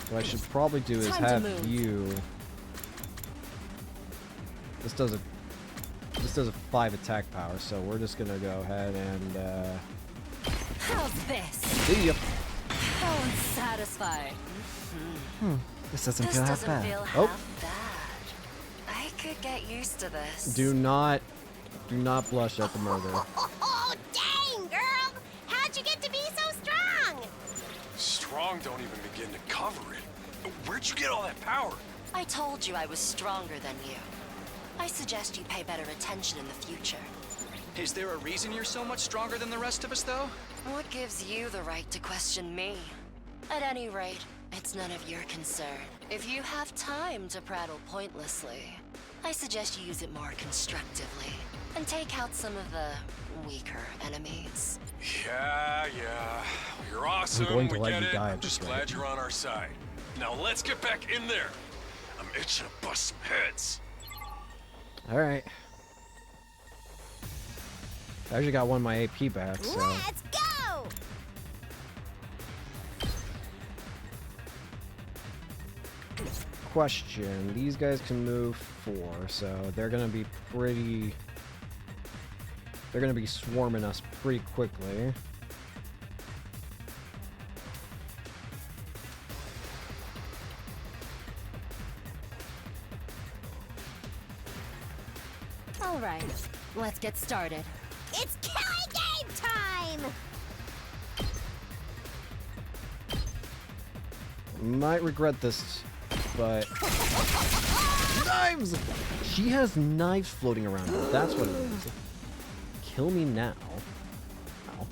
What I should probably do is have you. This does a 5 attack power, so we're just gonna go ahead and How's this? see ya. How unsatisfied. This doesn't This feel half doesn't bad. feel Oh, half bad. I could get used to this. do not blush at the murder. Oh, dang, girl! How'd you get to be so strong? Strong don't even begin to cover it. Where'd you get all that power? I told you I was stronger than you. I suggest you pay better attention in the future. Is there a reason you're so much stronger than the rest of us, though? What gives you the right to question me? At any rate, it's none of your concern. If you have time to prattle pointlessly, I suggest you use it more constructively and take out some of the weaker enemies. Yeah. You're awesome. going to we let get you it. die I'm at this just rate. glad you're on our side. Now let's get back in there. I'm itching to bust some heads. Alright. I actually got one of my AP back, so. Let's go! Question. These guys can move 4, so they're gonna be pretty. They're gonna be swarming us pretty quickly. All right, let's get started. It's killing game time! Might regret this, but knives! She has knives floating around her. That's what it is. Kill me now. Ow.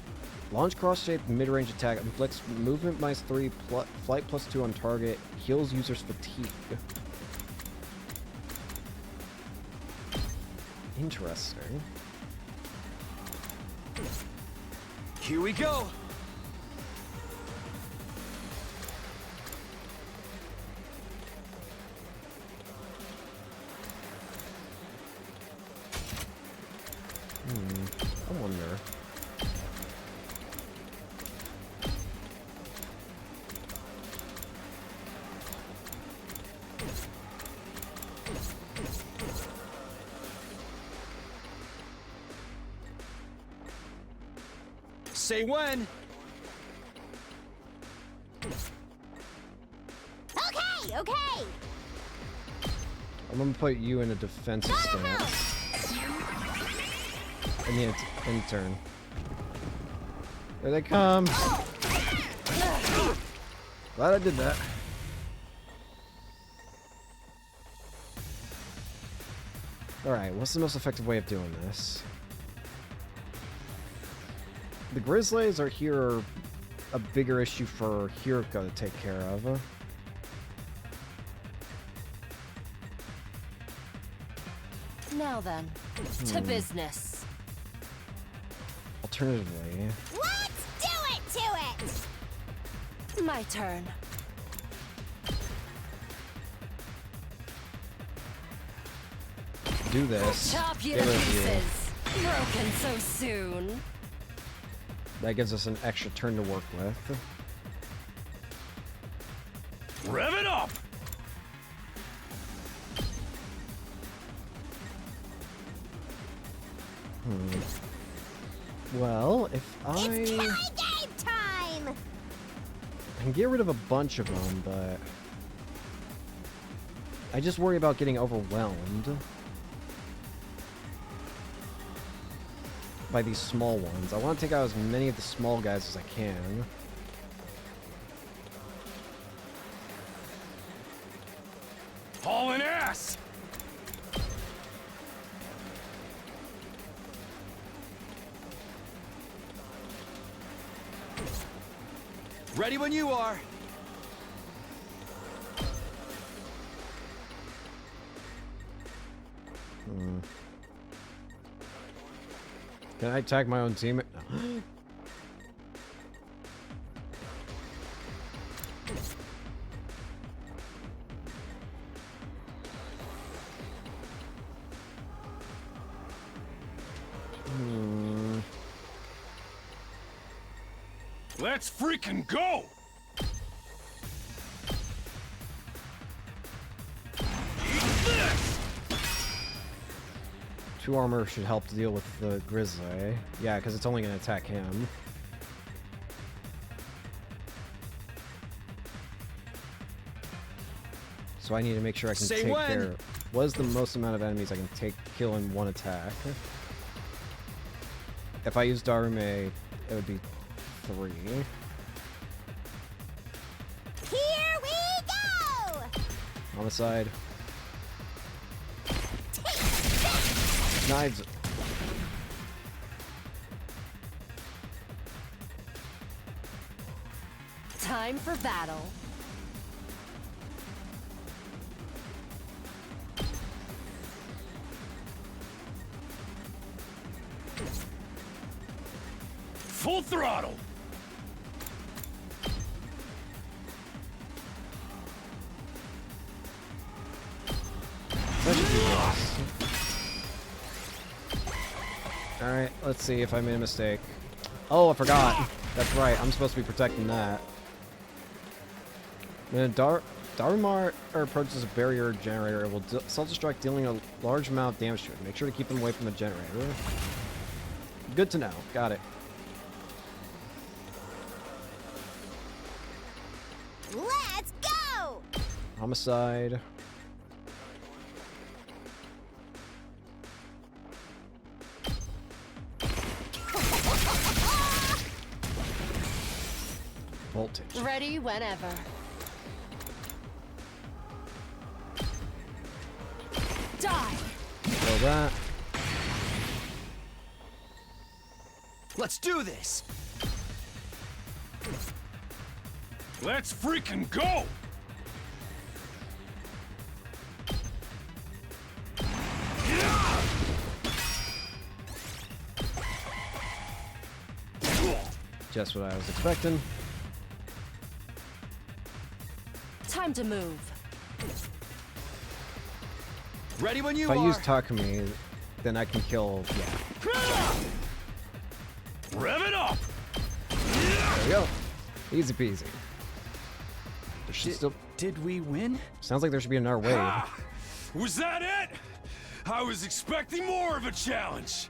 Launch cross-shaped mid-range attack. Inflicts movement -3, flight +2 on target. Heals user's fatigue. Interesting. Here we go. I wonder. Say when. Okay, okay. I'm gonna put you in a defensive stance. I need an turn. There they come. Glad I did that. Alright, what's the most effective way of doing this? The Grizzlies are here a bigger issue for Hiroko to take care of. Now then, to business. Alternatively, Let's do it to it! My turn. do this. Chop you Get to rid of you. pieces. Broken so soon. That gives us an extra turn to work with. Rev it up! Well, if It's I killing game time! can get rid of a bunch of them, but I just worry about getting overwhelmed by these small ones. I want to take out as many of the small guys as I can. Hauling ass! Ready when you are. Can I tag my own teammate? No. Let's freaking go! Two armor should help to deal with the Grizzly. Yeah, because it's only going to attack him. So I need to make sure I can Say take when. care. What is the most amount of enemies I can kill in one attack? If I use Darume, it would be 3. Here we go! Homicide. Knives. Time for battle. Full throttle! That should be nice. Alright, let's see if I made a mistake. Oh, I forgot. That's right, I'm supposed to be protecting that. When Darumar approaches a barrier generator, it will self-destruct, dealing a large amount of damage to it. Make sure to keep them away from the generator. Good to know. Got it. Let's go! Homicide. Voltage. Ready whenever. Die! So that. Let's do this. Let's freaking go! Just what I was expecting. Time to move. Ready when you If I are. use Takumi, then I can kill. Yeah. Rev it up! There we go. Easy peasy. There should still. Did we win? Sounds like there should be another wave. Ah, was that it? I was expecting more of a challenge.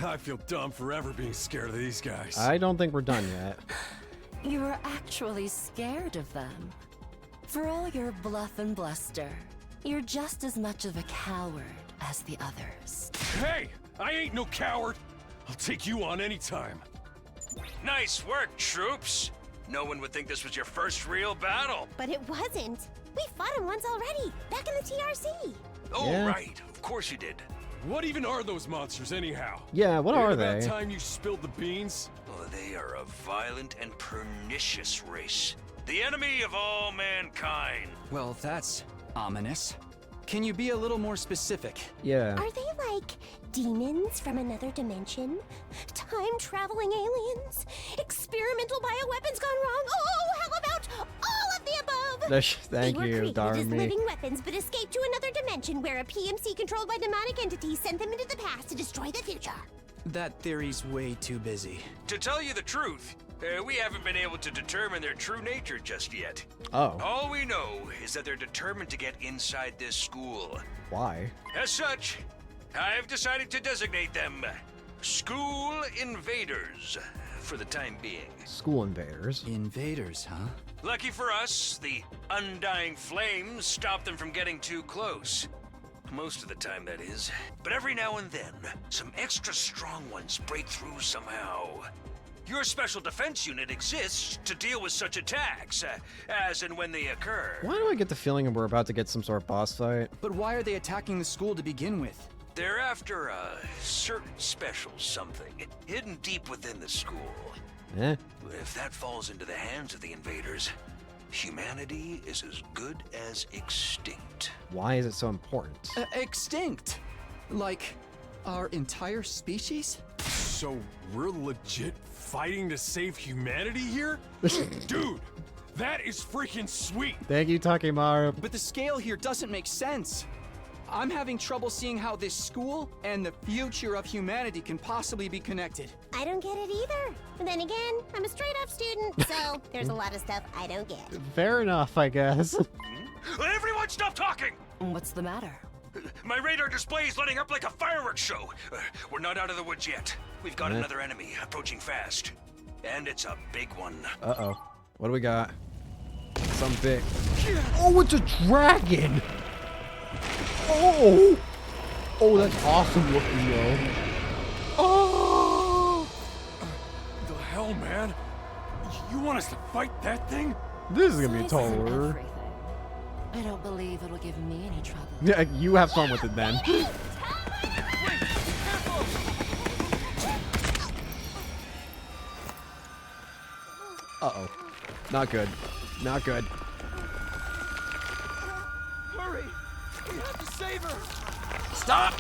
I feel dumb forever being scared of these guys. I don't think we're done yet. You were actually scared of them. For all your bluff and bluster, you're just as much of a coward as the others. Hey, I ain't no coward. I'll take you on anytime. Nice work, troops. No one would think this was your first real battle. But it wasn't. We fought him once already, back in the TRC. Oh, Yeah. right. Of course you did. What even are those monsters, anyhow? Yeah, what Ain't are about they? time you spilled the beans? Oh, they are a violent and pernicious race. The enemy of all mankind. Well, that's ominous. Can you be a little more specific? Yeah. Are they like demons from another dimension? Time-traveling aliens? Experimental bioweapons gone wrong? Oh, how about all of the above? Thank they were you, created as Darmy. living weapons, but escaped to another dimension where a PMC controlled by demonic entities sent them into the past to destroy the future. That theory's way too busy. To tell you the truth, we haven't been able to determine their true nature just yet. Oh. All we know is that they're determined to get inside this school. Why? As such, I've decided to designate them School Invaders for the time being. School invaders. Invaders, huh? Lucky for us, the undying flames stop them from getting too close. Most of the time, that is. But every now and then, some extra strong ones break through somehow. Your special defense unit exists to deal with such attacks, as and when they occur. Why do I get the feeling we're about to get some sort of boss fight? But why are they attacking the school to begin with? They're after a certain special something hidden deep within the school. Eh? If that falls into the hands of the invaders, humanity is as good as extinct. Why is it so important? Extinct? Like, our entire species? So we're legit fighting to save humanity here? Dude, that is freaking sweet. Thank you, Takemaru. But the scale here doesn't make sense. I'm having trouble seeing how this school and the future of humanity can possibly be connected. I don't get it either. But then again, I'm a straight-up student, so there's a lot of stuff I don't get. Fair enough, I guess. Everyone stop talking! What's the matter? My radar display is lighting up like a fireworks show. We're not out of the woods yet. We've got another enemy approaching fast. And it's a big one. Uh-oh. What do we got? Some big... Oh, it's a dragon! Oh! Oh, that's awesome looking, though. Oh! The hell, man? You want us to fight that thing? This is gonna be a Size tall isn't order. everything. I don't believe it'll give me any trouble. Yeah, you have fun with it then. Uh-oh. Not good. Not good. Hurry! We have to save her! Stop!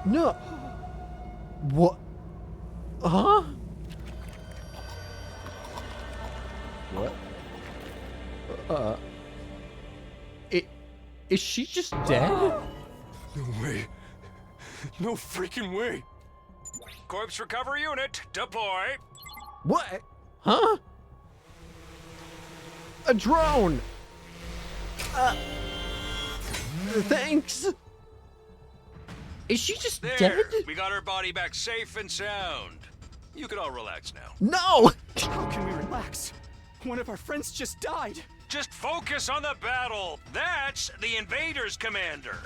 No. What? Huh? What? Is she just dead? No way. No freaking way. Corpse recovery unit, deploy. What? Huh? A drone! Thanks! Is she just There, dead? we got her body back safe and sound. You can all relax now. No! How can we relax? One of our friends just died. Just focus on the battle. That's the invaders, Commander.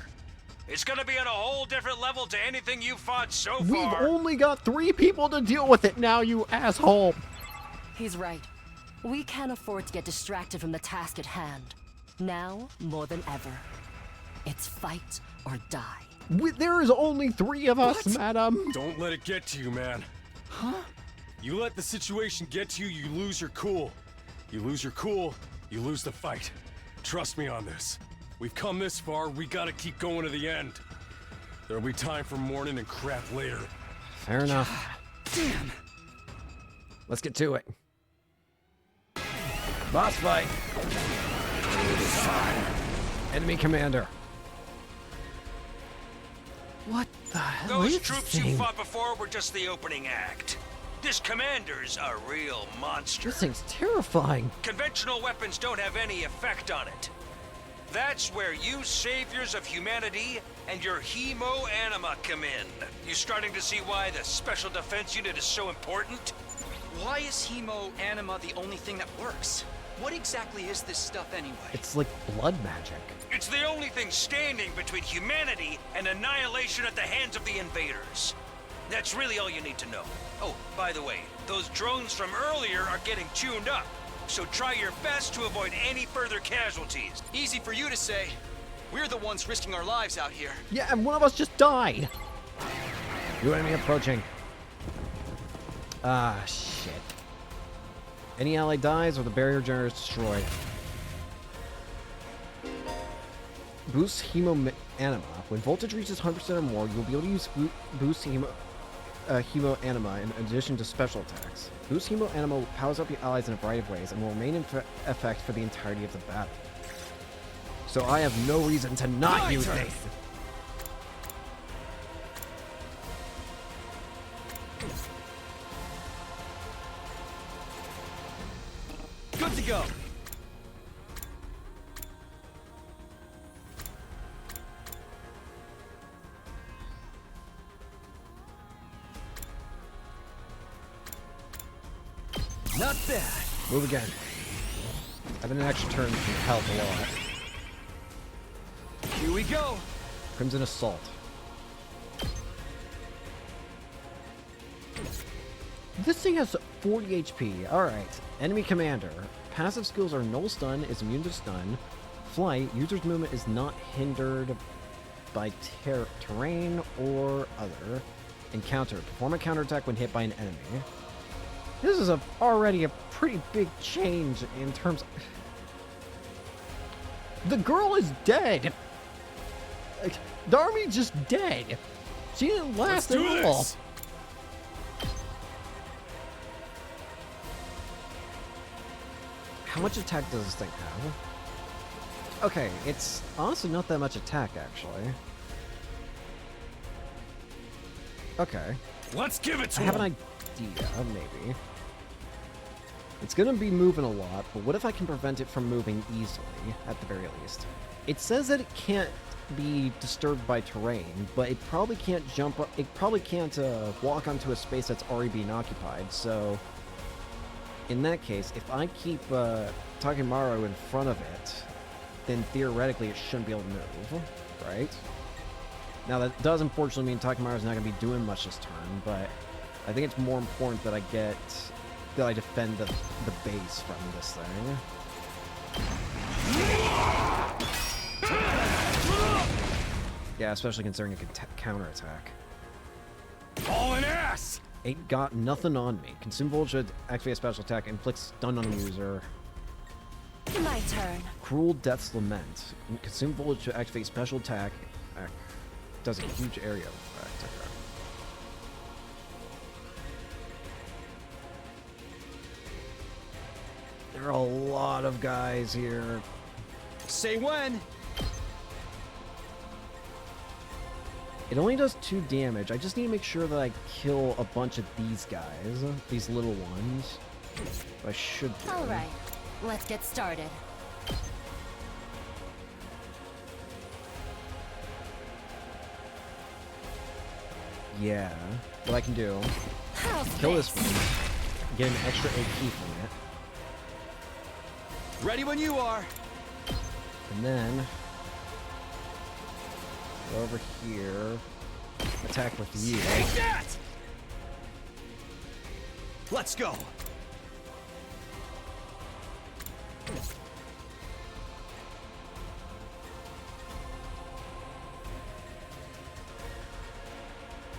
It's gonna be on a whole different level to anything you fought so We've far. only got 3 people to deal with it now, you asshole! He's right. We can't afford to get distracted from the task at hand. Now, more than ever, it's fight or die. There is only 3 of us, madam. Don't let it get to you, man. Huh? You let the situation get to you, you lose your cool. You lose your cool, you lose the fight. Trust me on this. We've come this far, we gotta keep going to the end. There'll be time for mourning and crap later. Fair enough. Damn. Let's get to it. Boss fight. Enemy commander. What the hell Those is this troops you thing? fought before were just the opening act. This commander's a real monster. This thing's terrifying. Conventional weapons don't have any effect on it. That's where you saviors of humanity and your hemo-anima come in. You starting to see why the Special Defense Unit is so important? Why is hemo-anima the only thing that works? What exactly is this stuff anyway? It's like blood magic. It's the only thing standing between humanity and annihilation at the hands of the invaders. That's really all you need to know. Oh, by the way, those drones from earlier are getting tuned up, so try your best to avoid any further casualties. Easy for you to say. We're the ones risking our lives out here. Yeah, and one of us just died. New enemy approaching. Ah, shit. Any ally dies or the barrier generator is destroyed. Boost hemo anima. When voltage reaches 100% or more, you'll be able to use boost hemo anima in addition to special attacks. Boost hemo anima powers up your allies in a variety of ways and will remain in effect for the entirety of the battle. So I have no reason to not use this. Good to go. Not bad. Move again. Having an extra turn can help a lot. Here we go. Crimson Assault. This thing has 40 HP. Alright. Enemy Commander. Passive skills are Null Stun, is immune to stun. Flight. User's movement is not hindered by terrain or other. Encounter. Perform a counterattack when hit by an enemy. This is already a pretty big change in terms of... The girl is dead! The army's just dead! She didn't last at all! How much attack does this thing have? Okay, it's honestly not that much attack, actually. Okay. Let's give it to I have him. an idea, maybe. It's gonna be moving a lot, but what if I can prevent it from moving easily, at the very least? It says that it can't be disturbed by terrain, but it probably can't jump up, it probably can't walk onto a space that's already being occupied, so... In that case, if I keep Takimaru in front of it, then theoretically it shouldn't be able to move, right? Now that does unfortunately mean Takimaru's not going to be doing much this turn, but I think it's more important that I defend the base from this thing. Yeah, especially considering it can counterattack. All in ass! Ain't got nothing on me. Consume Voltage should activate a special attack, inflicts stun on a user. My turn. Cruel Death's Lament. Consume Voltage to activate special attack. Does a huge area effect. Okay. There are a lot of guys here. Say when. It only does 2 damage. I just need to make sure that I kill a bunch of these guys. These little ones. I should do. Alright, let's get started. Yeah. What I can do. Kill this one. Get an extra AP from it. Ready when you are. And then... go over here. Attack with you. Take that! Let's go.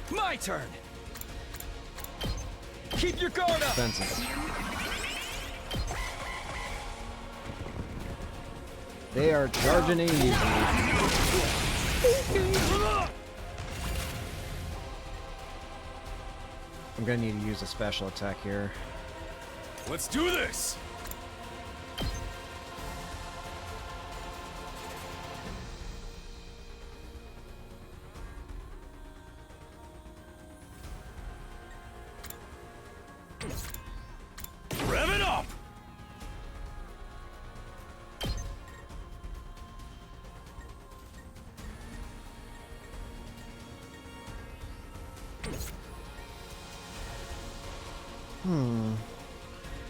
My turn. Keep your guard up. Defenses. They are charging easy. I'm gonna need to use a special attack here. Let's do this! Rev it up!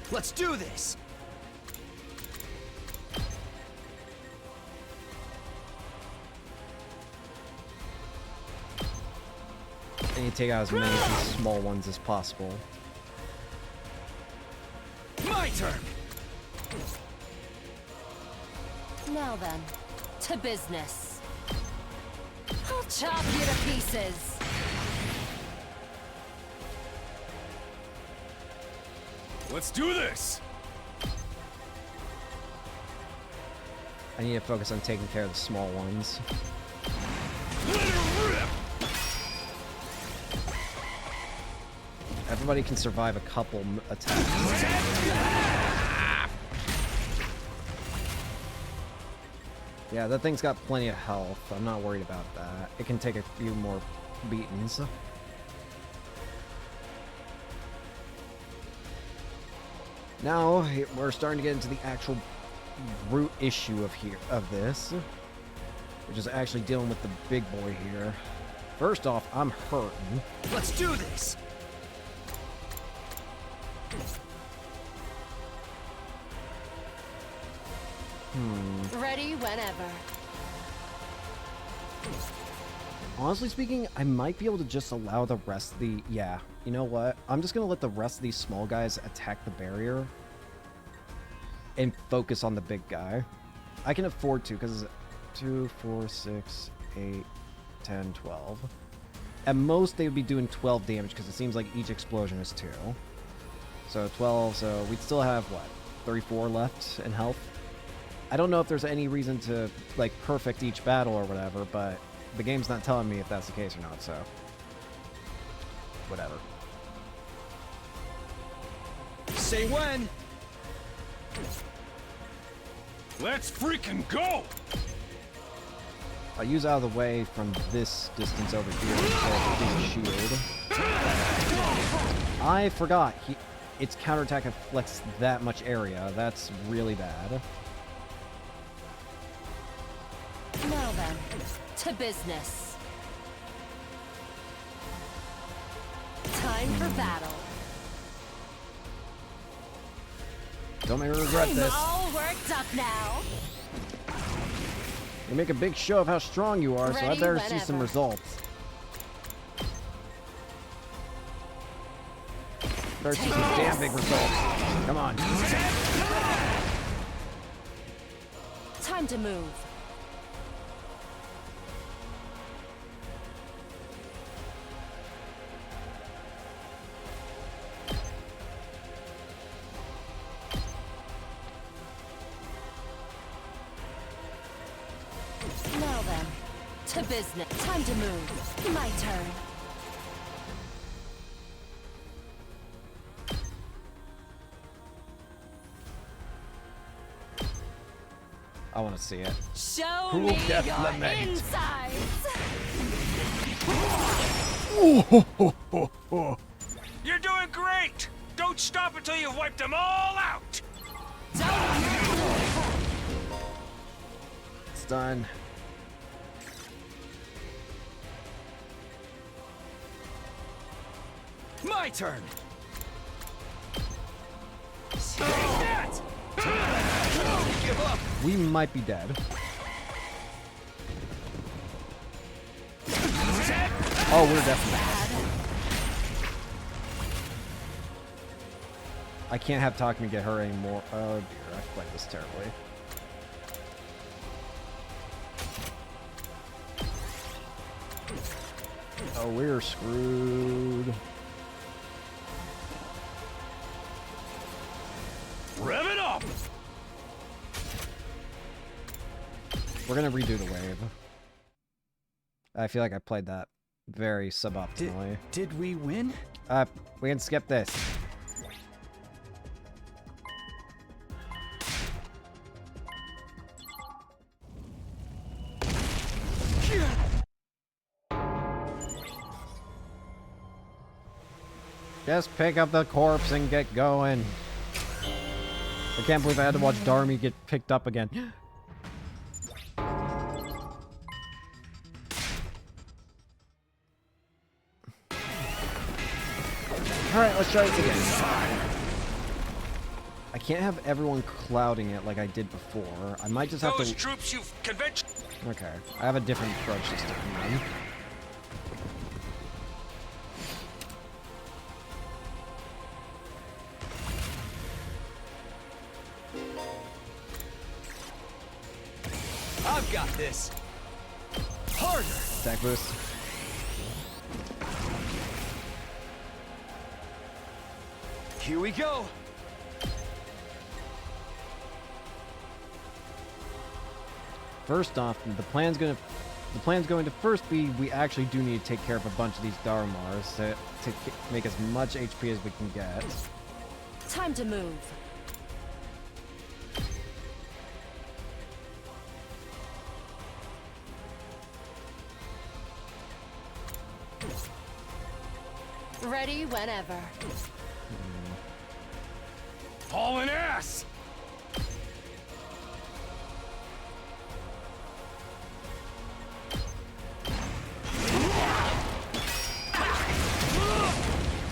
Let's do this! I need to take out as many of these small ones as possible. My turn! Now then, to business. I'll chop you to pieces. Let's do this! I need to focus on taking care of the small ones. Everybody can survive a couple attacks. Yeah, that thing's got plenty of health. I'm not worried about that. It can take a few more beatings. Now, we're starting to get into the actual root issue of this, which is actually dealing with the big boy here. First off, I'm hurting. Let's do this! Ready whenever. Honestly speaking, I might be able to just allow the rest of the... Yeah, you know what? I'm just going to let the rest of these small guys attack the barrier and focus on the big guy. I can afford to, because 2, 4, 6, 8, 10, 12. At most, they would be doing 12 damage, because it seems like each explosion is 2. So 12, so we'd still have, what, 34 left in health? I don't know if there's any reason to, like, perfect each battle or whatever, but the game's not telling me if that's the case or not, so... whatever. Say when! Let's freaking go! I'll use out of the way from this distance over here instead of his shield. I forgot, its counterattack affects that much area. That's really bad. Now then, to business. Time for battle. Don't make me regret this. I'm all worked up now. You make a big show of how strong you are, so I better see some results. Better see some damn big results. Come on. Time to move. Now then, to business. Time to move. My turn. I want to see it. Show Who me gets your the mate? insides. You're doing great! Don't stop until you've wiped them all out! It's done. My turn! Give up. We might be dead. Oh, we're definitely dead. I can't have Takumi get hurt anymore. Oh dear, I played this terribly. Oh, we're screwed. Rev it up! We're gonna redo the wave. I feel like I played that very suboptimally. Did we win? We can skip this. Just pick up the corpse and get going. I can't believe I had to watch Darmy get picked up again. Alright, let's try this again. I can't have everyone clouding it like I did before. I might just have Those to... troops you've convinced. Okay, I have a different approach this time. I've got this. Harder. Attack boost. Here we go. First off, the plan's going to first be we actually do need to take care of a bunch of these Dharmars to make as much HP as we can get. Time to move. Ready whenever. Hauling ass!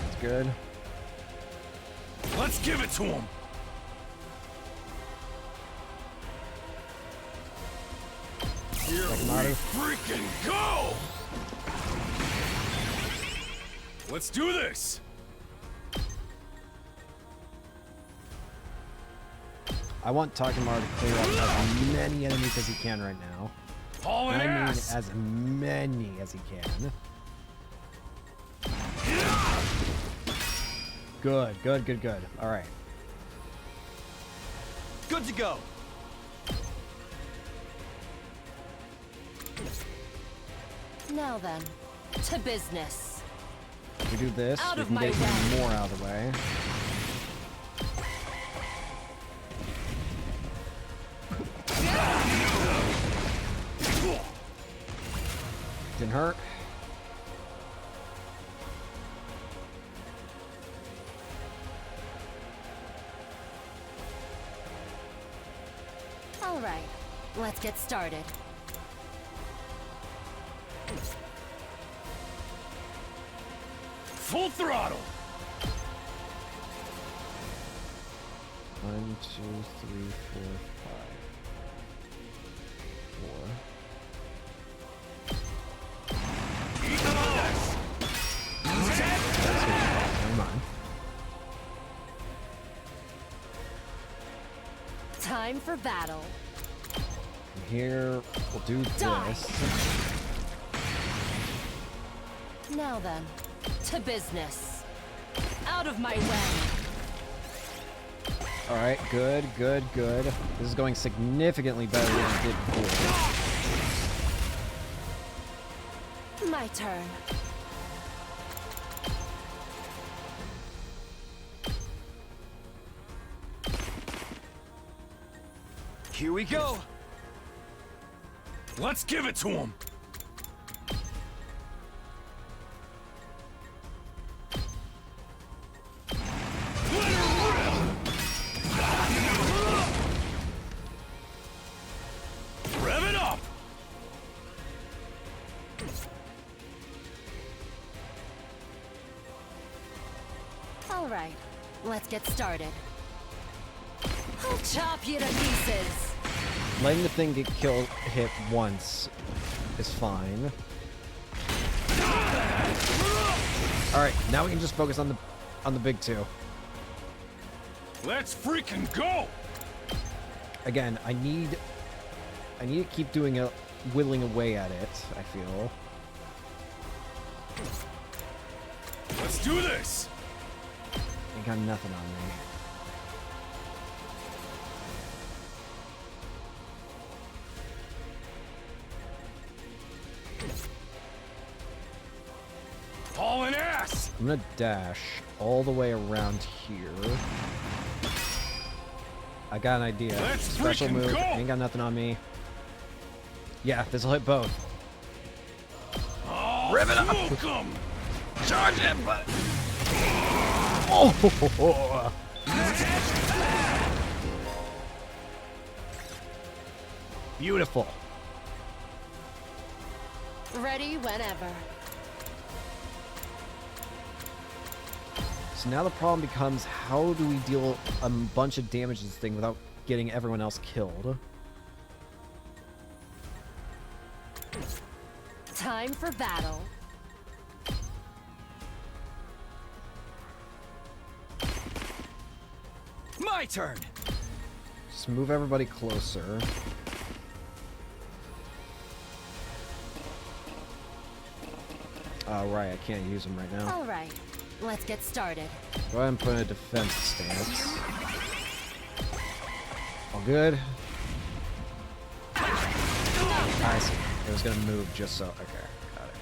That's good. Let's give it to him! Here we freaking go! Let's do this! I want Takemura to clear up as many enemies as he can right now. Hauling And I mean ass! as many as he can. Good, good, good, good. Alright. Good to go. Now then, to business. If we do this, Out we of can my get way. even more out of the way. Didn't hurt. All right, let's get started. Full throttle! 1, 2, 3, 4, 5. 4. Never mind. Time for battle. From here, we'll do Die. this. Now then, to business. Out of my way. Alright, good, good, good. This is going significantly better than it did before. My turn. Here we go. Let's give it to him! Rev it up! All right, let's get started. I'll chop you to pieces. Letting the thing get hit once is fine. Alright, now we can just focus on the big two. Let's freaking go! Again, I need to keep whittling away at it, I feel. Let's do this! Ain't got nothing on me. I'm gonna dash all the way around here. I got an idea. Special move. Ain't got nothing on me. Yeah, this'll hit both. Rev it up! Charge him, but... Oh! Beautiful. Ready whenever. So now the problem becomes, how do we deal a bunch of damage to this thing without getting everyone else killed? Time for battle. My turn! Just move everybody closer. Oh, right, I can't use them right now. Alright, let's get started. Go ahead and put in a defense stance. All good. I see. It was gonna move just so. Okay, got it.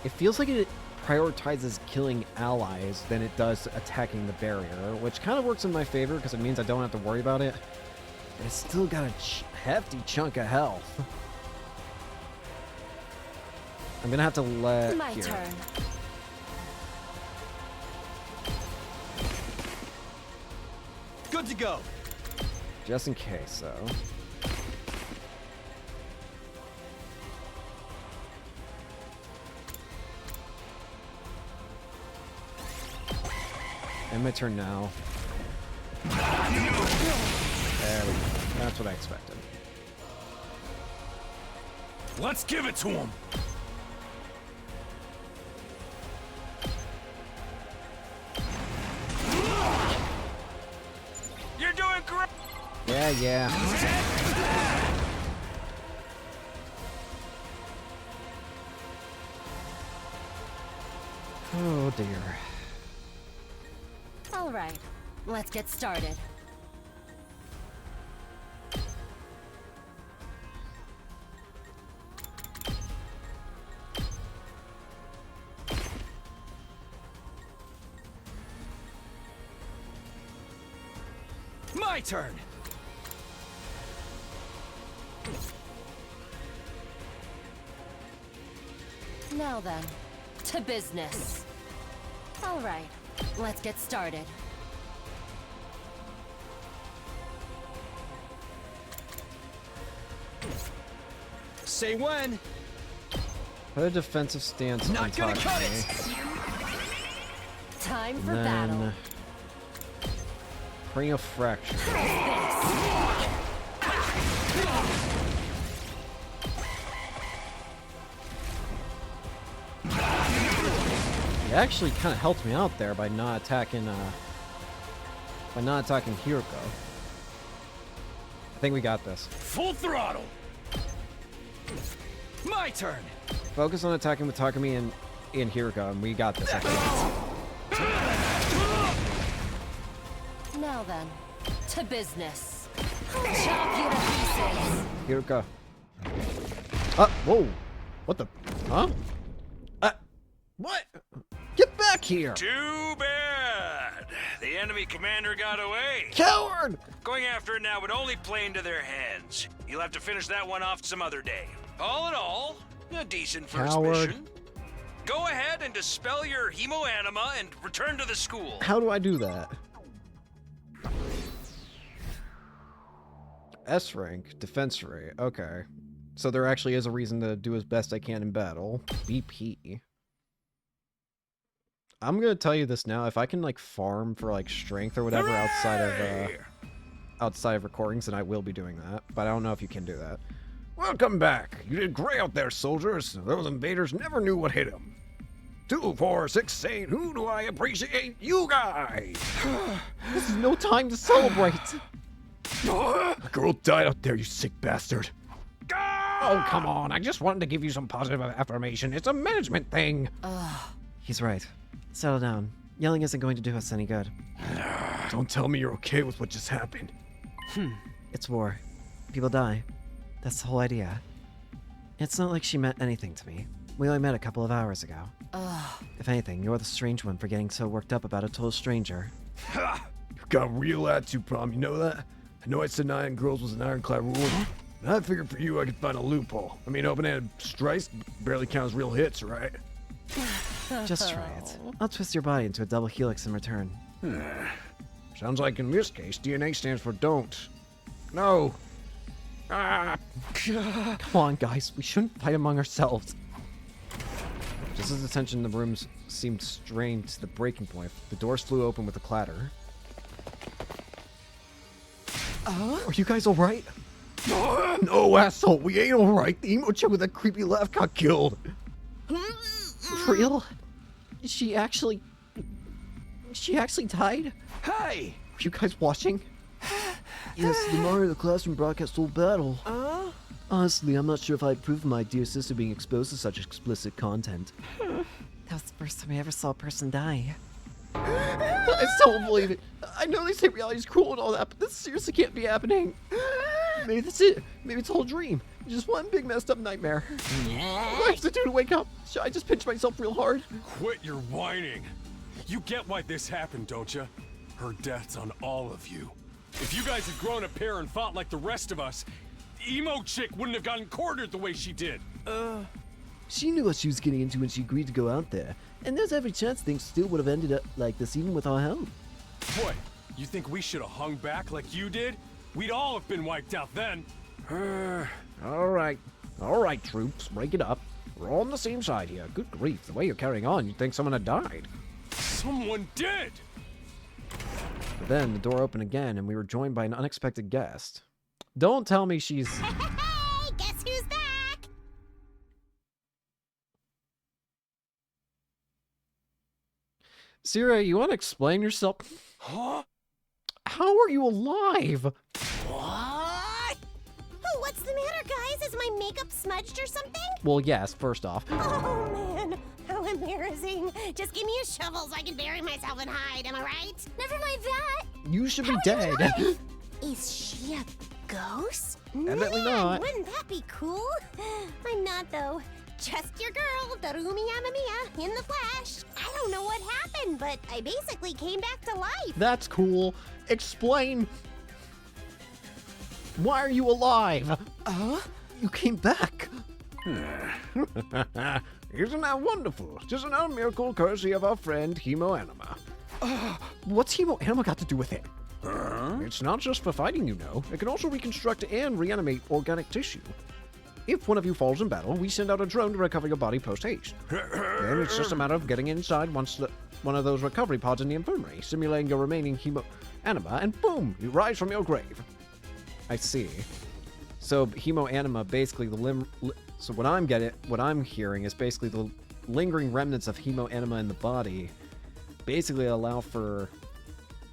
It feels like it prioritizes killing allies than it does attacking the barrier, which kind of works in my favor because it means I don't have to worry about it. But it's still got a hefty chunk of health. I'm gonna have to let. My turn. Good to go. Just in case, though. And my turn now. There we go. That's what I expected. Let's give it to him. You're doing great. Yeah. Oh dear. Alright, let's get started. My turn! Now then, to business. Alright, let's get started. Say when! Put a defensive stance on top of me. Time for And battle. then bring a fracture. It actually kind of helped me out there by not attacking Hiroko. I think we got this. Full throttle. My turn. Focus on attacking with Takumi and Hiroko, and we got this. I think. Now then, to business. Chop you to pieces. Hiroko. Whoa. What the? Huh? What? Get back here! Too bad. The enemy commander got away. Coward! Going after it now would only play into their hands. You'll have to finish that one off some other day. All in all, a decent first Coward. mission. Go ahead and dispel your hemoanima and return to the school. How do I do that? S rank, defense rate. Okay. So there actually is a reason to do as best I can in battle. BP. I'm gonna tell you this now. If I can like farm for like strength or whatever outside of recordings, then I will be doing that. But I don't know if you can do that. Welcome back. You did great out there, soldiers. Those invaders never knew what hit them. 2, 4, 6, 8. Who do I appreciate? You guys. This is no time to celebrate. A girl died out there, you sick bastard. Oh, come on. I just wanted to give you some positive affirmation. It's a management thing. He's right. Settle down. Yelling isn't going to do us any good. Don't tell me you're okay with what just happened. It's war. People die. That's the whole idea. It's not like she meant anything to me. We only met a couple of hours ago. If anything, you're the strange one for getting so worked up about a total stranger. Ha! You've got a real attitude problem, you know that? I know I said 9 girls was an ironclad rule, but I figured for you I could find a loophole. I mean, open-handed strikes barely count as real hits, right? Just try it. I'll twist your body into a double helix in return. Sounds like in this case, DNA stands for don't. No. Come on, guys. We shouldn't fight among ourselves. Just as the tension in the rooms seemed strained to the breaking point, the doors flew open with a clatter. Are you guys alright? No, asshole, we ain't alright. The emo chick with that creepy laugh got killed. For real? She actually died? Hey! Were you guys watching? Yes, the Mario the Classroom broadcast whole battle. Honestly, I'm not sure if I approve of my dear sister being exposed to such explicit content. That was the first time I ever saw a person die. I still don't believe it. I know they say reality's cruel and all that, but this seriously can't be happening. Maybe that's it. Maybe it's all a dream. Just one big messed up nightmare. What do I have to do to wake up? Should I just pinch myself real hard? Quit your whining. You get why this happened, don't you? Her death's on all of you. If you guys had grown a pair and fought like the rest of us, emo chick wouldn't have gotten cornered the way she did. She knew what she was getting into when she agreed to go out there, and there's every chance things still would have ended up like this even with our help. Boy, you think we should have hung back like you did? We'd all have been wiped out then. Alright. Alright, troops, break it up. We're all on the same side here. Good grief, the way you're carrying on, you'd think someone had died. Someone did! But then the door opened again and we were joined by an unexpected guest. Don't tell me she's... Hey, guess who's back? Sierra, you want to explain yourself? Huh? How are you alive? What? Oh, what's the matter, guys? Is my makeup smudged or something? Well, yes, first off. Oh, man. How embarrassing. Just give me a shovel so I can bury myself and hide, am I right? Never mind that. You should be dead. Is she a ghost? Evidently Man, not. Wouldn't that be cool? I'm not, though. Just your girl, Darumi Yamamiya, in the flesh. I don't know what happened, but I basically came back to life. That's cool. Explain. Why are you alive? You came back. Isn't that wonderful? Just another miracle courtesy of our friend Hemo Anima. What's Hemo Anima got to do with it? It's not just for fighting, you know. It can also reconstruct and reanimate organic tissue. If one of you falls in battle, we send out a drone to recover your body post-haste. Then it's just a matter of getting inside one of those recovery pods in the infirmary, simulating your remaining Hemo Anima, and boom, you rise from your grave. I see. So Hemo Anima, basically so what I'm hearing is basically the lingering remnants of Hemo Anima in the body basically allow for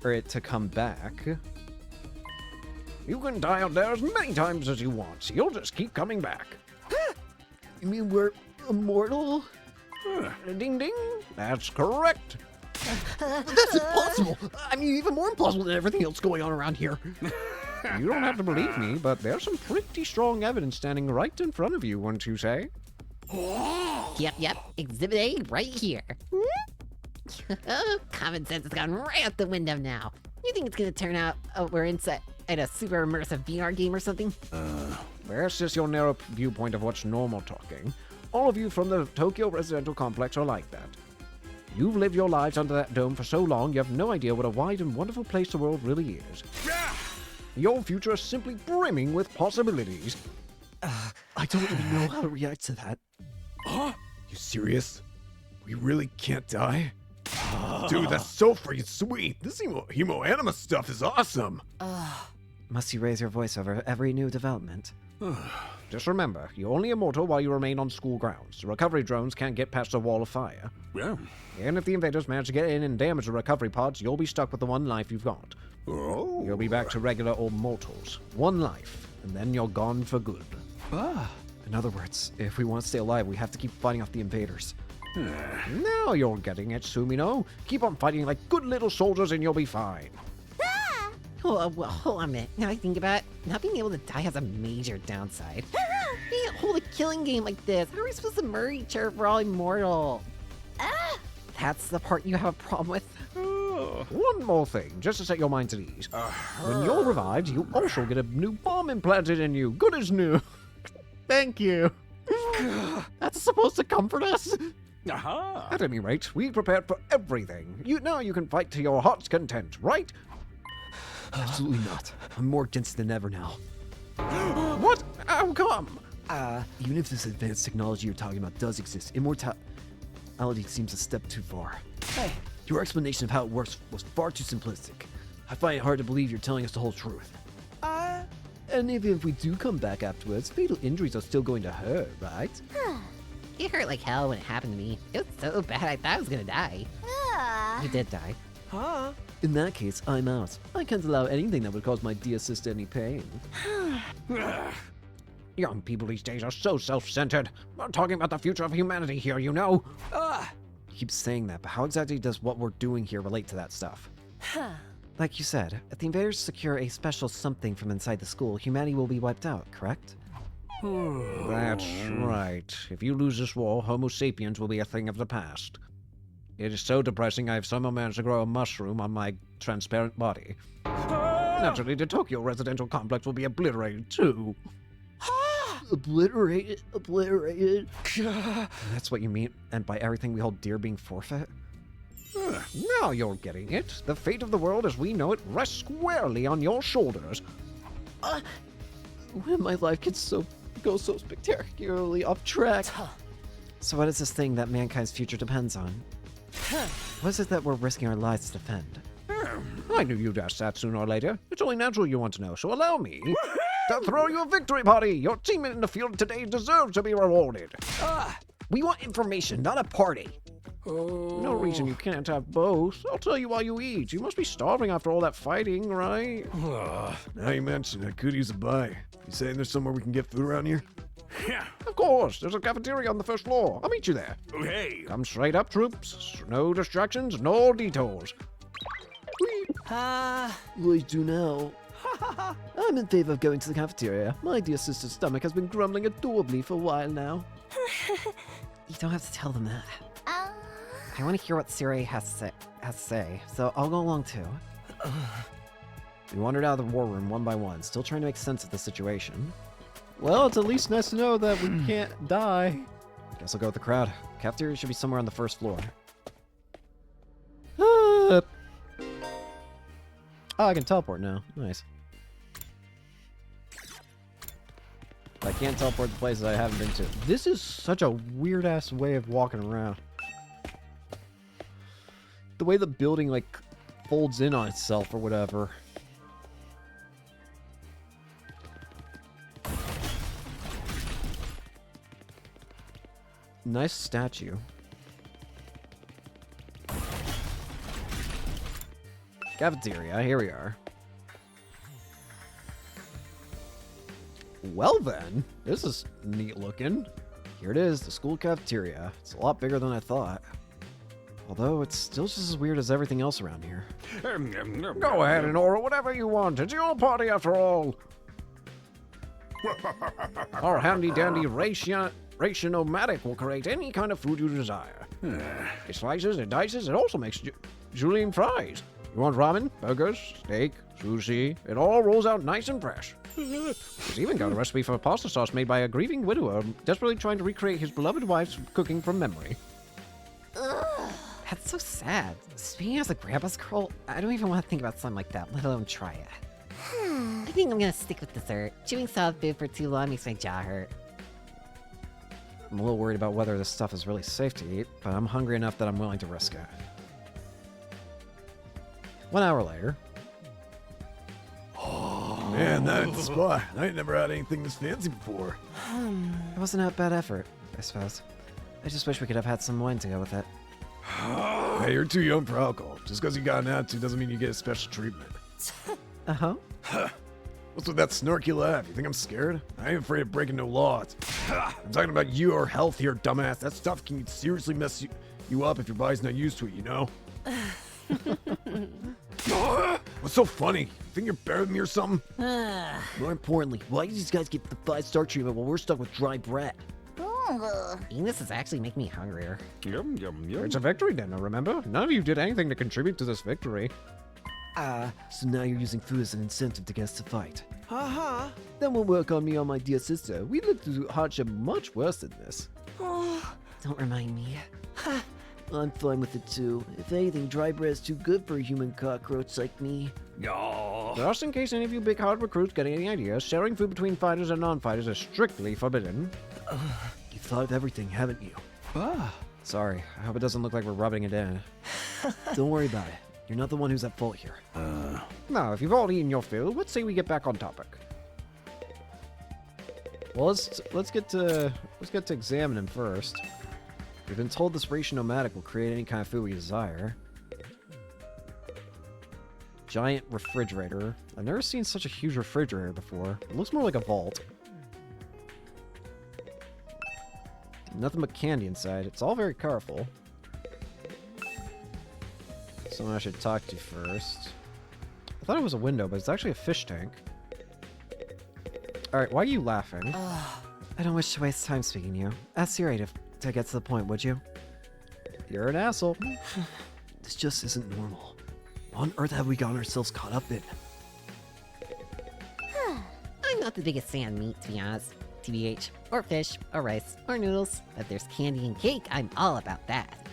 it to come back. You can die out there as many times as you want, so you'll just keep coming back. You mean we're immortal? Ding ding, that's correct. That's impossible! I mean, even more implausible than everything else going on around here. You don't have to believe me, but there's some pretty strong evidence standing right in front of you, wouldn't you say? Yep. Exhibit A right here. Common sense has gone right out the window now. You think it's gonna turn out we're inside at a super immersive VR game or something? That's just your narrow viewpoint of what's normal talking. All of you from the Tokyo residential complex are like that. You've lived your lives under that dome for so long, you have no idea what a wide and wonderful place the world really is. Your future is simply brimming with possibilities. I don't even know how to react to that. Huh? You serious? We really can't die? Dude, that's so freaking sweet. This Hemo Anima stuff is awesome. Must you raise your voice over every new development? Just remember, you're only immortal while you remain on school grounds. The recovery drones can't get past the wall of fire. Yeah. And if the invaders manage to get in and damage the recovery pods, you'll be stuck with the one life you've got. Oh. You'll be back to regular old mortals. One life, and then you're gone for good. In other words, if we want to stay alive, we have to keep fighting off the invaders. Now you're getting it, Sumino. Keep on fighting like good little soldiers and you'll be fine. Well, hold on a minute. Now I think about it, not being able to die has a major downside. We can't hold a killing game like this. How are we supposed to murder each other if we're all immortal? That's the part you have a problem with? One more thing, just to set your minds at ease. When you're revived, you also get a new bomb implanted in you. Good as new. Thank you. That's supposed to comfort us? Aha! At any rate, we prepared for everything. Now you can fight to your heart's content, right? Absolutely not. I'm more against it than ever now. What? How come? Even if this advanced technology you're talking about does exist, immortality seems a step too far. Hey. Your explanation of how it works was far too simplistic. I find it hard to believe you're telling us the whole truth. And even if we do come back afterwards, fatal injuries are still going to hurt, right? It hurt like hell when it happened to me. It was so bad I thought I was gonna die. You did die. Huh? In that case, I'm out. I can't allow anything that would cause my dear sister any pain. Young people these days are so self-centered. I'm talking about the future of humanity here, you know? You keep saying that, but how exactly does what we're doing here relate to that stuff? Like you said, if the invaders secure a special something from inside the school, humanity will be wiped out, correct? That's right. If you lose this war, Homo sapiens will be a thing of the past. It is so depressing I have somehow managed to grow a mushroom on my transparent body. Naturally, the Tokyo residential complex will be obliterated too. Obliterated? That's what you mean, and by everything we hold dear being forfeit? Now you're getting it. The fate of the world as we know it rests squarely on your shoulders. When my life goes so spectacularly off track. So what is this thing that mankind's future depends on? What is it that we're risking our lives to defend? I knew you'd ask that sooner or later. It's only natural you want to know, so allow me to throw you a victory party. Your teammate in the field today deserves to be rewarded. We want information, not a party. No reason you can't have both. I'll tell you while you eat. You must be starving after all that fighting, right? Now you mention it, I could use a buy. You saying there's somewhere we can get food around here? Yeah, of course. There's a cafeteria on the first floor. I'll meet you there. Hey! Come straight up, troops. No distractions, no detours. What do you do now? I'm in favor of going to the cafeteria. My dear sister's stomach has been grumbling adorably for a while now. You don't have to tell them that. I want to hear what Siri has to say, so I'll go along too. We wandered out of the war room one by one, still trying to make sense of the situation. Well, it's at least nice to know that we can't die. Guess I'll go with the crowd. Cafeteria should be somewhere on the first floor. Oh, I can teleport now. Nice. I can't teleport to places I haven't been to. This is such a weird-ass way of walking around. The way the building, like, folds in on itself or whatever. Nice statue. Cafeteria, here we are. Well then, this is neat looking. Here it is, the school cafeteria. It's a lot bigger than I thought. Although it's still just as weird as everything else around here. Go ahead and order whatever you want. It's your party after all. Our handy-dandy Ration-O-Matic will create any kind of food you desire. It slices, it dices, it also makes julienne fries. You want ramen, burgers, steak, sushi? It all rolls out nice and fresh. He's even got a recipe for pasta sauce made by a grieving widower desperately trying to recreate his beloved wife's cooking from memory. That's so sad. Speaking as a grandpa's girl, I don't even want to think about something like that, let alone try it. I think I'm gonna stick with dessert. Chewing solid food for too long makes my jaw hurt. I'm a little worried about whether this stuff is really safe to eat, but I'm hungry enough that I'm willing to risk it. 1 hour later. Oh, man, that's the spot. I ain't never had anything this fancy before. It wasn't a bad effort, I suppose. I just wish we could have had some wine to go with it. Hey, you're too young for alcohol. Just because you got an attitude doesn't mean you get a special treatment. Uh-huh. What's with that snarky laugh? You think I'm scared? I ain't afraid of breaking no laws. I'm talking about your health here, dumbass. That stuff can seriously mess you up if your body's not used to it, you know? What's so funny? Think you're better than me or something? More importantly, why did these guys get the 5-star treatment while we're stuck with dry bread? This is actually making me hungrier. Yum, yum, yum. It's a victory dinner, remember? None of you did anything to contribute to this victory. So now you're using food as an incentive to get us to fight. Uh-huh. Then we'll work on me on my dear sister. We lived through hardship much worse than this. Don't remind me. I'm fine with it too. If anything, dry bread is too good for a human cockroach like me. Just in case any of you big hard recruits get any ideas, sharing food between fighters and non-fighters is strictly forbidden. You've thought of everything, haven't you? Sorry, I hope it doesn't look like we're rubbing it in. Don't worry about it. You're not the one who's at fault here. Now, if you've all eaten your fill, let's say we get back on topic. Well, let's get to examining first. We've been told this ration nomadic will create any kind of food we desire. Giant refrigerator. I've never seen such a huge refrigerator before. It looks more like a vault. Nothing but candy inside. It's all very colorful. Someone I should talk to first. I thought it was a window, but it's actually a fish tank. Alright, why are you laughing? I don't wish to waste time speaking to you. Ask Siri to get to the point, would you? You're an asshole. This just isn't normal. What on earth have we gotten ourselves caught up in? I'm not the biggest fan of meat, to be honest. TBH, or fish, or rice, or noodles. But if there's candy and cake, I'm all about that.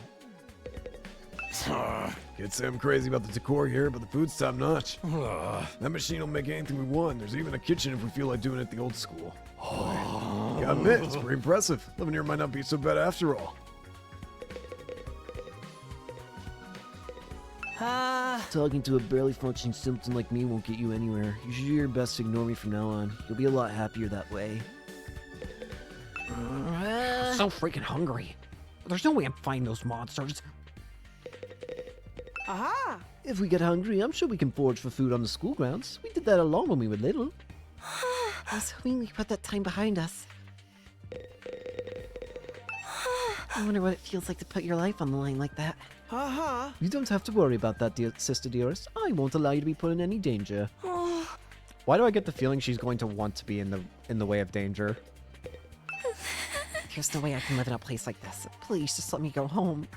Can't say I'm crazy about the decor here, but the food's top notch. That machine will make anything we want. There's even a kitchen if we feel like doing it the old school. Gotta admit, it's pretty impressive. Living here might not be so bad after all. Talking to a barely functioning simpleton like me won't get you anywhere. You should do your best to ignore me from now on. You'll be a lot happier that way. I'm so freaking hungry. There's no way I'm fighting those monsters. Aha! If we get hungry, I'm sure we can forage for food on the school grounds. We did that along when we were little. I was hoping we put that time behind us. I wonder what it feels like to put your life on the line like that. You don't have to worry about that, dear sister dearest. I won't allow you to be put in any danger. Why do I get the feeling she's going to want to be in the way of danger? There's no way I can live in a place like this. Please, just let me go home.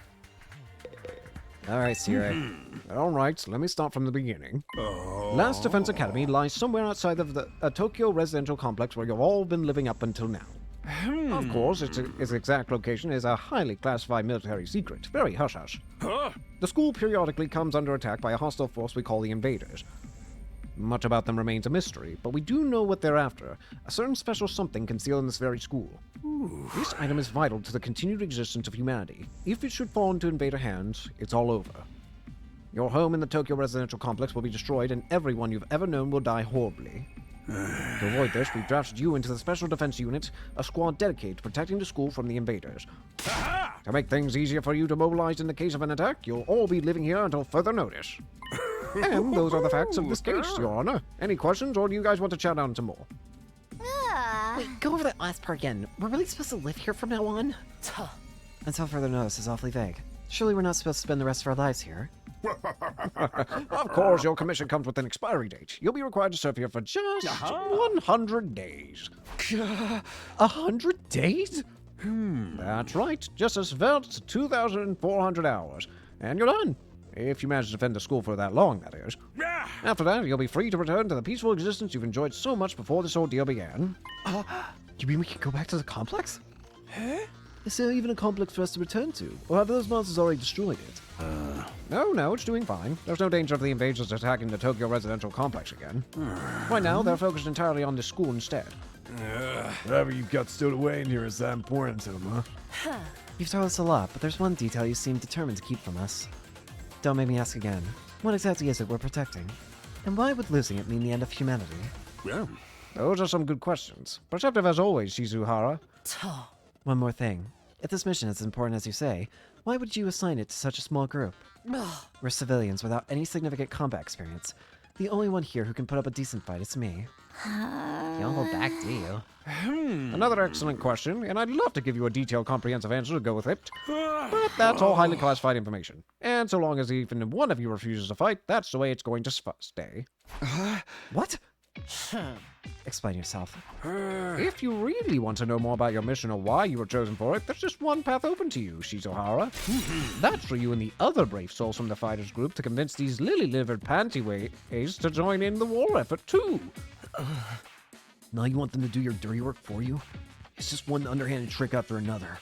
Alright, Siri. Alright, let me start from the beginning. Last Defense Academy lies somewhere outside of the Tokyo residential complex where you've all been living up until now. Of course, its exact location is a highly classified military secret. Very hush-hush. The school periodically comes under attack by a hostile force we call the Invaders. Much about them remains a mystery, but we do know what they're after. A certain special something concealed in this very school. This item is vital to the continued existence of humanity. If it should fall into Invader hands, it's all over. Your home in the Tokyo residential complex will be destroyed, and everyone you've ever known will die horribly. To avoid this, we've drafted you into the Special Defense Unit, a squad dedicated to protecting the school from the invaders. To make things easier for you to mobilize in the case of an attack, you'll all be living here until further notice. And those are the facts of this case, Your Honor. Any questions, or do you guys want to chat on some more? Wait, go over that last part again. We're really supposed to live here from now on? Until further notice is awfully vague. Surely we're not supposed to spend the rest of our lives here. Of course, your commission comes with an expiry date. You'll be required to serve here for just 100 days. 100 days? That's right. Just as about 2,400 hours. And you're done. If you manage to defend the school for that long, that is. After that, you'll be free to return to the peaceful existence you've enjoyed so much before this ordeal began. You mean we can go back to the complex? Is there even a complex for us to return to? Or have those monsters already destroyed it? No, it's doing fine. There's no danger of the invaders attacking the Tokyo residential complex again. Right now, they're focused entirely on this school instead. Whatever you've got stowed away in here is that important to them, huh? You've told us a lot, but there's one detail you seem determined to keep from us. Don't make me ask again. What exactly is it we're protecting? And why would losing it mean the end of humanity? Yeah. Those are some good questions. Perceptive as always, Shizuhara. One more thing. If this mission is as important as you say, why would you assign it to such a small group? We're civilians without any significant combat experience. The only one here who can put up a decent fight is me. You don't hold back, do you? Another excellent question, and I'd love to give you a detailed, comprehensive answer to go with it. But that's all highly classified information. And so long as even one of you refuses to fight, that's the way it's going to stay. What? Explain yourself. If you really want to know more about your mission or why you were chosen for it, there's just one path open to you, Shizuhara. That's for you and the other brave souls from the fighters group to convince these lily-livered pantyways to join in the war effort too. Now you want them to do your dirty work for you? It's just one underhanded trick after another.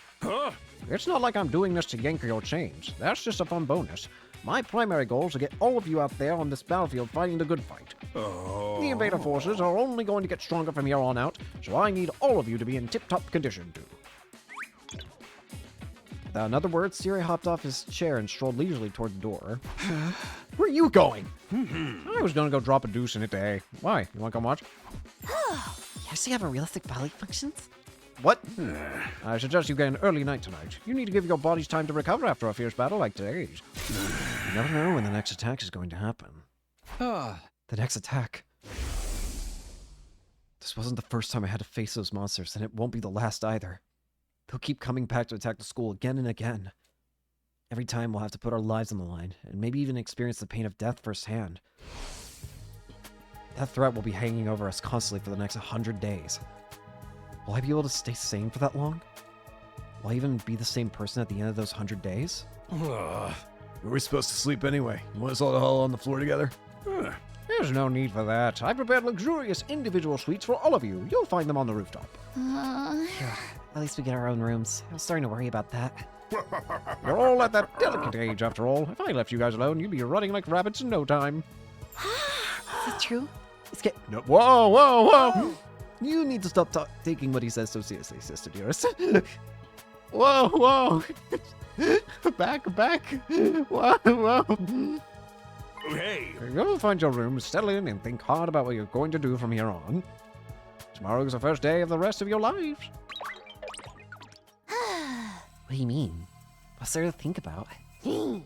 It's not like I'm doing this to yank your chains. That's just a fun bonus. My primary goal is to get all of you out there on this battlefield fighting the good fight. The invader forces are only going to get stronger from here on out, so I need all of you to be in tip-top condition too. Without another word, Siri hopped off his chair and strolled leisurely toward the door. Where are you going? I was gonna go drop a deuce in it today. Why? You wanna come watch? You actually have a realistic bodily functions? What? I suggest you get an early night tonight. You need to give your bodies time to recover after a fierce battle like today's. You never know when the next attack is going to happen. The next attack. This wasn't the first time I had to face those monsters, and it won't be the last either. They'll keep coming back to attack the school again and again. Every time we'll have to put our lives on the line, and maybe even experience the pain of death firsthand. That threat will be hanging over us constantly for the next 100 days. Will I be able to stay sane for that long? Will I even be the same person at the end of those 100 days? Where are we supposed to sleep anyway? You want us all to huddle on the floor together? There's no need for that. I prepared luxurious individual suites for all of you. You'll find them on the rooftop. At least we get our own rooms. I was starting to worry about that. You're all at that delicate age, after all. If I left you guys alone, you'd be running like rabbits in no time. Is that true? No, whoa, whoa, whoa! You need to stop taking what he says so seriously, Sister Dearest. Whoa, whoa! Back. Whoa, whoa! Hey! You'll find your room, settle in, and think hard about what you're going to do from here on. Tomorrow is the first day of the rest of your lives. What do you mean? What's there to think about? I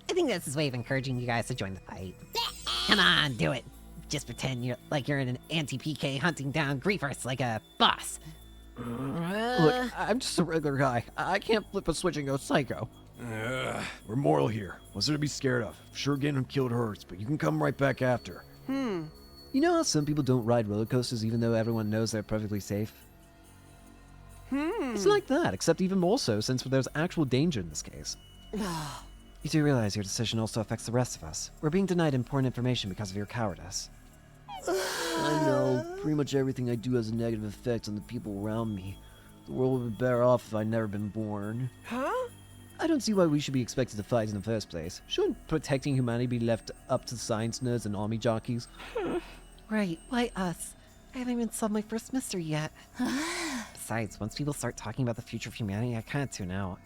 think that's his way of encouraging you guys to join the fight. Come on, do it. Just pretend you're in an anti-PK hunting down griefers like a boss. Look, I'm just a regular guy. I can't flip a switch and go psycho. We're moral here. What's there to be scared of? Sure, getting him killed hurts, but you can come right back after. You know how some people don't ride roller coasters even though everyone knows they're perfectly safe? It's like that, except even more so since there's actual danger in this case. You do realize your decision also affects the rest of us. We're being denied important information because of your cowardice. I know. Pretty much everything I do has a negative effect on the people around me. The world would be better off if I'd never been born. I don't see why we should be expected to fight in the first place. Shouldn't protecting humanity be left up to science nerds and army jockeys? Right, why us? I haven't even solved my first mystery yet. Besides, once people start talking about the future of humanity, I kinda tune out.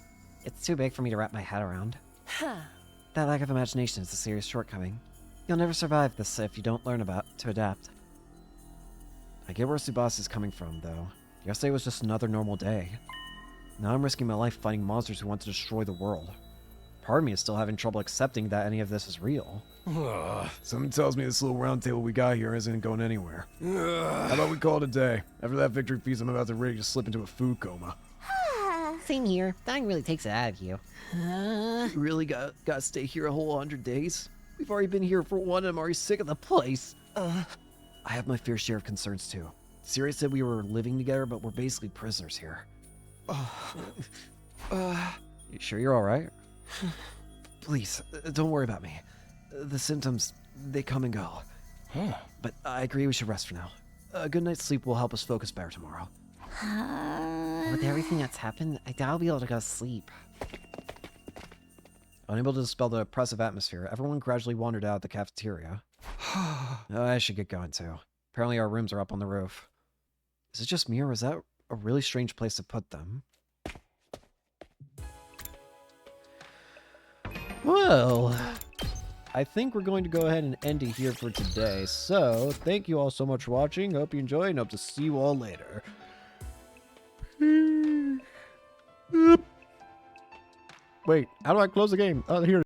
It's too big for me to wrap my head around. That lack of imagination is a serious shortcoming. You'll never survive this if you don't learn to adapt. I get where Tsubasa is coming from, though. Yesterday was just another normal day. Now I'm risking my life fighting monsters who want to destroy the world. Part of me is still having trouble accepting that any of this is real. Something tells me this little round table we got here isn't going anywhere. How about we call it a day? After that victory feast, I'm about to ready to slip into a food coma. Same here. Dying really takes it out of you. You really gotta stay here a whole 100 days? We've already been here for one and I'm already sick of the place. I have my fair share of concerns, too. Siri said we were living together, but we're basically prisoners here. You sure you're alright? Please, don't worry about me. The symptoms, they come and go. But I agree we should rest for now. A good night's sleep will help us focus better tomorrow. With everything that's happened, I doubt I'll be able to go to sleep. Unable to dispel the oppressive atmosphere, everyone gradually wandered out of the cafeteria. I should get going too. Apparently our rooms are up on the roof. Is it just me, or is that a really strange place to put them? Well, I think we're going to go ahead and end it here for today. So, thank you all so much for watching. Hope you enjoyed, and hope to see you all later. Wait, how do I close the game? Oh, here.